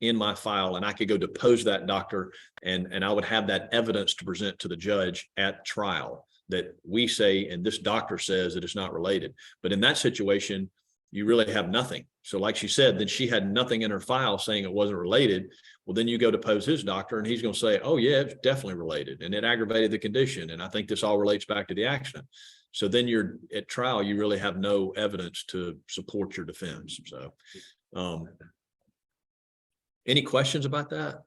in my file and I could go depose that doctor and I would have that evidence to present to the judge at trial that we say, and this doctor says that it's not related. But in that situation, you really have nothing. So like she said, then she had nothing in her file saying it wasn't related. Well, then you go depose his doctor and he's going to say, oh yeah, it's definitely related and it aggravated the condition. And I think this all relates back to the accident. So then you're at trial, you really have no evidence to support your defense. So, any questions about that?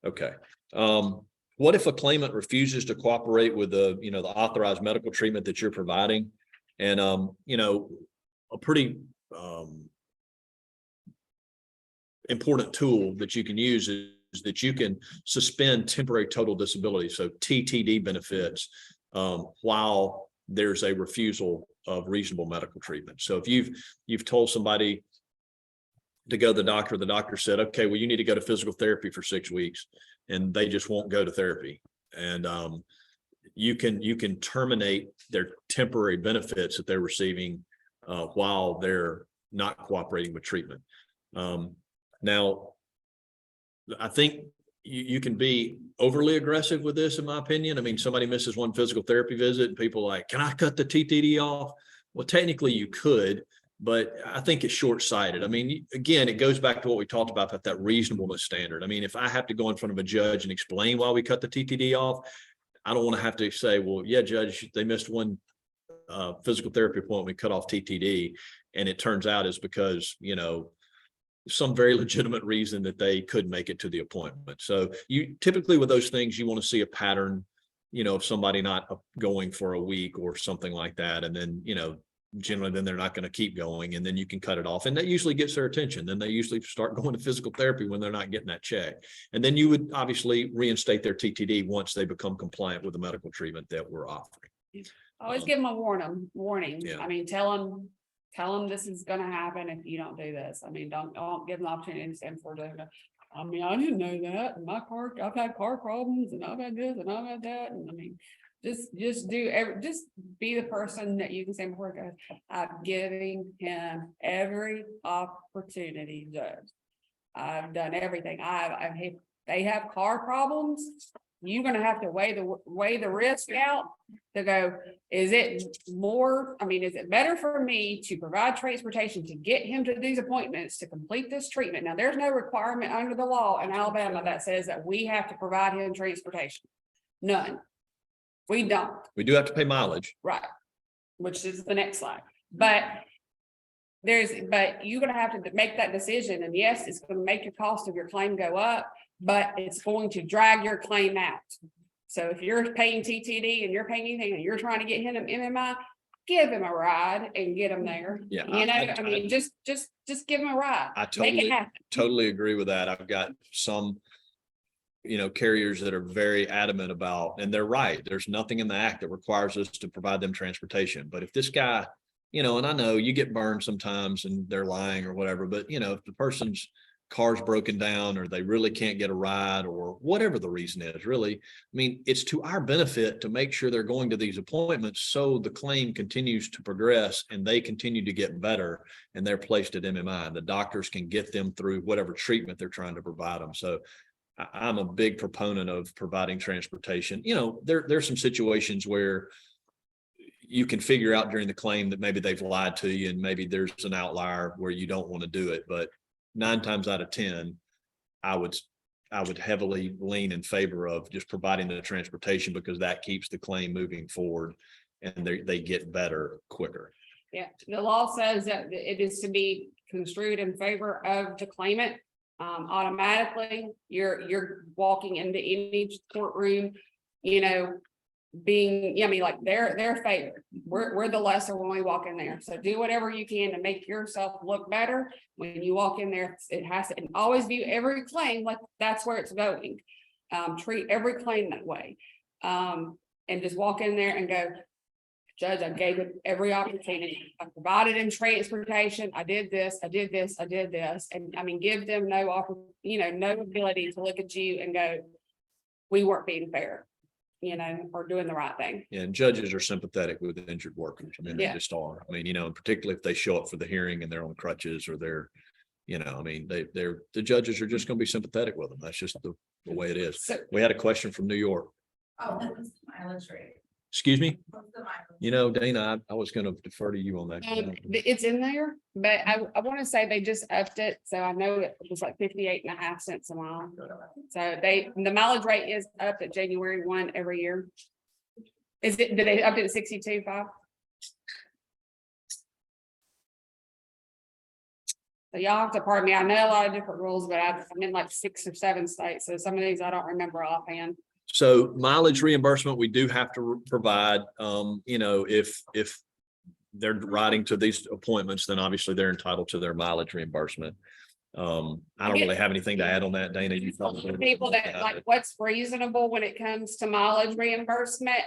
Okay. What if a claimant refuses to cooperate with the authorized medical treatment that you're providing? And, a pretty important tool that you can use is that you can suspend temporary total disability, so TTD benefits, while there's a refusal of reasonable medical treatment. So if you've told somebody to go to the doctor said, okay, well, you need to go to physical therapy for 6 weeks, and they just won't go to therapy. And you can terminate their temporary benefits that they're receiving while they're not cooperating with treatment. Now, I think you can be overly aggressive with this, in my opinion. I mean, somebody misses one physical therapy visit and people are like, can I cut the TTD off? Well, technically you could, but I think it's short-sighted. I mean, again, it goes back to what we talked about that reasonableness standard. I mean, if I have to go in front of a judge and explain why we cut the TTD off, I don't want to have to say, well, yeah, judge, they missed one physical therapy appointment, we cut off TTD. And it turns out it's because, some very legitimate reason that they couldn't make it to the appointment. So you typically with those things, you want to see a pattern, of somebody not going for a week or something like that. And then, generally then they're not going to keep going, and then you can cut it off, and that usually gets their attention. Then they usually start going to physical therapy when they're not getting that check. And then you would obviously reinstate their TTD once they become compliant with the medical treatment that we're offering. Always give them a warning. Yeah. I mean, tell them this is gonna happen if you don't do this. I mean, don't give them the opportunity to stand for doing it. I mean, I didn't know that. And I've had car problems and I've had this and I've had that. And I mean, just be the person that you can stand for. I'm giving him every opportunity, Judge. I've done everything. They have car problems. You're gonna have to weigh the risk out to go, is it better for me to provide transportation to get him to these appointments to complete this treatment? Now, there's no requirement under the law in Alabama that says that we have to provide him transportation. None. We don't. We do have to pay mileage. Right. which is the next slide. But you're gonna have to make that decision, and yes, it's gonna make your cost of your claim go up, but it's going to drag your claim out. So if you're paying TTD and you're paying anything and you're trying to get him an MMI, give him a ride and get him there. Yeah, You know, I mean, just give him a ride. I Make it happen. totally agree with that. I've got some, carriers that are very adamant about, and they're right. There's nothing in the act that requires us to provide them transportation. But if this guy, and I know you get burned sometimes and they're lying or whatever, but if the person's car's broken down or they really can't get a ride or whatever the reason is, really, I mean, it's to our benefit to make sure they're going to these appointments so the claim continues to progress and they continue to get better and they're placed at MMI and the doctors can get them through whatever treatment they're trying to provide them. So I'm a big proponent of providing transportation. There's some situations where you can figure out during the claim that maybe they've lied to you and maybe there's an outlier where you don't want to do it. But 9 times out of 10, I would heavily lean in favor of just providing the transportation because that keeps the claim moving forward and they get better quicker. Yeah, the law says that it is to be construed in favor of the claimant. Automatically, you're walking into any courtroom, being, like they're favored. We're the lesser when we walk in there. So do whatever you can to make yourself look better. When you walk in there, it has to, and always view every claim like that's where it's going. Treat every claim that way. And just walk in there and go, Judge, I gave it every opportunity. I provided him transportation. I did this, I did this, I did this. And I mean, give them no ability to look at you and go, we weren't being fair, or doing the right thing. Yeah, and judges are sympathetic with injured workers. I mean, they Yeah. just are. I mean, and particularly if they show up for the hearing and they're on crutches or they're, I mean, the judges are just going to be sympathetic with them. That's just the way it is. So, We had a question from New York. Oh, that was the mileage rate. Excuse me? What's the mileage? Dana, I was going to defer to you on that. it's in there, but I want to say they just upped it. So I know it was like 58.5 cents a mile. So the mileage rate is up at January 1 every year. Did they up it to 62.5? So y'all have to pardon me. I know a lot of different rules, but I'm in like 6 or 7 states. So some of these I don't remember offhand. So mileage reimbursement, we do have to provide, if they're riding to these appointments, then obviously they're entitled to their mileage reimbursement. I don't really have anything to add on that, Dana. You probably. People that like what's reasonable when it comes to mileage reimbursement.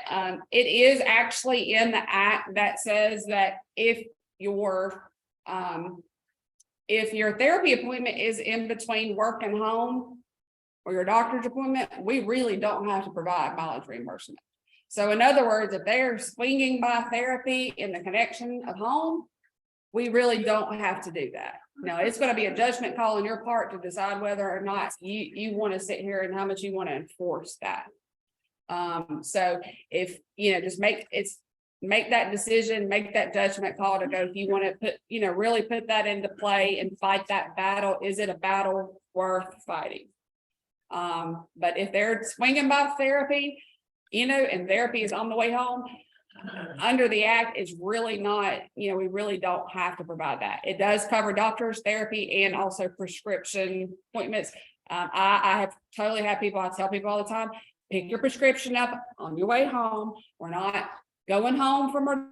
It is actually in the act that says that if your therapy appointment is in between work and home, or your doctor's appointment, we really don't have to provide mileage reimbursement. So in other words, if they're swinging by therapy in the connection of home, we really don't have to do that. No, it's going to be a judgment call on your part to decide whether or not you want to sit here and how much you want to enforce that. So if, just make that decision, make that judgment call to go, if you want to put, really put that into play and fight that battle. Is it a battle worth fighting? But if they're swinging by therapy, and therapy is on the way home, under the act, it's really not, we really don't have to provide that. It does cover doctors, therapy, and also prescription appointments. I have totally had people, I tell people all the time, pick your prescription up on your way home. We're not going home from our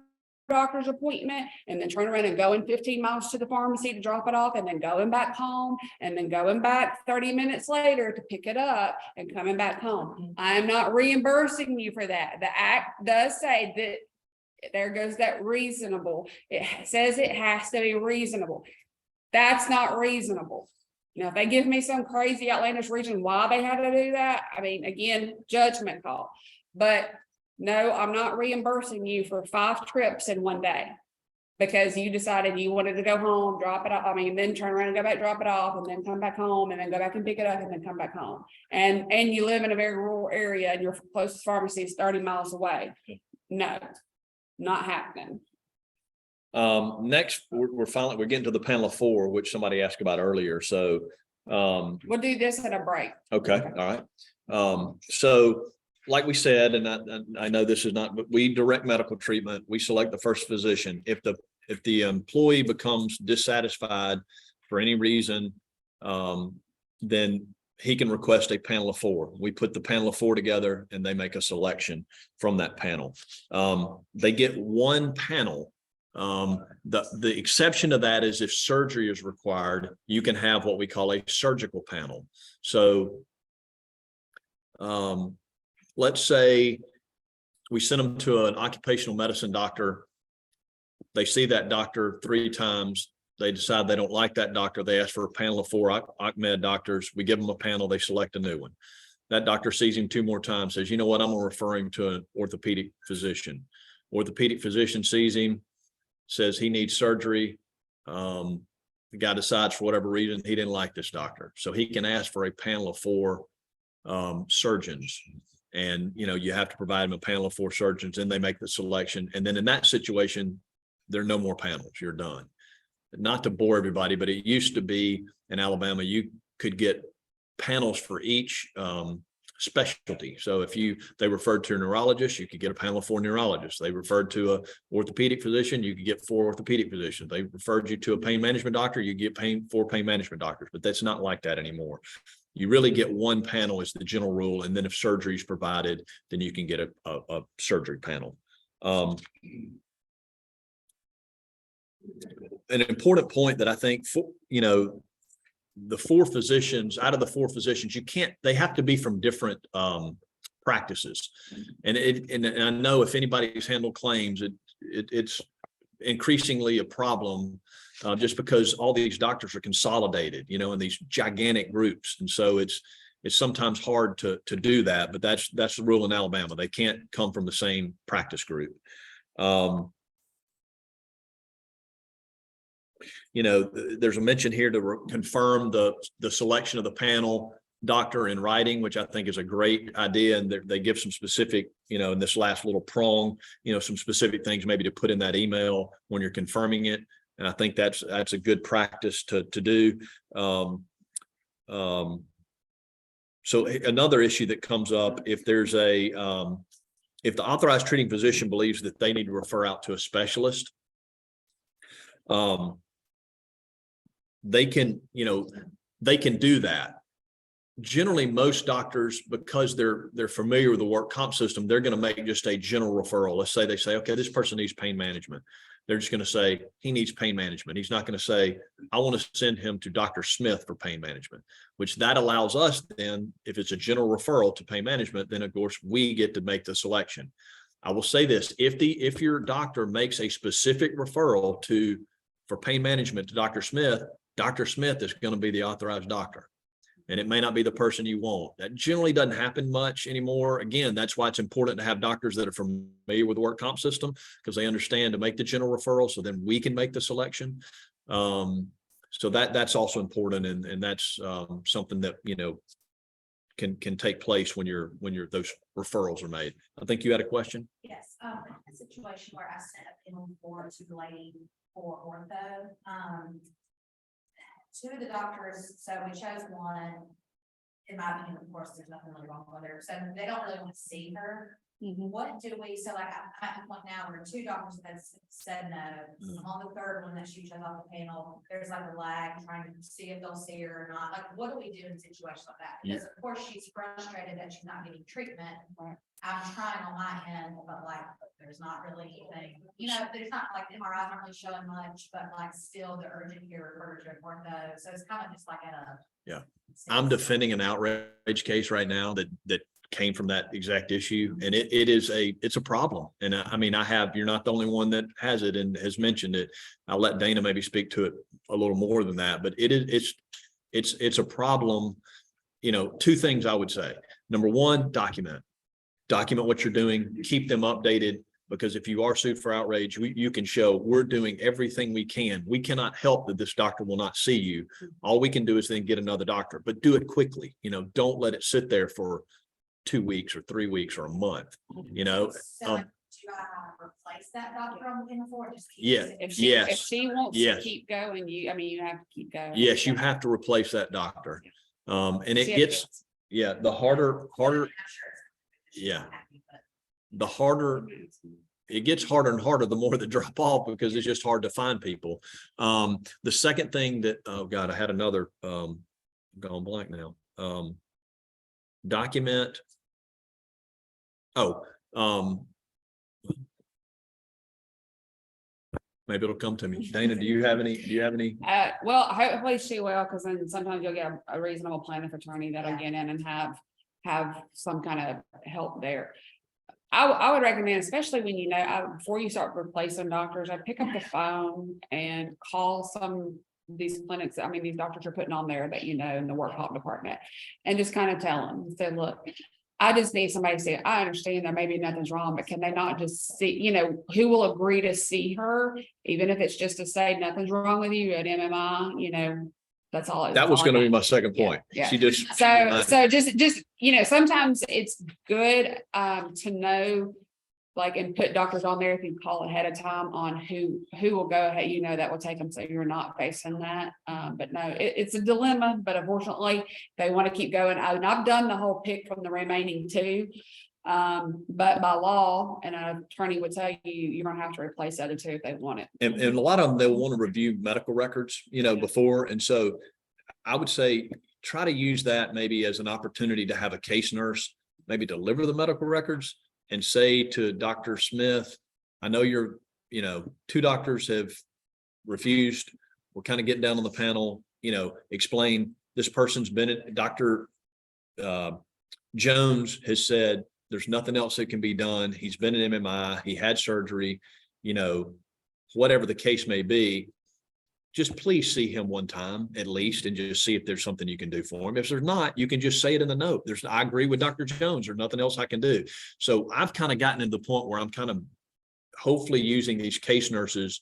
doctor's appointment and then turn around and going 15 miles to the pharmacy to drop it off and then going back home and then going back 30 minutes later to pick it up and coming back home. I am not reimbursing you for that. The act does say that there goes that reasonable. It says it has to be reasonable. That's not reasonable. If they give me some crazy outlandish reason why they had to do that, I mean, again, judgment call. But no, I'm not reimbursing you for 5 trips in one day because you decided you wanted to go home, drop it off. I mean, then turn around and go back, drop it off, and then come back home and then go back and pick it up and then come back home. And you live in a very rural area and your closest pharmacy is 30 miles away. No, not happening. Next, we're getting to the panel of 4, which somebody asked about earlier. So, We'll do this at a break. okay, all right. So like we said, and I know this is not, but we direct medical treatment. We select the first physician. If the employee becomes dissatisfied for any reason, then he can request a panel of 4. We put the panel of 4 together and they make a selection from that panel. They get one panel. The exception to that is if surgery is required, you can have what we call a surgical panel. So let's say we send them to an occupational medicine doctor. They see that doctor 3 times. They decide they don't like that doctor. They ask for a panel of 4 OCMED doctors. We give them a panel. They select a new one. That doctor sees him 2 more times, says, you know what, I'm gonna refer him to an orthopedic physician. Orthopedic physician sees him, says he needs surgery. The guy decides for whatever reason, he didn't like this doctor. So he can ask for a panel of 4 surgeons. And, you know, you have to provide him a panel of 4 surgeons, and they make the selection. And then in that situation, there are no more panels. You're done. Not to bore everybody, but it used to be in Alabama, you could get panels for each specialty. So if they referred to a neurologist, you could get a panel of 4 neurologists. They referred to a orthopedic physician, you could get 4 orthopedic physicians. They referred you to a pain management doctor, you get 4 pain management doctors, but that's not like that anymore. You really get one panel is the general rule. And then if surgery is provided, then you can get a surgery panel. An important point that I think, the 4 physicians, out of the 4 physicians, they have to be from different practices. And I know if anybody's handled claims, it's increasingly a problem just because all these doctors are consolidated, in these gigantic groups. And so it's sometimes hard to do that, but that's the rule in Alabama. They can't come from the same practice group. There's a mention here to confirm the selection of the panel doctor in writing, which I think is a great idea. And they give some specific, in this last little prong, some specific things maybe to put in that email when you're confirming it. And I think that's a good practice to do. So another issue that comes up, if there's if the authorized treating physician believes that they need to refer out to a specialist, they can do that. Generally, most doctors, because they're familiar with the work comp system, they're going to make just a general referral. Let's say they say, okay, this person needs pain management. They're just going to say he needs pain management. He's not going to say, I want to send him to Dr. Smith for pain management, which that allows us then, if it's a general referral to pain management, then of course we get to make the selection. I will say this, if your doctor makes a specific referral for pain management to Dr. Smith is going to be the authorized doctor. And it may not be the person you want. That generally doesn't happen much anymore. Again, that's why it's important to have doctors that are familiar with the work comp system, because they understand to make the general referral, so then we can make the selection. So that's also important, and that's something that can take place when those referrals are made. I think you had a question. Yes, I had a situation where I sent a panel to the lady for ortho. 2 of the doctors, so we chose one. In my opinion, of course, there's nothing really wrong with her, so they don't really want to see her. What do we, so like I'm at the point now where 2 doctors have said no. On the 3rd one that she chose off the panel, there's like a lag trying to see if they'll see her or not. Like, what do we do in situations like that? Because of course she's frustrated that she's not getting treatment. I'm trying on my end, but like, there's not really anything, there's not like the MRI's not really showing much, but like still the urgent care referred to ortho. So it's kind of just like at a. Yeah. I'm defending an outrage case right now that came from that exact issue. And it's a problem. And you're not the only one that has it and has mentioned it. I'll let Dana maybe speak to it a little more than that, but it's a problem. 2 things I would say. Number 1, document what you're doing, keep them updated, because if you are sued for outrage, you can show we're doing everything we can. We cannot help that this doctor will not see you. All we can do is then get another doctor, but do it quickly. Don't let it sit there for 2 weeks or 3 weeks or a month, So do I have to replace that doctor on the panel for it? If she wants to keep going, you have to keep going. Yes, you have to replace that doctor. And it gets, the harder. Yeah. The harder, it gets harder and harder the more they drop off because it's just hard to find people. The second thing that, oh God, I had another, gone blank now. Document. Oh, maybe it'll come to me. Dana, do you have any? Well, hopefully she will, because then sometimes you'll get a reasonable plaintiff attorney that'll get in and have some kind of help there. I would recommend, especially when you know, before you start replacing doctors, I pick up the phone and call some of these clinics. I mean, these doctors are putting on there that you know in the work comp department, and just kind of tell them, say, look, I just need somebody to say, I understand there maybe nothing's wrong, but can they not just see, you know, who will agree to see her, even if it's just to say nothing's wrong with you at MMI, you know, that's all. That was going to be my second point. Yeah. She just. So just, you know, sometimes it's good to know, like, and put doctors on there if you call ahead of time on who will go ahead, you know, that will take them. So you're not facing that. But no, it's a dilemma, but unfortunately they want to keep going. And I've done the whole pick from the remaining two. But by law, and an attorney would tell you, you're gonna have to replace the other two if they want it. And a lot of them, they'll want to review medical records, you know, before. And so I would say, try to use that maybe as an opportunity to have a case nurse, maybe deliver the medical records and say to Dr. Smith, I know you're, you know, 2 doctors have refused. We're kind of getting down on the panel, you know, explain this person's been at Dr. Jones has said, there's nothing else that can be done. He's been at MMI, he had surgery, you know, whatever the case may be, just please see him one time at least and just see if there's something you can do for him. If there's not, you can just say it in the note. I agree with Dr. Jones, there's nothing else I can do. So I've kind of gotten to the point where I'm kind of hopefully using these case nurses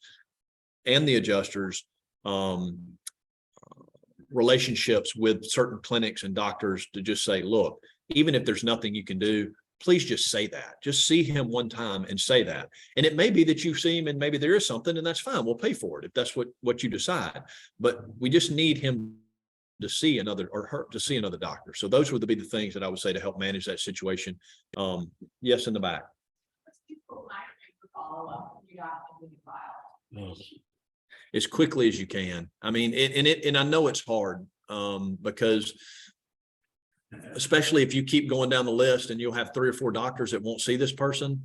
and the adjusters relationships with certain clinics and doctors to just say, look, even if there's nothing you can do, please just say that. Just see him one time and say that. And it may be that you see him and maybe there is something and that's fine. We'll pay for it if that's what you decide. But we just need him to see another or her to see another doctor. So those would be the things that I would say to help manage that situation. Yes, in the back. As quickly as you can. I mean, and I know it's hard because especially if you keep going down the list and you'll have 3 or 4 doctors that won't see this person,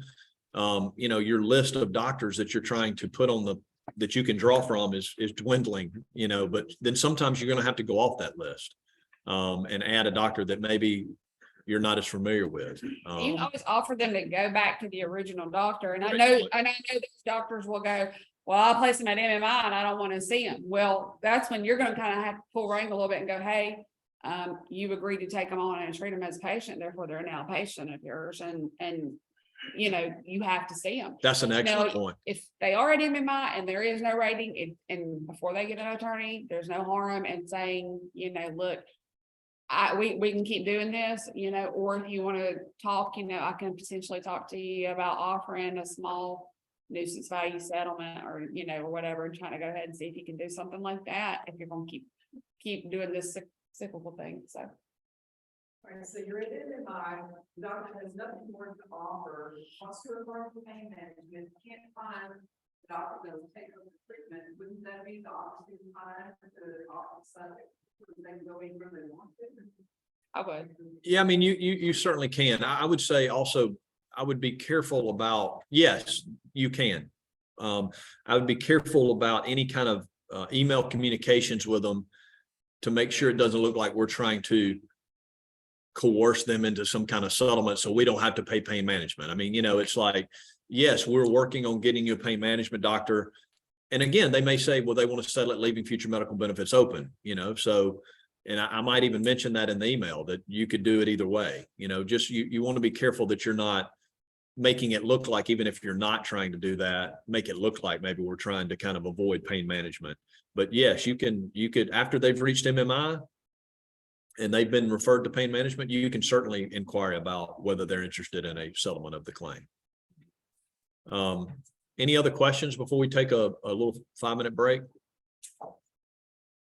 you know, your list of doctors that you're trying to put on that you can draw from is dwindling, you know, but then sometimes you're going to have to go off that list and add a doctor that maybe you're not as familiar with. You can always offer them to go back to the original doctor. And I know those doctors will go, well, I'll place him at MMI and I don't want to see him. Well, that's when you're going to kind of have to pull rank a little bit and go, hey, you've agreed to take them on and treat them as a patient, therefore they're now a patient of yours, and you know, you have to see them. That's an excellent point. If they are at MMI and there is no rating, and before they get an attorney, there's no harm in saying, you know, look, we can keep doing this, you know, or if you want to talk, you know, I can potentially talk to you about offering a small nuisance value settlement or, you know, or whatever, and trying to go ahead and see if you can do something like that if you're going to keep doing this cyclical thing. So Right, so you're at MMI, the doctor has nothing more to offer, wants to refer to pain management, can't find the doctor to take over the treatment, wouldn't that be the opposite time to opposite? They go in where they want to? I would. Yeah, I mean, you certainly can. I would say also, I would be careful about, yes, you can. I would be careful about any kind of email communications with them to make sure it doesn't look like we're trying to coerce them into some kind of settlement so we don't have to pay pain management. I mean, you know, it's like, yes, we're working on getting you a pain management doctor. And again, they may say, well, they want to settle it, leaving future medical benefits open, you know, so, and I might even mention that in the email that you could do it either way, you know, just you want to be careful that you're not making it look like, even if you're not trying to do that, make it look like maybe we're trying to kind of avoid pain management. But yes, you could, after they've reached MMI and they've been referred to pain management, you can certainly inquire about whether they're interested in a settlement of the claim. Any other questions before we take a little 5-minute break?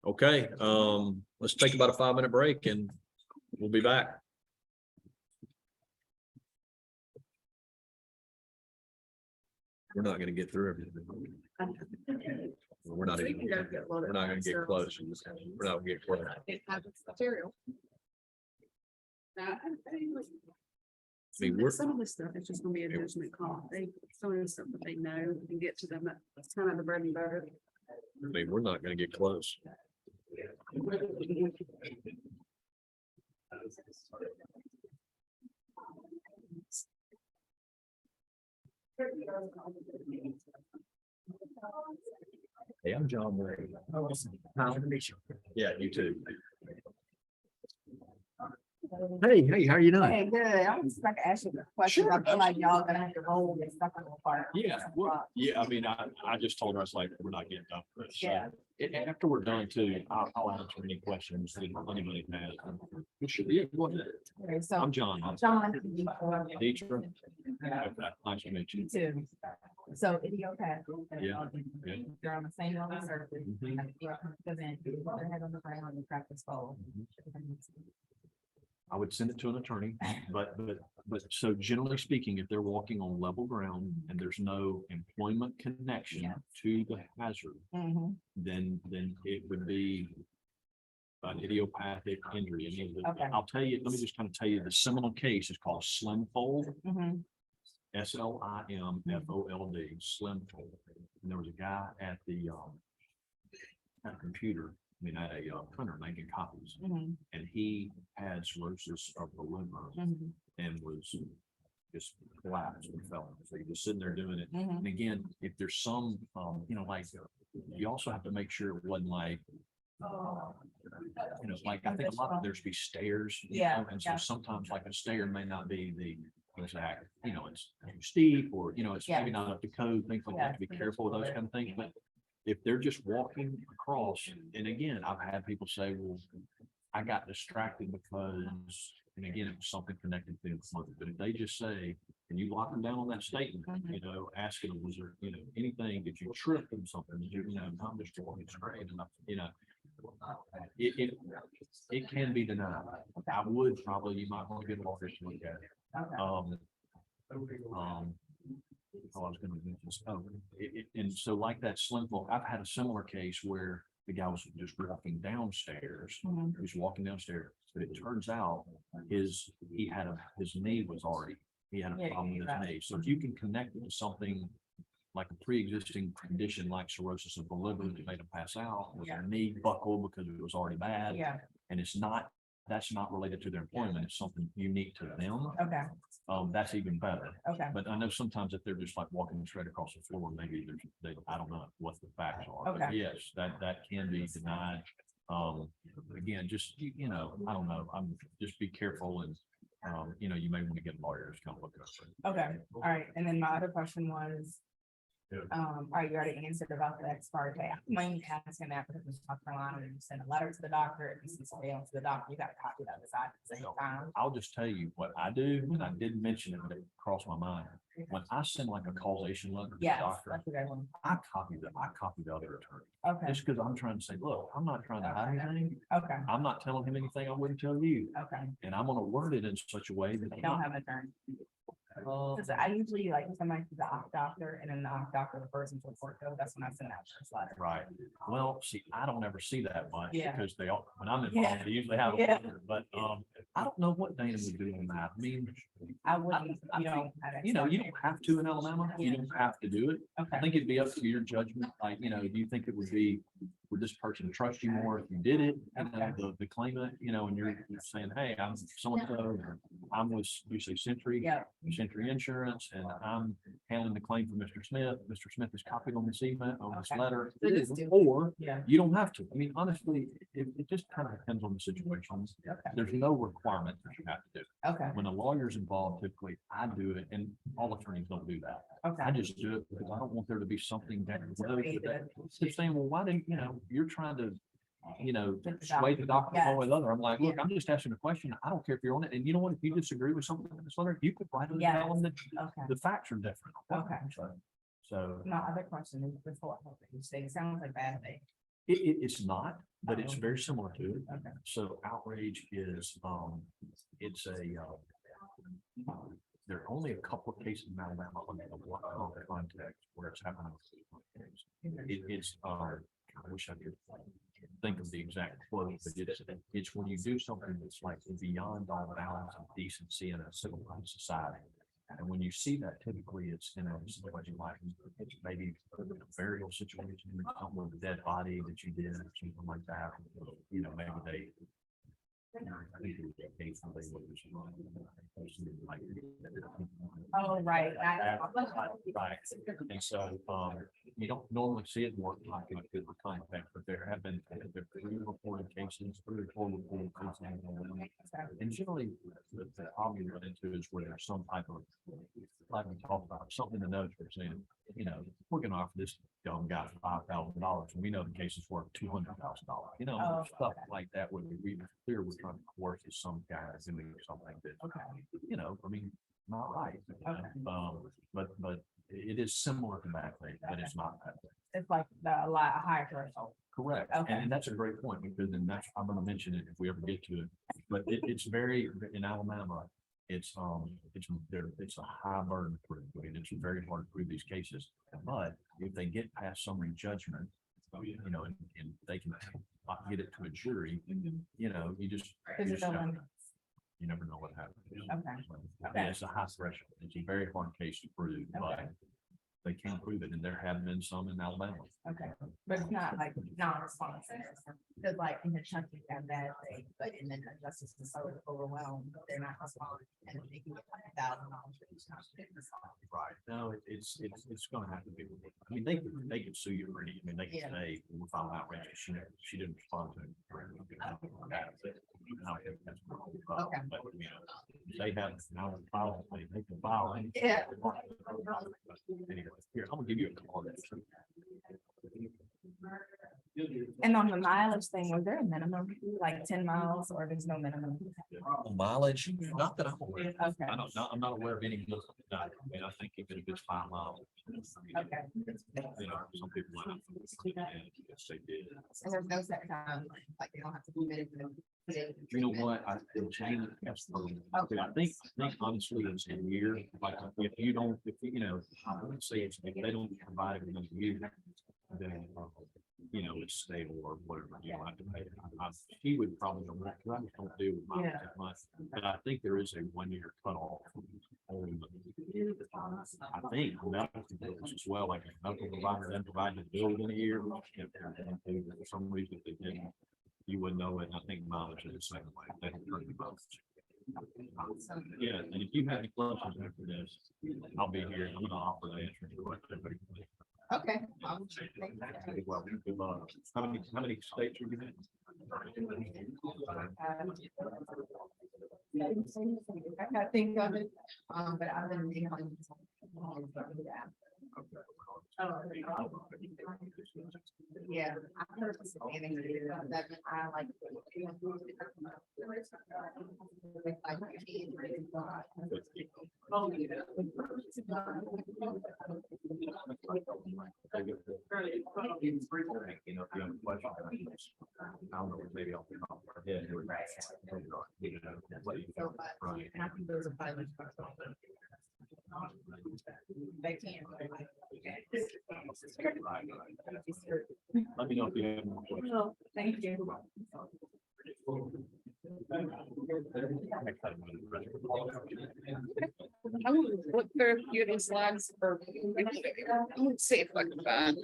Okay, let's take about a 5-minute break and we'll be back. We're not gonna get through everything. We're not even, we're not gonna get close. We're not gonna get close. It has its material. I mean, we're, Some of this stuff is just gonna be a judgment call. Some of the stuff that they know and get to them, that's kind of the bread and butter. I mean, we're not gonna get close. Hey, I'm John Murray. Yeah, you too. Hey, how are you doing? Hey, good. I was just like to ask you a question. I feel like y'all gonna have to roll this stuff apart. Yeah, well, yeah, I mean, I just told her, I was like, we're not getting done. with this. So, Yeah. After we're done too, I'll answer any questions that anybody has. Yeah, go ahead. Okay, so I'm John. John. Teacher. Okay, nice to meet you. Too. So idiopathic. Yeah, yeah. They're on the same level surface. Mhm. Because then their head on the ground and practice bowl. I would send it to an attorney, but so generally speaking, if they're walking on level ground and there's no employment connection Yeah. to the hazard, then it would be an idiopathic injury. Okay. I'll tell you, let me just kind of tell you, the seminal case is called Slimfold, SLIMFOLD, Slimfold. And there was a guy at the at a computer, I mean, at a printer making copies, and he had cirrhosis of the liver and was just collapsed and fell. So you're just sitting there doing it. And again, if there's some, like, you also have to make sure it wasn't like, like, I think a lot of there's be stairs. And so sometimes like a stair may not be the exact, it's too steep or, it's maybe not up to code, things like that, to be careful of those kind of things. But if they're just walking across, and again, I've had people say, well, I got distracted because, and again, it was something connected to the month, but if they just say, and you lock them down on that statement, asking them, was there, anything that you tripped on something, I'm just walking straight, and it can be denied. I would probably, you might want to get an office to look at it. I was gonna mention, and so like that Slimfold, I've had a similar case where the guy was just walking downstairs. He was walking downstairs, but it turns out his knee was already, he had a problem with his knee. So if you can connect it to something like a pre-existing condition like cirrhosis of the liver that made him pass out, with their knee buckle because it was already bad. And that's not related to their employment, it's something unique to them. That's even better. But I know sometimes if they're just like walking straight across the floor, maybe I don't know what the facts are. But yes, that can be denied. Again, just, I don't know, just be careful and, you may want to get lawyers to come look at it. Okay, all right. And then my other question was, all right, you already answered about the ex parte. I'm mainly asking that because in South Carolina, when you send a letter to the doctor, if you see somebody else to the doctor, you got a copy of the side at the same time. I'll just tell you what I do, and I did mention it, but it crossed my mind. When I send like a causation letter to the Yes, doctor, that's what I want. I copy the other attorney. Okay, Just because I'm trying to say, look, I'm not trying to hide anything. okay, I'm not telling him anything I wouldn't tell you. okay. And I'm gonna word it in such a way that. They don't have an attorney. Because I usually like somebody to the eye doctor and then the eye doctor refers them to a court code. That's when I send out this letter. Right. Well, see, I don't ever see that much Yeah. because they all, when I'm Yeah. involved, they usually have. a Yeah. lawyer. But, I don't know what Dana would do on that. I mean, I wouldn't, you know. you don't have to in Alabama. You don't have to do it. I Okay, think it'd be up to your judgment. Like, do you think it would be, would this person trust you more if you did it? The claimant, and you're saying, hey, I'm so-and-so, or I'm with, you say Century. yeah, Century Insurance, and I'm handling the claim for Mr. Smith. Mr. Smith is copied on this email, on this Okay. letter. So just do it. Or yeah. you don't have to. I mean, honestly, it just kind of depends on the situation. Okay, There's no requirement that you have to do. okay, When a lawyer's involved, typically I do it, and all attorneys don't do that. I okay. just do it because I don't want there to be something down the So road we that either- they're saying, well, why didn't, you're trying to, With the sway the doctor Yes. one way or the other. I'm like, look, Yeah. I'm just asking a question. I don't care if you're on it. And you know what? If you disagree with something in this letter, you could write it and Yes. tell them that Okay. the facts are different. Okay. So My other question is before, you say it sounds like bad faith. it's not, but it's Oh. very similar to it. Okay. So outrage is, it's a, there are only a couple of cases in Alabama on the work comp context where it's happening. It's, I wish I could think of the exact quote, but it's when you do something that's like beyond all bounds of decency in a civilized society. And when you see that, typically it's in a situation like it's maybe a burial situation, something with a dead body that you did, or something like that. You know, maybe they. I think it was occasionally what was like. Oh, right. Right. And so, you don't normally see it work like it could with contact, but there have been, there are 3 reported cases, 3 or 4 reported cases. And generally, the problem you run into is where there's some type of, like we talked about, something in the notes for saying, you know, we're gonna offer this young guy $5,000, and we know the case is worth $200,000. You know, Oh, stuff like that, where we clear we're trying to coerce some guy doing something that, Okay. you know, I mean, not right. Okay. But it is similar to that thing, but it's not that thing. It's like a lot higher threshold. Correct. Okay. And that's a great point, because then that's, I'm gonna mention it if we ever get to it, but it's very, in Alabama, it's a high burden to prove. I mean, it's very hard to prove these cases, but if they get past summary judgment, you know, and they can get it to a jury, you know, you just have- you never know what happens. Okay. Yeah, it's a high threshold. It's a very hard case to prove, but they can prove it, and there have been some in Alabama. Okay, but it's not like non-responsive, because like in the chunky and that thing, but in the justice is so overwhelmed, they're not responding, and they can get $1,000 for each time. Right. No, it's gonna have to be. I mean, they can sue you for any, I mean, they can Yeah. say, we'll file an outrage, she didn't respond to it. Okay. But, you know, they have now file, they can file. Yeah. Anyway, here, I'm gonna give you a call. And on the mileage thing, was there a minimum, like 10 miles, or there's no minimum? Mileage, not that I'm aware of. Okay. I'm not aware of any. I mean, I think even if it's 5 miles. Okay. You know, some people might not. Yes, they did. And there's no set time, like they don't have to be committed to. You know what, I think honestly, it's a year, like, if you don't, if you know, I would say it's, if they don't provide it in a year, then, you know, it's stable or whatever, you don't have to pay. He would probably know that, because I just don't do with mine that much, but I think there is a 1-year cutoff. I think medical bills as well, like a medical provider then provided the bill in a year, if for some reason they didn't, you would know it. And I think mileage is the same way. They don't turn the mileage. Yeah, and if you have any questions after this, I'll be here. I'm gonna offer to answer your question. Okay. Well, good luck. How many states are you in? I can't think of it, but I've been. Yeah, I heard this beginning that I like. You know, if you have a question, I don't know, maybe I'll pick up our head. You know, let you know. Right. And I think those are probably. They can. Let me know if you have more questions. Well, thank you. I'm gonna look through a few of these slides for, let's see if I can find.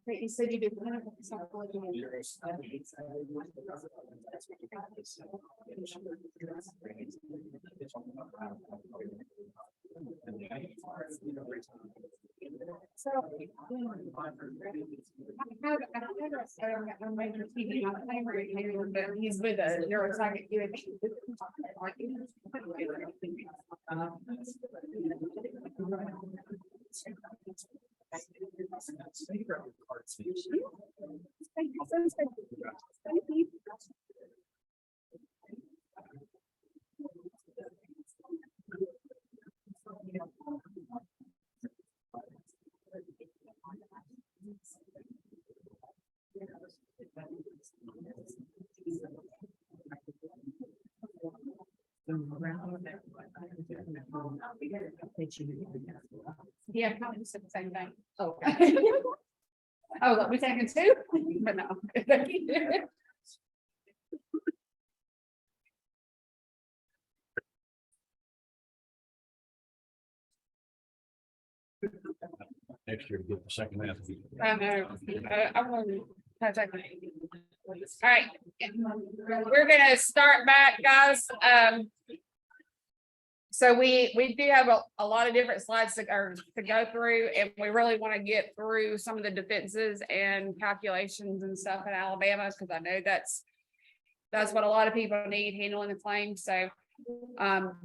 Wait, you said you did clinical psychology. So. He's with a neuropsych. Yeah, probably said the same thing. Oh. Oh, we taking two? But no. Next year, get the second half. I know, I'm gonna. All right, we're gonna start back, guys. So we do have a lot of different slides to go through, and we really want to get through some of the defenses and calculations and stuff in Alabama, because I know that's what a lot of people need handling the claims. So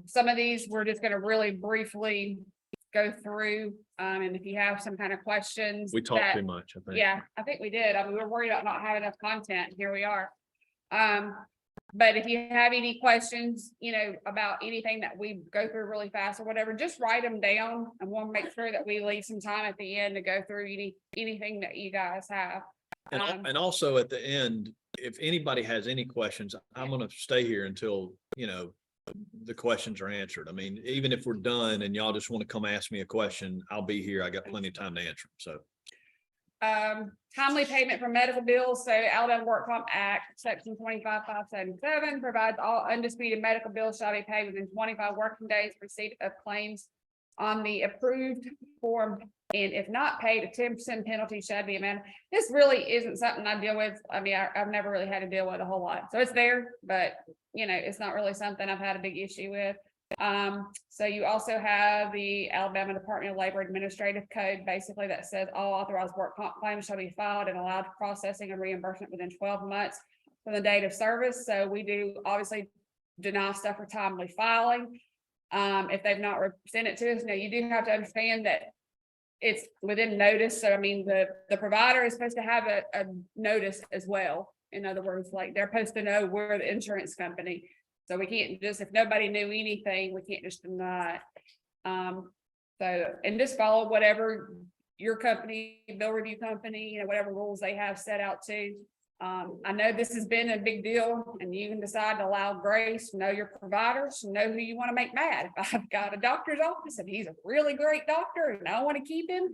some of these, we're just gonna really briefly go through, and if you have some kind of questions. We talked that- too much, I think. Yeah, I think we did. I mean, we were worried about not having enough content. Here we are. But if you have any questions, about anything that we go through really fast or whatever, just write them down, and we'll make sure that we leave some time at the end to go through anything that you guys have. And also at the end, if anybody has any questions, I'm gonna stay here until, the questions are answered. I mean, even if we're done and y'all just want to come ask me a question, I'll be here. I got plenty of time to answer them. So. Timely payment for medical bills. So Alabama Work Comp Act, section 25,577 provides all undisputed medical bills shall be paid within 25 working days receipt of claims on the approved form. And if not paid, a 10% penalty shall be amended. This really isn't something I deal with. I mean, I've never really had to deal with a whole lot. So it's there, but it's not really something I've had a big issue with. So you also have the Alabama Department of Labor Administrative Code, basically, that says all authorized work comp claims shall be filed and allowed processing and reimbursement within 12 months from the date of service. So we do obviously deny stuff for timely filing. If they've not sent it to us, now you do have to understand that it's within notice. So I mean, the provider is supposed to have a notice as well. In other words, like they're supposed to know we're the insurance company. So we can't just, if nobody knew anything, we can't just deny it. And just follow whatever your company, bill review company, whatever rules they have set out to. I know this has been a big deal, and you can decide to allow grace, know your providers, know who you want to make mad. If I've got a doctor's office and he's a really great doctor and I want to keep him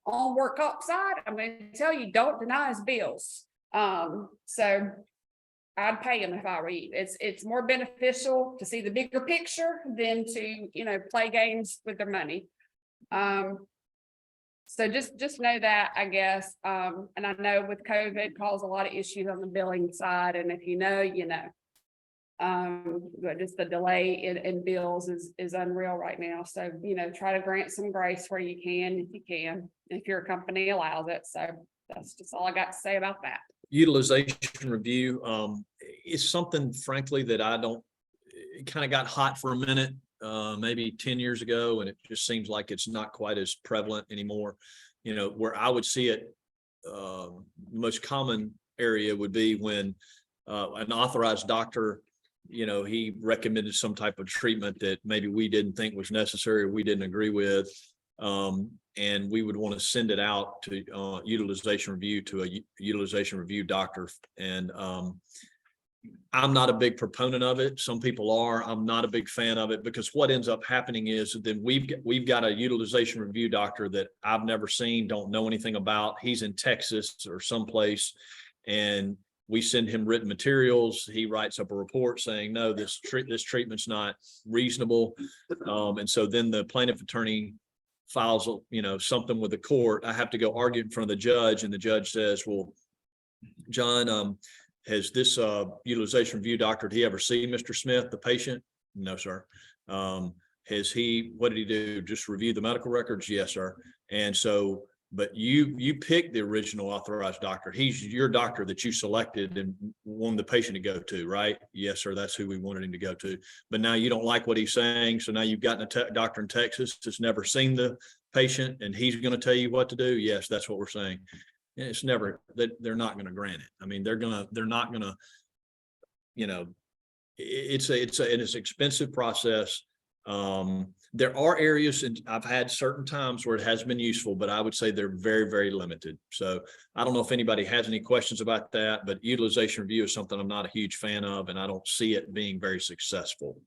on work comp side, I'm going to tell you, don't deny his bills. So I'd pay him if I were you. It's more beneficial to see the bigger picture than to, play games with their money. So just know that, I guess. And I know with COVID caused a lot of issues on the billing side. And if you know, but just the delay in bills is unreal right now. So, try to grant some grace where you can, if your company allows it. So that's just all I got to say about that. Utilization review is something, frankly, that it kind of got hot for a minute, maybe 10 years ago, and it just seems like it's not quite as prevalent anymore. Where I would see it, the most common area would be when an authorized doctor, he recommended some type of treatment that maybe we didn't think was necessary, or we didn't agree with. And we would want to send it out to utilization review to a utilization review doctor. And I'm not a big proponent of it. Some people are. I'm not a big fan of it, because what ends up happening is then we've got a utilization review doctor that I've never seen, don't know anything about. He's in Texas or someplace, and we send him written materials. He writes up a report saying, no, this treatment's not reasonable. And so then the plaintiff attorney files, something with the court. I have to go argue in front of the judge, and the judge says, well, John, has this utilization review doctor, did he ever see Mr. Smith, the patient? No, sir. What did he do? Just review the medical records? Yes, sir. And so, but you picked the original authorized doctor. He's your doctor that you selected and wanted the patient to go to, right? Yes, sir. That's who we wanted him to go to. But now you don't like what he's saying. So now you've gotten a doctor in Texas that's never seen the patient, and he's going to tell you what to do. Yes, that's what we're saying. And it's never that they're not going to grant it. I mean, they're not going to, it's an expensive process. There are areas, and I've had certain times where it has been useful, but I would say they're very, very limited. So I don't know if anybody has any questions about that, but utilization review is something I'm not a huge fan of, and I don't see it being very successful.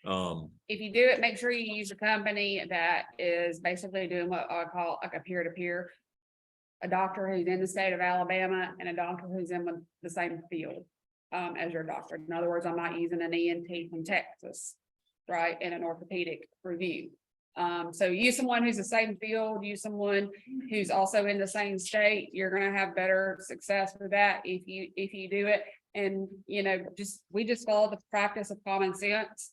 If you do it, make sure you use a company that is basically doing what I call like a peer-to-peer. A doctor who's in the state of Alabama and a doctor who's in the same field as your doctor. In other words, I'm not using an ENT from Texas, right, in an orthopedic review. So use someone who's the same field, use someone who's also in the same state. You're gonna have better success with that if you do it. And we just follow the practice of common sense.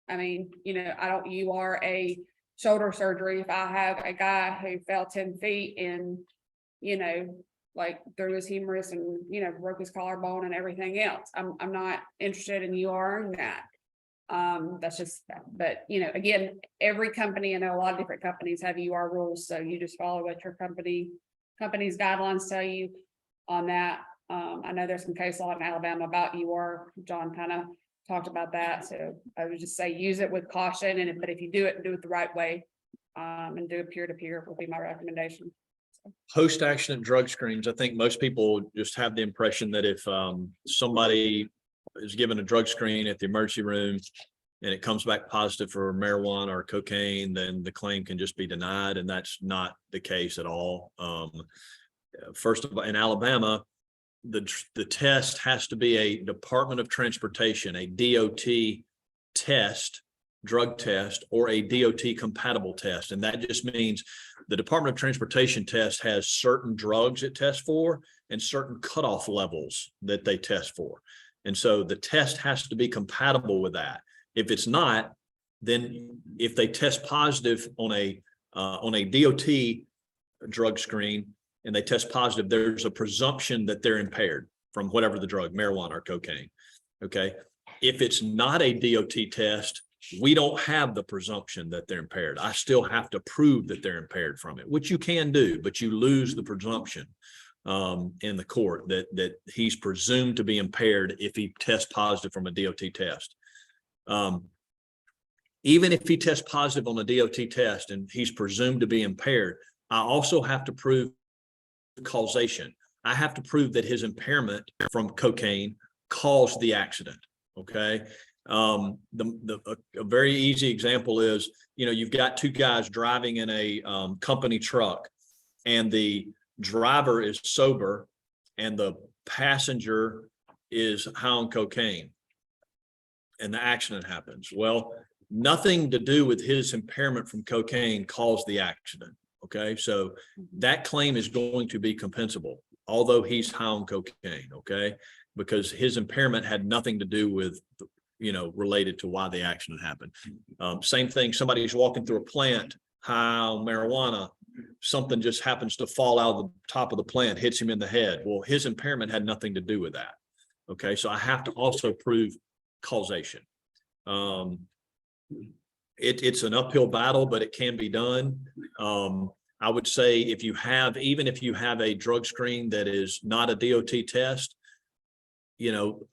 I mean, you are a shoulder surgery. If I have a guy who fell 10 feet and like through his humerus and, broke his collarbone and everything else, I'm not interested in you arguing that. That's just, but again, every company, I know a lot of different companies have UR rules, so you just follow what your company's guidelines tell you on that. I know there's some case law in Alabama about UR. John kind of talked about that, so I would just say use it with caution, but if you do it the right way, and do it peer-to-peer would be my recommendation. Post-accident drug screens, I think most people just have the impression that if somebody is given a drug screen at the emergency room and it comes back positive for marijuana or cocaine, then the claim can just be denied, and that's not the case at all. First of all, in Alabama, the test has to be a Department of Transportation, a DOT test, drug test, or a DOT compatible test. And that just means the Department of Transportation test has certain drugs it tests for and certain cutoff levels that they test for. And so the test has to be compatible with that. If it's not, then if they test positive on a DOT drug screen and they test positive, there's a presumption that they're impaired from whatever the drug, marijuana or cocaine. Okay. If it's not a DOT test, we don't have the presumption that they're impaired. I still have to prove that they're impaired from it, which you can do, but you lose the presumption in the court that he's presumed to be impaired if he tests positive from a DOT test. Even if he tests positive on a DOT test and he's presumed to be impaired, I also have to prove causation. I have to prove that his impairment from cocaine caused the accident. Okay. A very easy example is, you've got two guys driving in a company truck, and the driver is sober and the passenger is high on cocaine, and the accident happens. Well, nothing to do with his impairment from cocaine caused the accident. Okay, so that claim is going to be compensable, although he's high on cocaine. Okay, because his impairment had nothing to do with related to why the accident happened. Same thing, somebody's walking through a plant high on marijuana, something just happens to fall out of the top of the plant, hits him in the head. Well, his impairment had nothing to do with that. Okay, so I have to also prove causation. It's an uphill battle, but it can be done. I would say even if you have a drug screen that is not a DOT test,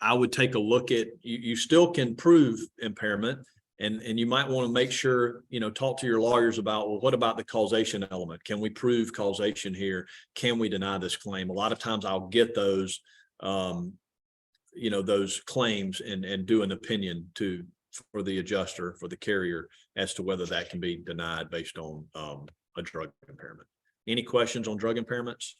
I would take a look at, you still can prove impairment. And you might want to make sure, talk to your lawyers about, well, what about the causation element? Can we prove causation here? Can we deny this claim? A lot of times I'll get those, those claims and do an opinion for the adjuster, for the carrier, as to whether that can be denied based on a drug impairment. Any questions on drug impairments?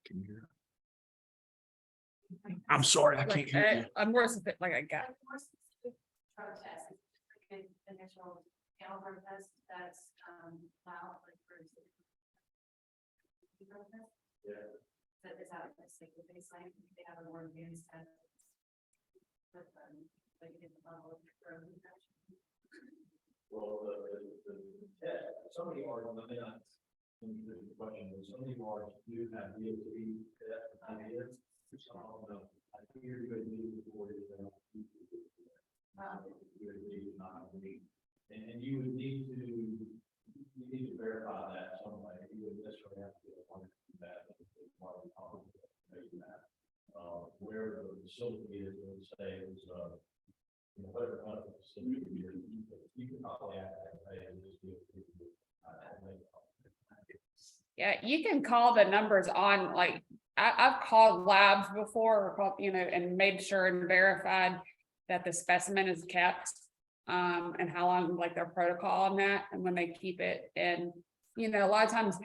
Can you hear? I'm sorry, I can't hear you. I'm more specific, like I got. Drug test, initial caliber test that's, loud, like for. Yeah. That is out of the state, they say they have a more advanced test. But, they get the level of drug infection. Well, some of the arguments, the question is, some of the arguments do have DOT ideas. I think you're going to need before you. And you would need to verify that some way. You would necessarily have to get a one that. Where the facility is, let's say, is whatever kind of facility you can probably have that pay and just do it. Yeah, you can call the numbers on, like, I've called labs before, or called, and made sure and verified that the specimen is kept. And how long, like, their protocol on that, and when they keep it. And, a lot of times,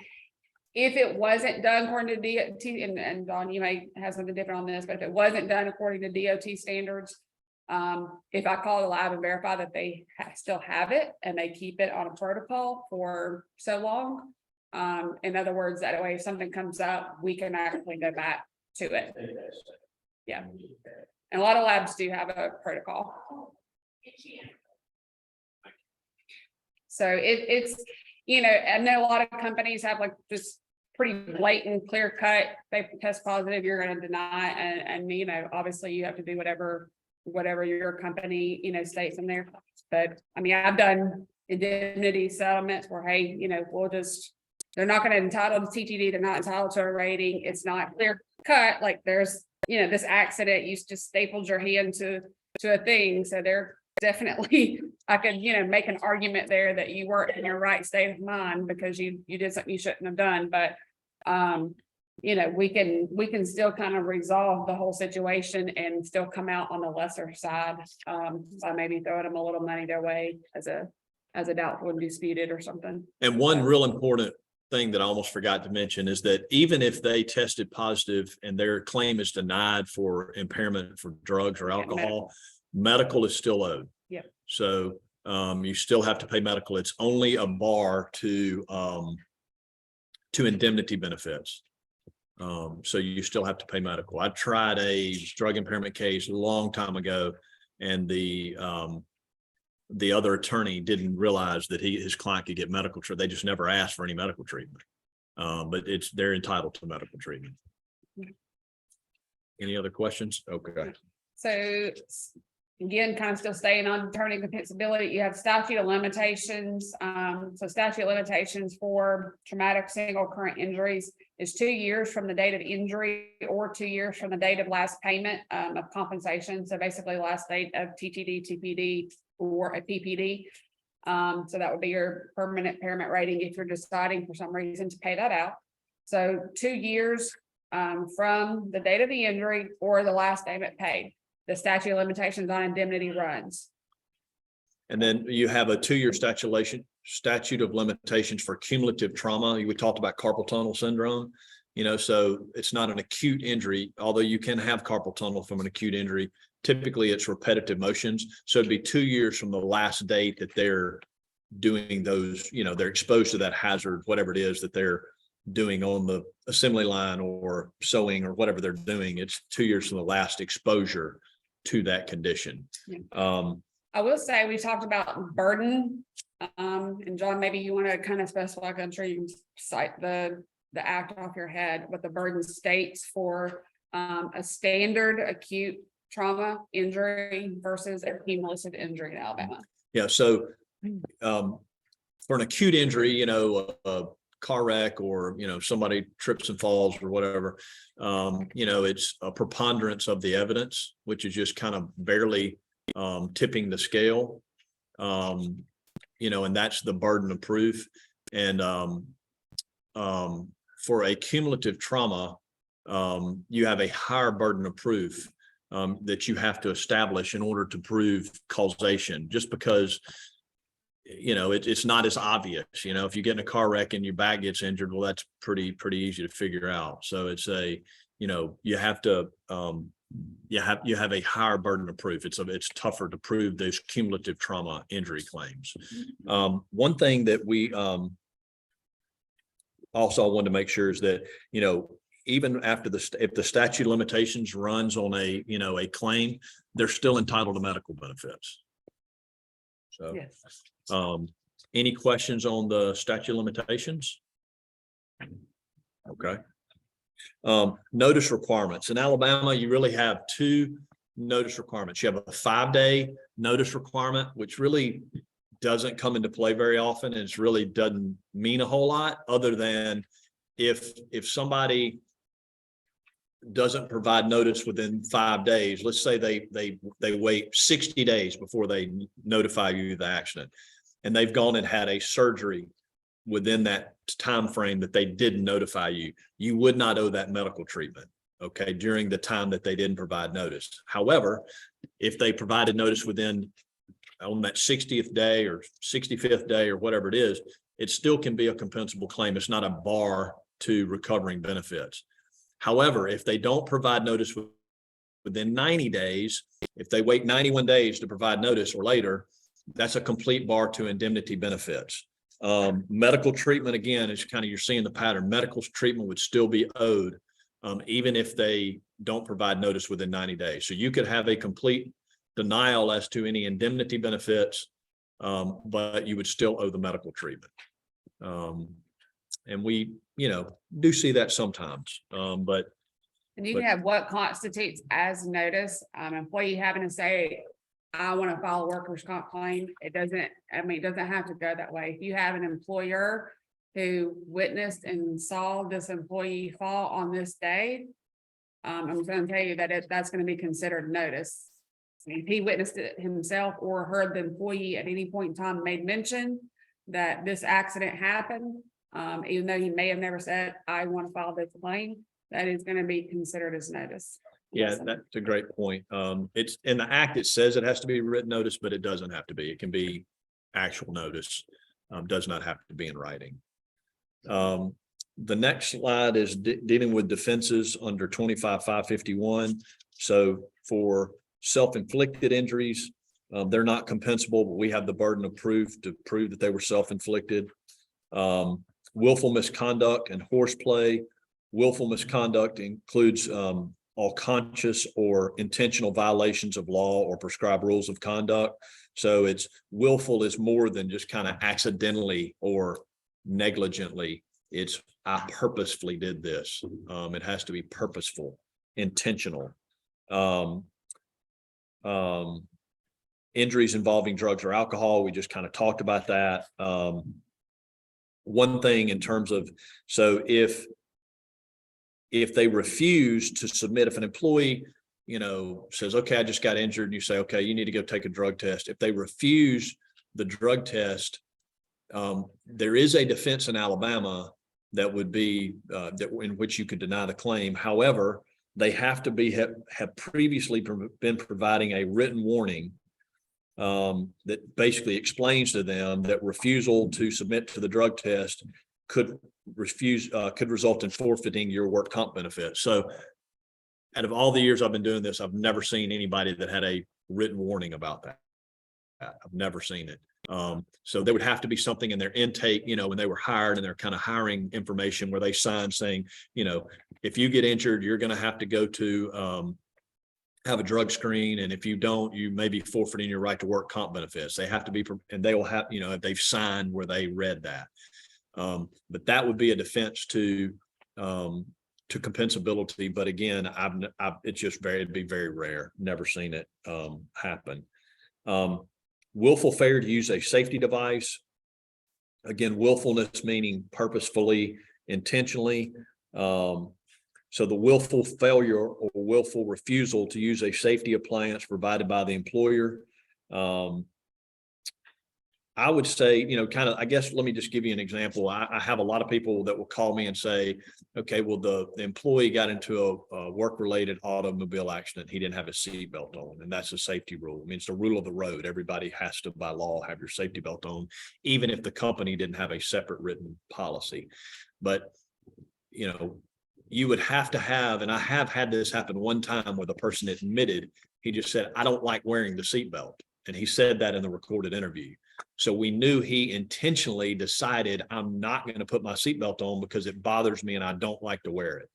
if it wasn't done according to DOT, and Dawn, you may have something different on this, but if it wasn't done according to DOT standards, if I call the lab and verify that they still have it and they keep it on a protocol for so long, in other words, that way if something comes up, we can actually go back to it. Yeah. And a lot of labs do have a protocol. So it's, I know a lot of companies have like just pretty blatant, clear cut, they test positive, you're going to deny, and obviously you have to do whatever your company, states in there. But I mean, I've done indemnity settlements where, hey, they're not going to entitle to TTD, they're not entitled to a rating, it's not clear cut, like there's, this accident, you just stapled your hand to a thing, so they're definitely, I could, make an argument there that you weren't in your right state of mind because you did something you shouldn't have done, but we can still kind of resolve the whole situation and still come out on the lesser side, by maybe throwing them a little money their way as a doubtful and disputed or something. And one real important thing that I almost forgot to mention is that even if they tested positive and their claim is denied for impairment for drugs or alcohol, medical is still owed. Yep. So you still have to pay medical. It's only a bar to indemnity benefits. So you still have to pay medical. I tried a drug impairment case a long time ago, and the other attorney didn't realize that his client could get medical treatment. They just never asked for any medical treatment. But they're entitled to medical treatment. Any other questions? Okay. So again, kind of still staying on determining compensability, you have statute of limitations. So statute of limitations for traumatic single current injuries is 2 years from the date of injury or 2 years from the date of last payment of compensation. So basically last date of TTD, TPD, or a PPD. So that would be your permanent impairment rating if you're deciding for some reason to pay that out. So 2 years from the date of the injury or the last payment paid. The statute of limitations on indemnity runs. And then you have a 2-year statute of limitations for cumulative trauma. We talked about carpal tunnel syndrome, so it's not an acute injury, although you can have carpal tunnel from an acute injury. Typically it's repetitive motions. So it'd be 2 years from the last date that they're doing those, they're exposed to that hazard, whatever it is that they're doing on the assembly line or sewing or whatever they're doing. It's 2 years from the last exposure to that condition. Yeah. I will say, we talked about burden. And John, maybe you want to kind of specify, I'm sure you can cite the act off your head, what the burden states for a standard acute trauma injury versus a cumulative injury in Alabama. Yeah. So for an acute injury, car wreck or, somebody trips and falls or whatever, it's a preponderance of the evidence, which is just kind of barely tipping the scale. And that's the burden of proof. And for a cumulative trauma, you have a higher burden of proof that you have to establish in order to prove causation, just because, it's not as obvious. If you get in a car wreck and your back gets injured, well, that's pretty easy to figure out. So it's you have to, you have a higher burden of proof. It's tougher to prove those cumulative trauma injury claims. One thing that we also wanted to make sure is that, even after if the statute of limitations runs on a claim, they're still entitled to medical benefits. So, any questions on the statute of limitations? Okay. Notice requirements. In Alabama, you really have two notice requirements. You have a 5-day notice requirement, which really doesn't come into play very often. And it really doesn't mean a whole lot, other than if somebody doesn't provide notice within 5 days, let's say they wait 60 days before they notify you of the accident, and they've gone and had a surgery within that time frame that they didn't notify you, you would not owe that medical treatment, okay, during the time that they didn't provide notice. However, if they provided notice on that 60th day or 65th day or whatever it is, it still can be a compensable claim. It's not a bar to recovering benefits. However, if they don't provide notice within 90 days, if they wait 91 days to provide notice or later, that's a complete bar to indemnity benefits. Medical treatment, again, is you're seeing the pattern. Medical treatment would still be owed, even if they don't provide notice within 90 days. So you could have a complete denial as to any indemnity benefits, but you would still owe the medical treatment. And we, do see that sometimes, but. And you can have what constitutes as notice, employee having to say, I want to file a workers' comp claim. It doesn't have to go that way. If you have an employer who witnessed and saw this employee fall on this day, I'm going to tell you that that's going to be considered notice. If he witnessed it himself or heard the employee at any point in time made mention that this accident happened, even though he may have never said, I want to file this claim, that is going to be considered as notice. Yeah, that's a great point. It's in the act, it says it has to be written notice, but it doesn't have to be. It can be actual notice. Does not have to be in writing. The next slide is dealing with defenses under 25-551. So for self-inflicted injuries, they're not compensable, but we have the burden of proof to prove that they were self-inflicted. Willful misconduct and horseplay. Willful misconduct includes all conscious or intentional violations of law or prescribed rules of conduct. So it's willful is more than just kind of accidentally or negligently. It's I purposefully did this. It has to be purposeful, intentional. Injuries involving drugs or alcohol, we just kind of talked about that. One thing in terms of, so if they refuse to submit, if an employee, says, okay, I just got injured, and you say, okay, you need to go take a drug test. If they refuse the drug test, there is a defense in Alabama that would be in which you could deny the claim. However, they have to have previously been providing a written warning that basically explains to them that refusal to submit to the drug test could result in forfeiting your work comp benefits. So out of all the years I've been doing this, I've never seen anybody that had a written warning about that. I've never seen it. So there would have to be something in their intake, when they were hired, and they're kind of hiring information where they sign saying, if you get injured, you're going to have to go to have a drug screen. And if you don't, you may be forfeiting your right to work comp benefits. They have to be, and they will have, if they've signed where they read that. But that would be a defense to compensability. But again, it'd be very rare. Never seen it happen. Willful failure to use a safety device. Again, willfulness meaning purposefully, intentionally. So the willful failure or willful refusal to use a safety appliance provided by the employer. I would say, kind of, I guess, let me just give you an example. I have a lot of people that will call me and say, okay, well, the employee got into a work-related automobile accident. He didn't have his seatbelt on, and that's a safety rule. I mean, it's the rule of the road. Everybody has to, by law, have your safety belt on, even if the company didn't have a separate written policy. But, you would have to have, and I have had this happen one time where the person admitted, he just said, I don't like wearing the seatbelt. And he said that in the recorded interview. So we knew he intentionally decided, I'm not going to put my seatbelt on because it bothers me and I don't like to wear it.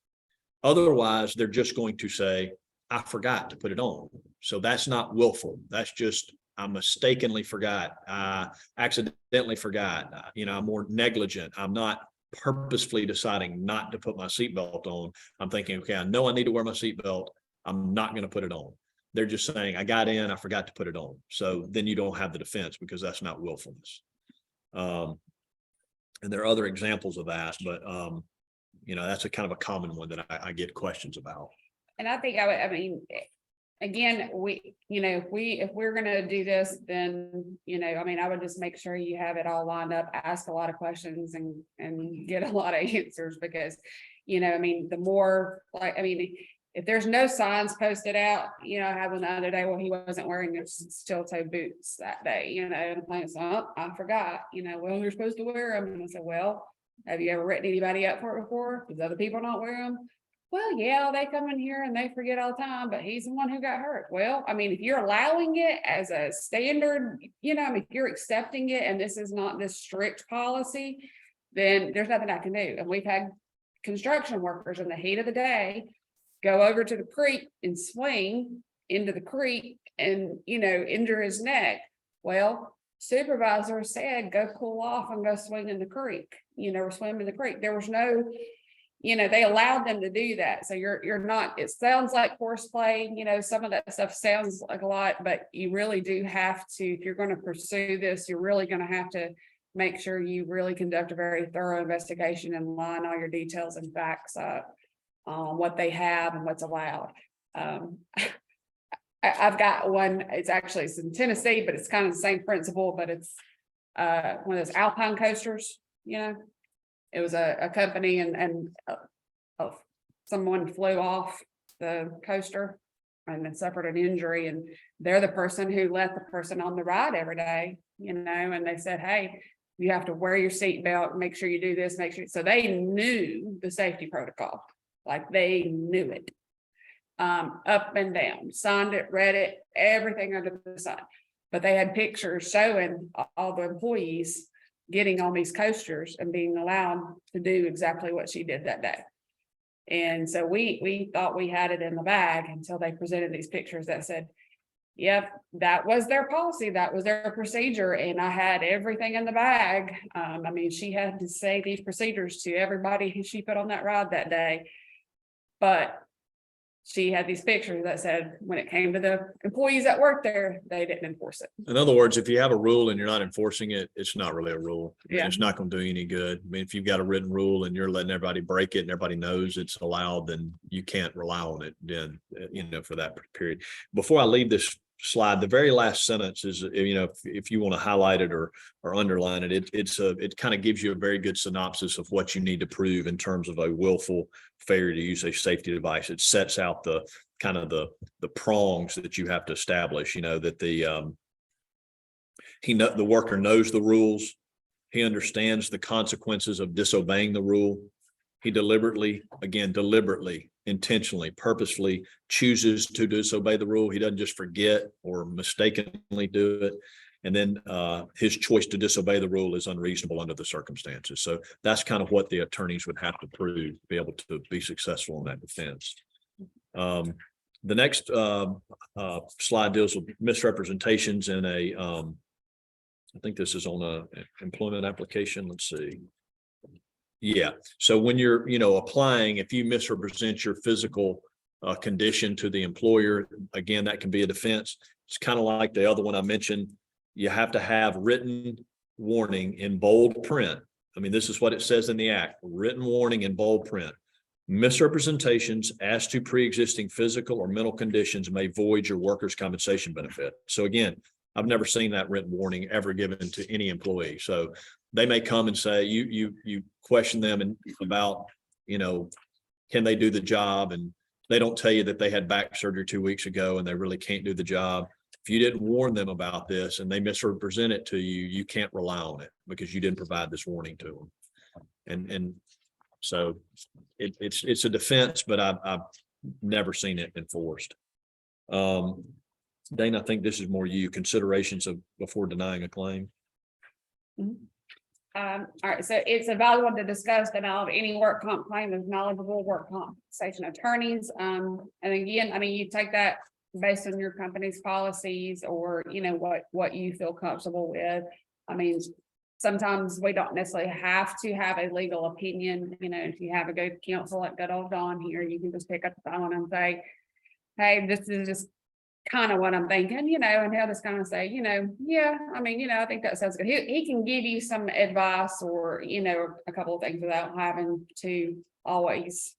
Otherwise, they're just going to say, I forgot to put it on. So that's not willful. That's just, I mistakenly forgot. I accidentally forgot. I'm more negligent. I'm not purposefully deciding not to put my seatbelt on. I'm thinking, okay, I know I need to wear my seatbelt. I'm not going to put it on. They're just saying, I got in, I forgot to put it on. So then you don't have the defense because that's not willfulness. And there are other examples of that, but that's a kind of a common one that I get questions about. And I think again, if we're gonna do this, then, I would just make sure you have it all lined up, ask a lot of questions and get a lot of answers because, the more if there's no signs posted out, I had one the other day, well, he wasn't wearing his steel-toe boots that day, and the client's, oh, I forgot, well, you're supposed to wear them. And I said, well, have you ever written anybody up for it before? Does other people not wear them? Well, yeah, they come in here and they forget all the time, but he's the one who got hurt. Well, if you're allowing it as a standard, if you're accepting it and this is not this strict policy, then there's nothing I can do. And we've had construction workers in the heat of the day go over to the creek and swing into the creek and, injure his neck. Well, supervisor said, go cool off and go swing in the creek, or swim in the creek. There was no, they allowed them to do that. So you're not, it sounds like horseplay, some of that stuff sounds like a lot, but you really do have to, if you're going to pursue this, you're really going to have to make sure you really conduct a very thorough investigation and line all your details and facts up on what they have and what's allowed. I've got one, it's in Tennessee, but it's kind of the same principle, but it's one of those Alpine coasters, it was a company and someone flew off the coaster and then suffered an injury, and they're the person who let the person on the ride every day, and they said, hey, you have to wear your seatbelt, make sure you do this, make sure. So they knew the safety protocol. Like they knew it, up and down, signed it, read it, everything under the sun. But they had pictures showing all the employees getting on these coasters and being allowed to do exactly what she did that day. And so we thought we had it in the bag until they presented these pictures that said, yep, that was their policy, that was their procedure, and I had everything in the bag. She had to say these procedures to everybody who she put on that ride that day. But she had these pictures that said when it came to the employees that worked there, they didn't enforce it. In other words, if you have a rule and you're not enforcing it, it's not really a rule. Yeah. It's not going to do you any good. If you've got a written rule and you're letting everybody break it and everybody knows it's allowed, then you can't rely on it then, for that period. Before I leave this slide, the very last sentence is, if you want to highlight it or underline it, it kind of gives you a very good synopsis of what you need to prove in terms of a willful failure to use a safety device. It sets out the kind of the prongs that you have to establish, that the worker knows the rules. He understands the consequences of disobeying the rule. He deliberately, intentionally, purposefully chooses to disobey the rule. He doesn't just forget or mistakenly do it. And then his choice to disobey the rule is unreasonable under the circumstances. So that's kind of what the attorneys would have to prove to be able to be successful in that defense. The next slide deals with misrepresentations in I think this is on a employment application. Let's see. Yeah. So when you're, applying, if you misrepresent your physical condition to the employer, again, that can be a defense. It's kind of like the other one I mentioned. You have to have written warning in bold print. I mean, this is what it says in the act, written warning in bold print. Misrepresentations as to pre-existing physical or mental conditions may void your workers' compensation benefit. So again, I've never seen that written warning ever given to any employee. So they may come and say, you question them and about, can they do the job? And they don't tell you that they had back surgery 2 weeks ago and they really can't do the job. If you didn't warn them about this and they misrepresent it to you, you can't rely on it because you didn't provide this warning to them. And so it's a defense, but I've never seen it enforced. Dana, I think this is more you, considerations of before denying a claim. All right, so it's available to discuss denial of any work comp claim with knowledgeable work compensation attorneys. And again, I mean, you take that based on your company's policies or, what you feel comfortable with. I mean, sometimes we don't necessarily have to have a legal opinion. If you have a good counsel like good old Don here, you can just pick up the phone and say, hey, this is just kind of what I'm thinking, and he'll just kind of say, yeah, I mean, I think that sounds good. He can give you some advice or, a couple of things without having to always,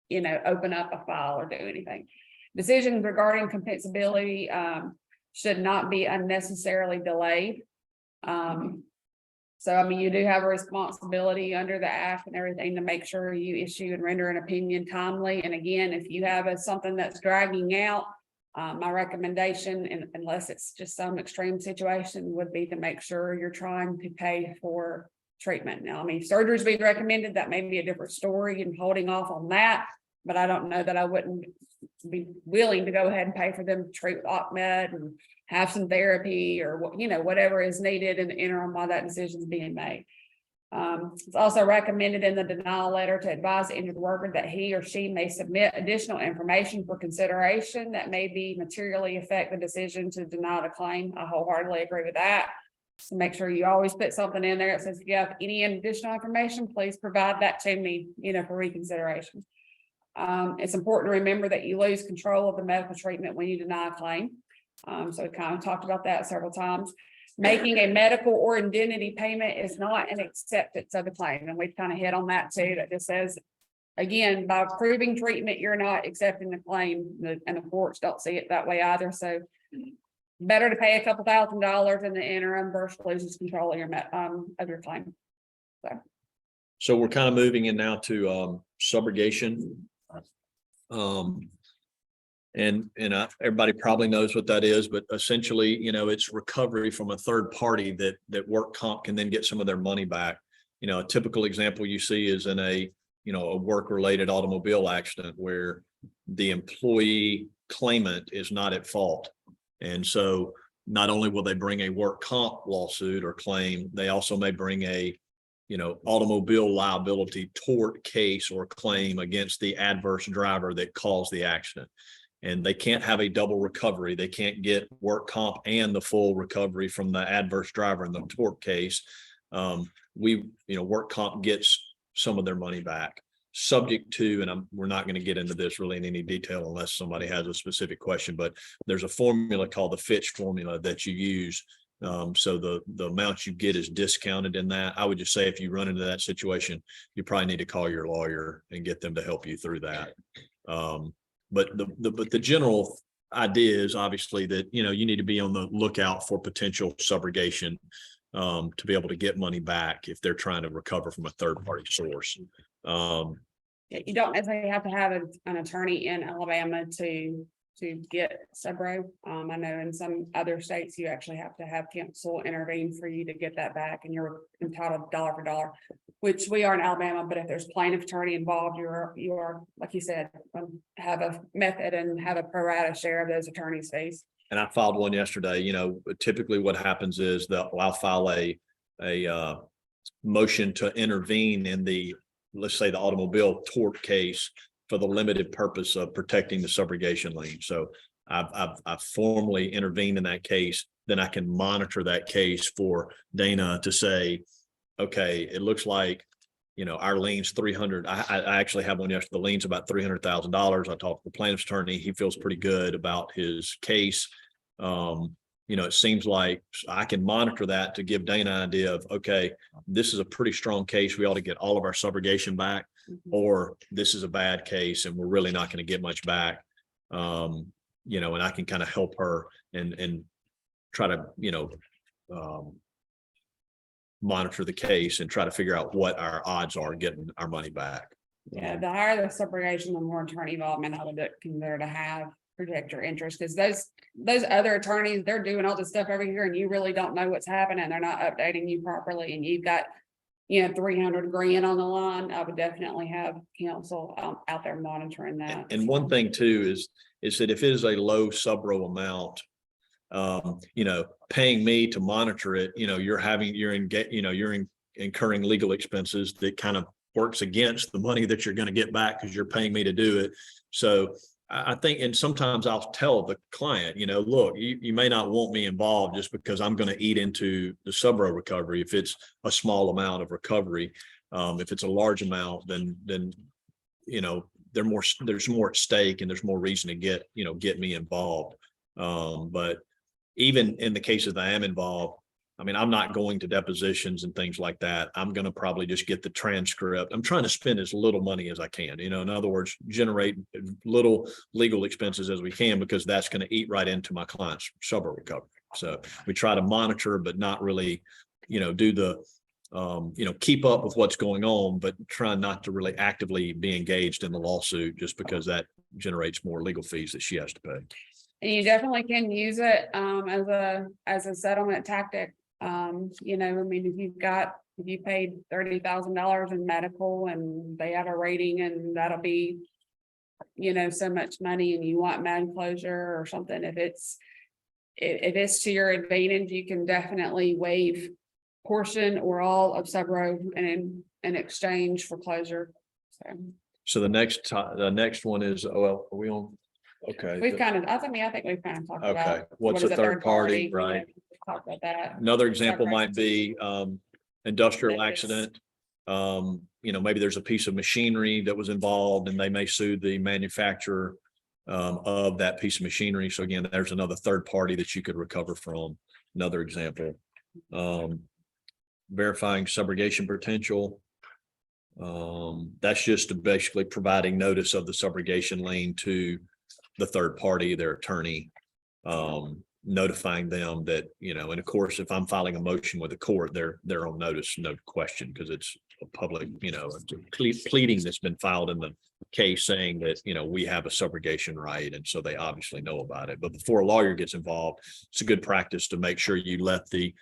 open up a file or do anything. Decisions regarding compensability should not be unnecessarily delayed. So, I mean, you do have a responsibility under the act and everything to make sure you issue and render an opinion timely. And again, if you have something that's dragging out, my recommendation, and unless it's just some extreme situation, would be to make sure you're trying to pay for treatment. Now, I mean, surgery is being recommended, that may be a different story and holding off on that, but I don't know that I wouldn't be willing to go ahead and pay for them to treat with Ahmed and have some therapy or whatever is needed in the interim while that decision is being made. It's also recommended in the denial letter to advise the injured worker that he or she may submit additional information for consideration that may be materially affect the decision to deny the claim. I wholeheartedly agree with that. So make sure you always put something in there that says, if you have any additional information, please provide that to me, for reconsideration. It's important to remember that you lose control of the medical treatment when you deny a claim. So we kind of talked about that several times. Making a medical or indemnity payment is not an acceptance of the claim. And we've kind of hit on that too. That just says, again, by proving treatment, you're not accepting the claim, and the courts don't see it that way either. So better to pay a couple $1,000s in the interim versus losing control of your claim. So we're kind of moving in now to subrogation. And everybody probably knows what that is, but essentially, it's recovery from a third party that work comp can then get some of their money back. A typical example you see is in a work-related automobile accident where the employee claimant is not at fault. And so not only will they bring a work comp lawsuit or claim, they also may bring a automobile liability tort case or claim against the adverse driver that caused the accident. And they can't have a double recovery. They can't get work comp and the full recovery from the adverse driver in the tort case. Work comp gets some of their money back, subject to, and we're not going to get into this really in any detail unless somebody has a specific question, but there's a formula called the Fitch formula that you use. So the amount you get is discounted in that. I would just say, if you run into that situation, you probably need to call your lawyer and get them to help you through that. But the general idea is obviously that, you need to be on the lookout for potential subrogation to be able to get money back if they're trying to recover from a third party source. You don't necessarily have to have an attorney in Alabama to get subro. I know in some other states, you actually have to have counsel intervene for you to get that back, and you're entitled dollar for dollar, which we are in Alabama. But if there's plaintiff attorney involved, you are, like you said, have a method and have a pro rata share of those attorney's fees. And I filed one yesterday. Typically what happens is that I'll file a motion to intervene in let's say the automobile tort case for the limited purpose of protecting the subrogation lien. So I've formally intervened in that case. Then I can monitor that case for Dana to say, okay, it looks like, our lien's 300. I actually have one yesterday. The lien's about $300,000. I talked to the plaintiff's attorney. He feels pretty good about his case. it seems like I can monitor that to give Dana an idea of, okay, this is a pretty strong case. We ought to get all of our subrogation back, or this is a bad case and we're really not going to get much back. And I can kind of help her and try to, monitor the case and try to figure out what our odds are getting our money back. Yeah, the higher the subrogation, the more attorney involvement I would consider to have, protect your interest, because those other attorneys, they're doing all this stuff over here and you really don't know what's happening. They're not updating you properly and you've got, 300 grand on the line. I would definitely have counsel out there monitoring that. And one thing too is that if it is a low subro amount, paying me to monitor it, you're incurring legal expenses that kind of works against the money that you're going to get back because you're paying me to do it. So I think, and sometimes I'll tell the client, look, you may not want me involved just because I'm going to eat into the subro recovery if it's a small amount of recovery. If it's a large amount, then there's more at stake and there's more reason to get me involved. But even in the cases that I am involved, I mean, I'm not going to depositions and things like that. I'm going to probably just get the transcript. I'm trying to spend as little money as I can, in other words, generate little legal expenses as we can, because that's going to eat right into my client's subro recovery. So we try to monitor, but not really, do the, keep up with what's going on, but try not to really actively be engaged in the lawsuit just because that generates more legal fees that she has to pay. And you definitely can use it as a settlement tactic. If you paid $30,000 in medical and they have a rating and that'll be, so much money and you want med closure or something, if it's to your advantage, you can definitely waive portion or all of subro and in exchange for closure. So the next one is, are we on? Okay. I think we've kind of talked about. Okay, what's what a is third party, right? Talk about that. Another example might be industrial Benefits. accident. Maybe there's a piece of machinery that was involved and they may sue the manufacturer of that piece of machinery. So again, there's another third party that you could recover from. Another example. Verifying subrogation potential. That's just basically providing notice of the subrogation lien to the third party, their attorney, notifying them that, and of course, if I'm filing a motion with the court, they're on notice, no question, because it's a public, pleading that's been filed in the case saying that, we have a subrogation right. And so they obviously know about it. But before a lawyer gets involved, it's a good practice to make sure you let the,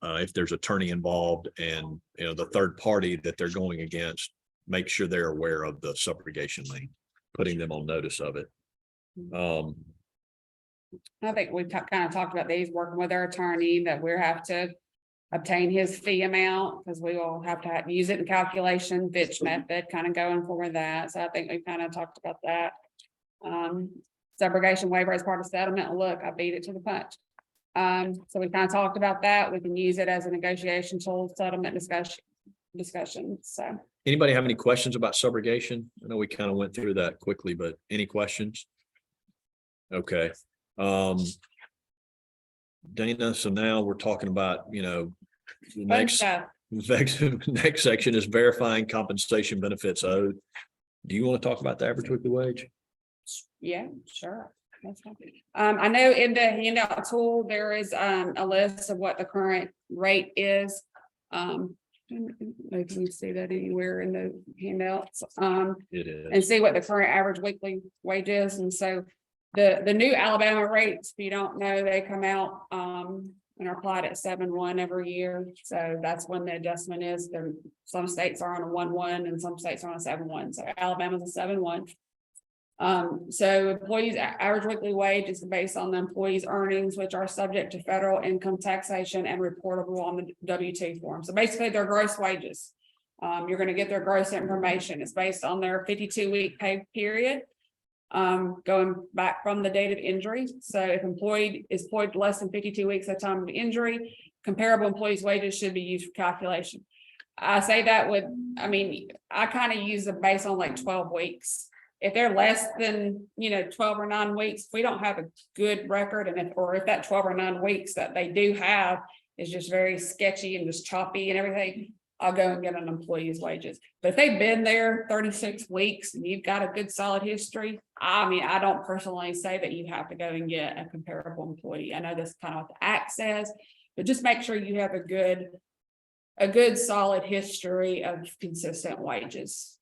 if there's attorney involved and, the third party that they're going against, make sure they're aware of the subrogation lien, putting them on notice of it. I think we've kind of talked about these, working with our attorney, that we have to obtain his fee amount, because we will have to use it in calculation, Fitch method, kind of going for that. So I think we've kind of talked about that. Subrogation waiver as part of settlement. Look, I beat it to the punch. So we kind of talked about that. We can use it as a negotiation tool, settlement discussion. So Anybody have any questions about subrogation? I know we kind of went through that quickly, but any questions? Okay. Dana, so now we're talking about, the next section is verifying compensation benefits owed. Do you want to talk about the average weekly wage? yeah, sure. That's fine. I know in the handout tool, there is a list of what the current rate is. I don't know if you see that anywhere in the handouts. It is. And see what the current average weekly wage is. And so the new Alabama rates, if you don't know, they come out and are applied at 7/1 every year. So that's when the adjustment is. Some states are on a 1/1 and some states are on a 7/1. So Alabama's a 7/1. So employees' average weekly wage is based on the employee's earnings, which are subject to federal income taxation and reportable on the W-2 form. So basically their gross wages. You're going to get their gross information. It's based on their 52-week pay period. Going back from the date of injury. So if employee is employed less than 52 weeks at time of injury, comparable employees' wages should be used for calculation. I say that I kind of use it based on like 12 weeks. if they're less than, 12 or 9 weeks, if we don't have a good record, and if that 12 or 9 weeks that they do have is just very sketchy and just choppy and everything, I'll go and get an employee's wages. But if they've been there 36 weeks and you've got a good solid history, I mean, I don't personally say that you have to go and get a comparable employee. I know that's kind of what the act says, but just make sure you have a good solid history of consistent wages.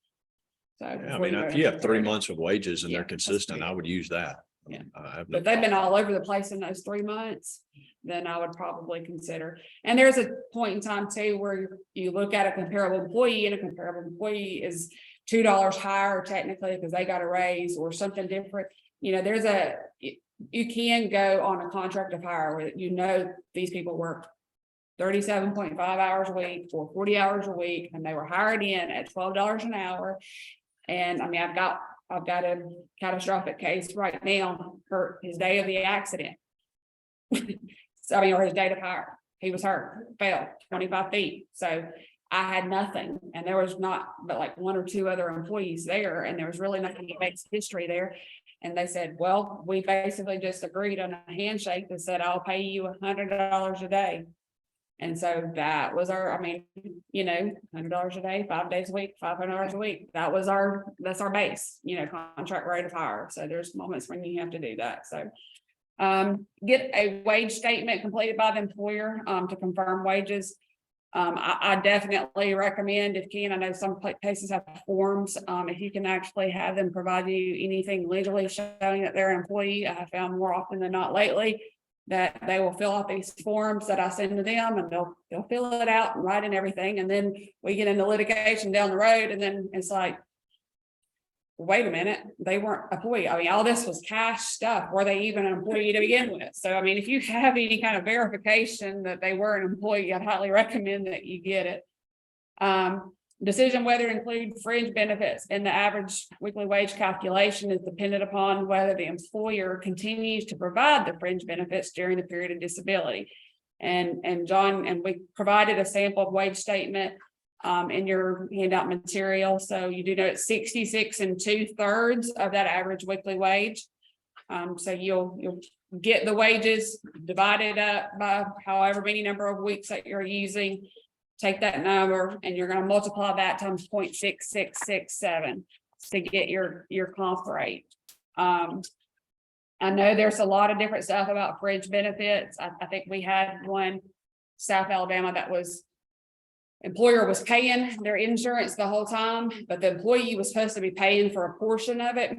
So. I before mean, go if you have and 3 compare. months of wages and Yeah, they're that's consistent, great. I would use that. Yeah. I have no But they've been problem. all over the place in those 3 months, then I would probably consider. And there's a point in time too, where you look at a comparable employee, and a comparable employee is $2 higher technically because they got a raise or something different. You can go on a contract of hire where these people work 37.5 hours a week or 40 hours a week, and they were hired in at $12 an hour. And I mean, I've got a catastrophic case right now, his day of the accident. So, I mean, or his date of hire, he was hurt, fell 25 feet. So I had nothing, and there was not but like 1 or 2 other employees there, and there was really nothing that makes history there. And they said, well, we basically just agreed on a handshake that said, I'll pay you $100 a day. And so that was $100 a day, 5 days a week, $500 a week. That's our base, contract rate of hire. So there's moments when you have to do that. So get a wage statement completed by the employer to confirm wages. I definitely recommend, if I know some places have forms, if you can actually have them provide you anything legally showing that they're an employee. I have found more often than not lately that they will fill out these forms that I send to them, and they'll fill it out and write in everything. And then we get into litigation down the road, and then it's like, wait a minute, they weren't an employee. I mean, all this was cash stuff. Were they even an employee to begin with? So, I mean, if you have any kind of verification that they were an employee, I'd highly recommend that you get it. Decision whether to include fringe benefits in the average weekly wage calculation is dependent upon whether the employer continues to provide the fringe benefits during the period of disability. And John, and we provided a sample of wage statement in your handout material. So you do know it's 66 2/3 of that average weekly wage. So you'll get the wages divided up by however many number of weeks that you're using. Take that number and you're going to multiply that times 0.6667 to get your comp rate. I know there's a lot of different stuff about fringe benefits. I think we had one South Alabama that employer was paying their insurance the whole time, but the employee was supposed to be paying for a portion of it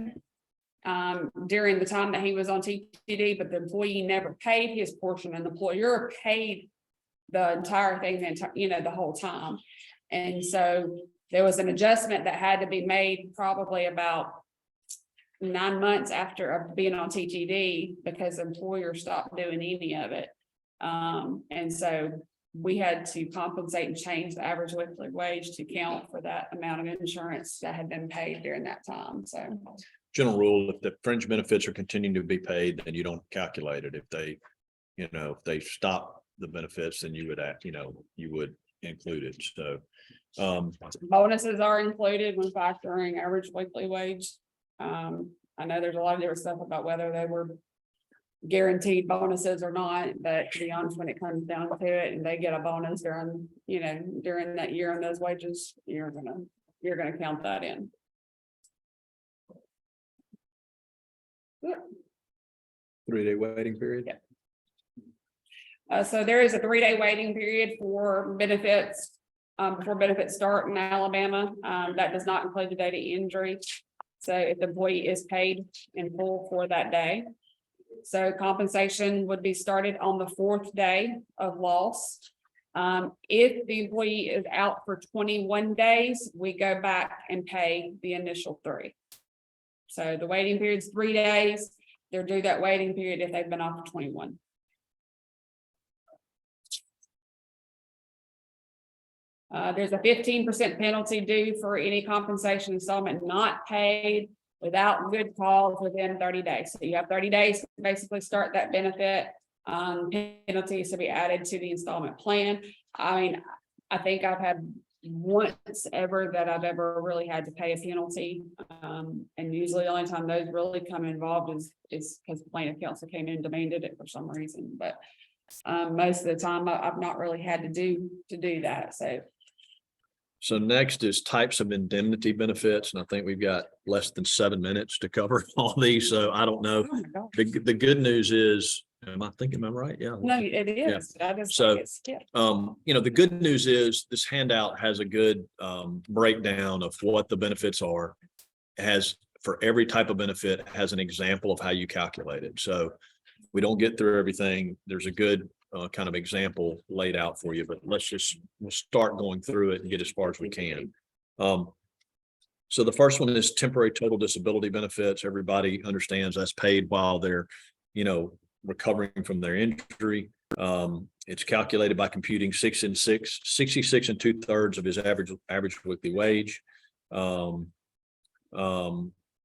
during the time that he was on TTD, but the employee never paid his portion, and the employer paid the entire thing, the whole time. And so there was an adjustment that had to be made probably about 9 months after being on TTD, because the employer stopped doing any of it. And so we had to compensate and change the average weekly wage to count for that amount of insurance that had been paid during that time. So General rule, if the fringe benefits are continuing to be paid, then you don't calculate it. If they stop the benefits, then you would include it. So bonuses are included when factoring average weekly wage. I know there's a lot of different stuff about whether they were guaranteed bonuses or not, but to be honest, when it comes down to it, and they get a bonus during that year on those wages, you're gonna count that in. 3-day waiting period. So there is a 3-day waiting period for benefits, before benefits start in Alabama. That does not include the date of injury. So if the employee is paid in full for that day. So compensation would be started on the 4th day of loss. If the employee is out for 21 days, we go back and pay the initial 3. So the waiting period is 3 days. They're due that waiting period if they've been off for 21. There's a 15% penalty due for any compensation installment not paid without good cause within 30 days. So you have 30 days to basically start that benefit. Penalties to be added to the installment plan. I mean, I think I've had once ever that I've ever really had to pay a penalty. And usually the only time those really come involved is because plaintiff counsel came in and demanded it for some reason, but most of the time I've not really had to do that, so. So next is types of indemnity benefits, and I think we've got less than 7 minutes to cover all these, so I don't know. Oh my gosh. The good news is, am I right? Yeah. No, it is. I just So, think it's skipped. The good news is this handout has a good breakdown of what the benefits are. It has, for every type of benefit, has an example of how you calculate it. So we don't get through everything. There's a good kind of example laid out for you, but we'll start going through it and get as far as we can. So the first one is temporary total disability benefits. Everybody understands that's paid while they're, recovering from their injury. It's calculated by computing 66 2/3 of his average weekly wage.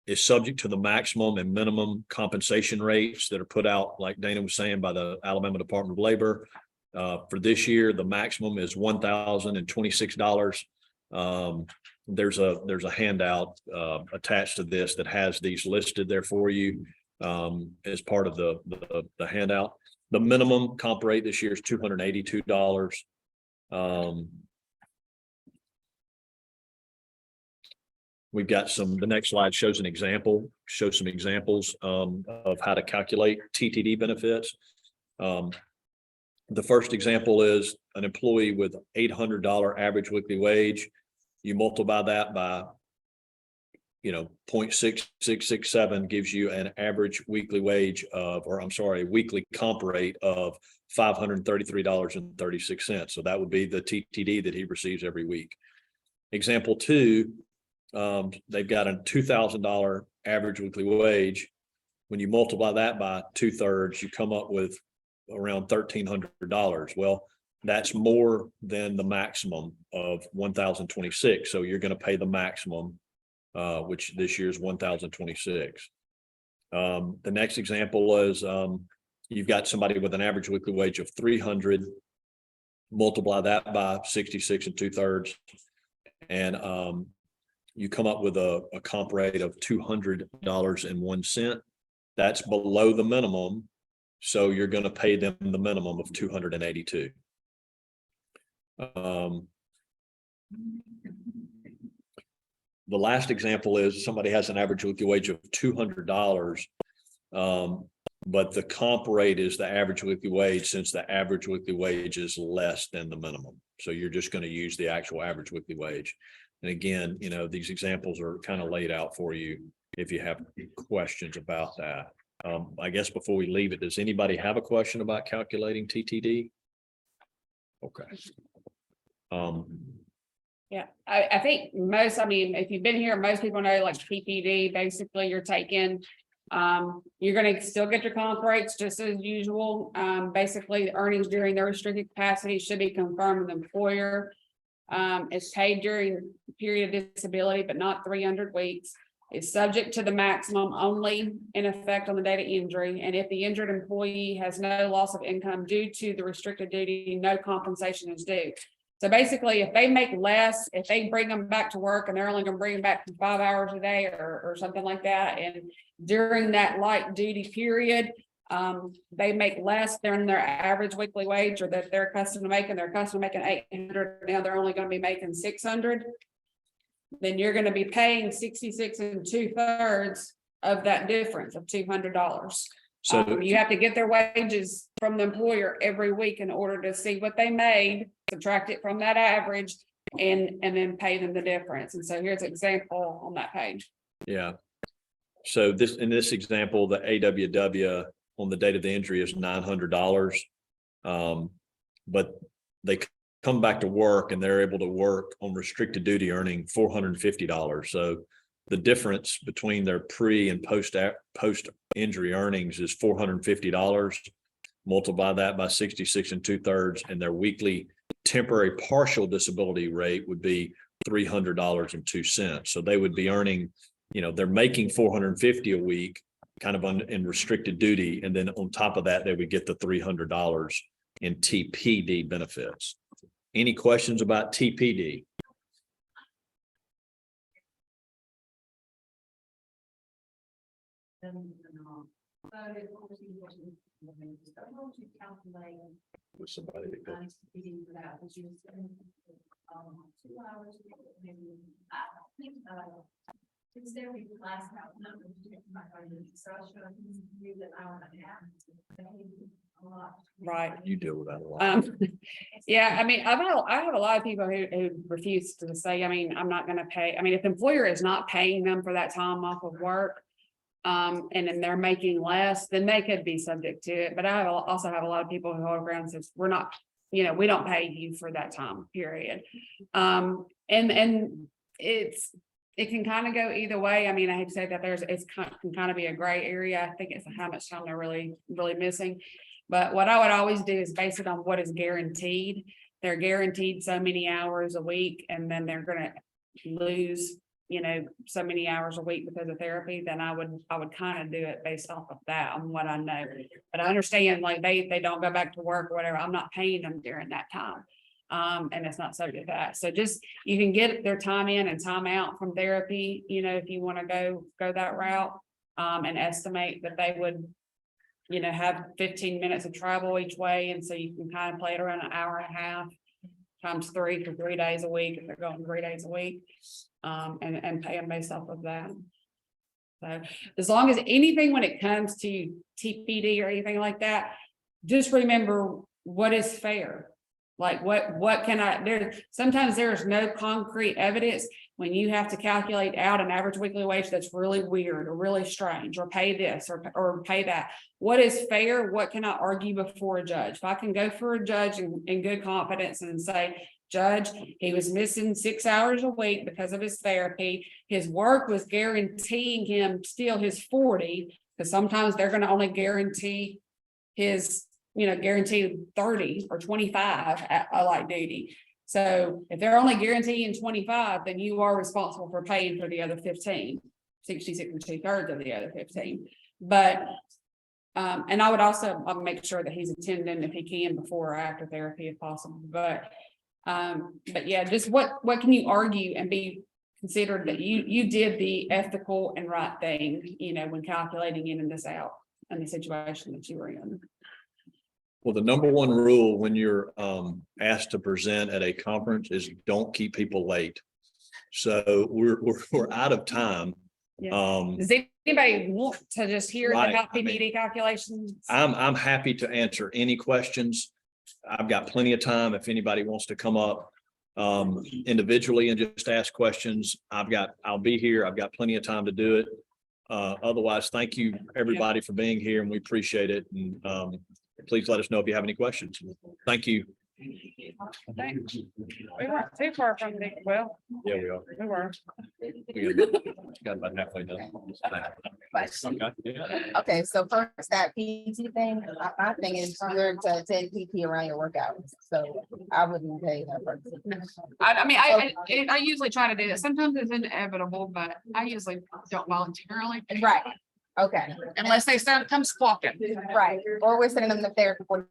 Is subject to the maximum and minimum compensation rates that are put out, like Dana was saying, by the Alabama Department of Labor. For this year, the maximum is $1,026. There's a handout attached to this that has these listed there for you as part of the handout. The minimum comp rate this year is $282. We've got the next slide shows some examples of how to calculate TTD benefits. The first example is an employee with $800 average weekly wage. You multiply that by 0.6667 gives you an average weekly wage weekly comp rate of $533.36. So that would be the TTD that he receives every week. Example 2, they've got a $2,000 average weekly wage. When you multiply that by 2/3, you come up with around $1,300. Well, that's more than the maximum of $1,026. So you're going to pay the maximum, which this year is $1,026. The next example is you've got somebody with an average weekly wage of $300. Multiply that by 66 2/3, and you come up with a comp rate of $200.01. That's below the minimum. So you're going to pay them the minimum of $282. The last example is somebody has an average weekly wage of $200. But the comp rate is the average weekly wage, since the average weekly wage is less than the minimum. So you're just going to use the actual average weekly wage. And again, these examples are kind of laid out for you if you have questions about that. I guess before we leave it, does anybody have a question about calculating TTD? Okay. Yeah, I think if you've been here, most people know like PPD, basically you're taking, you're gonna still get your comp rates just as usual. Basically the earnings during their restricted capacity should be confirmed with the employer. It's paid during the period of disability, but not 300 weeks. It's subject to the maximum only in effect on the date of injury. And if the injured employee has no loss of income due to the restricted duty, no compensation is due. So basically, if they make less, if they bring them back to work and they're only gonna bring them back for 5 hours a day or something like that, and during that light duty period, they make less than their average weekly wage, or that they're accustomed to making, they're accustomed to making 800, now they're only gonna be making 600. Then you're gonna be paying 66 2/3 of that difference of $200. So You have to get their wages from the employer every week in order to see what they made, subtract it from that average, and then pay them the difference. And so here's an example on that page. yeah. So in this example, the AWW on the date of the injury is $900. But they come back to work and they're able to work on restricted duty earning $450. So the difference between their pre and post injury earnings is $450. Multiply that by 66 2/3, and their weekly temporary partial disability rate would be $300.02. So they would be earning, they're making $450 a week, kind of in restricted duty. And then on top of that, they would get the $300 in TPD benefits. Any questions about TPD? With somebody that goes, 2 hours. I think, it's their last hour, not my phone, so I should have used an hour and a half. A lot. Right. you deal with that a lot. Yeah, I mean, I have a lot of people who refuse to say, I mean, I'm not gonna pay, I mean, if the employer is not paying them for that time off of work. And then they're making less, then they could be subject to it, but I also have a lot of people who hold around and says, we're not, we don't pay you for that time period. And it can kind of go either way. I mean, I hate to say that can kind of be a gray area. I think it's how much time they're really missing. But what I would always do is base it on what is guaranteed. They're guaranteed so many hours a week, and then they're gonna lose, so many hours a week because of therapy, then I would kind of do it based off of that on what I know. But I understand, like, they don't go back to work or whatever, I'm not paying them during that time. And it's not subject to that. So just, you can get their time in and time out from therapy, if you want to go that route. And estimate that they would, have 15 minutes of travel each way. And so you can kind of play it around an hour and a half times 3 for 3 days a week, if they're going 3 days a week. And pay them based off of that. So as long as anything, when it comes to TPD or anything like that, just remember what is fair. Like what can sometimes there's no concrete evidence when you have to calculate out an average weekly wage that's really weird or really strange, or pay this or pay that. What is fair? What can I argue before a judge? If I can go for a judge in good confidence and say, Judge, he was missing 6 hours a week because of his therapy. His work was guaranteeing him still his 40, because sometimes they're going to only guarantee his, guaranteed 30 or 25 at a light duty. So if they're only guaranteeing 25, then you are responsible for paying for the other 15, 66 and 2/3 of the other 15. But and I would also make sure that he's attending if he can before or after therapy if possible. But yeah, just what can you argue and be considered that you did the ethical and right thing, when calculating in and this out and the situation that you were in. Well, the number one rule when you're asked to present at a conference is don't keep people late. So we're out of time. Yeah. Does anybody want to just hear Right, about I mean, PPD calculations? I'm happy to answer any questions. I've got plenty of time if anybody wants to come up individually and just ask questions. I'll be here. I've got plenty of time to do it. Otherwise, thank you everybody for being here, and we appreciate it. And please let us know if you have any questions. Thank you. Thanks. We weren't too far from the, well, Yeah, we are. we were. We got about halfway done. Okay, so first, that PT thing, my thing is you're to attend PT around your workouts, so I wouldn't pay that person. I usually try to do that. Sometimes it's inevitable, but I usually don't voluntarily. Right, okay, Unless they come squawking. right, or we're sending them to therapy 45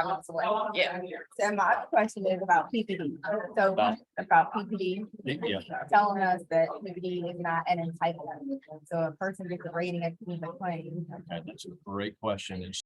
minutes away. Yeah. So my question is about PPD, so about PPD. Yeah. Telling us that PPD is not an entitlement, so a person gets a rating at the claim. Okay, that's a great question. And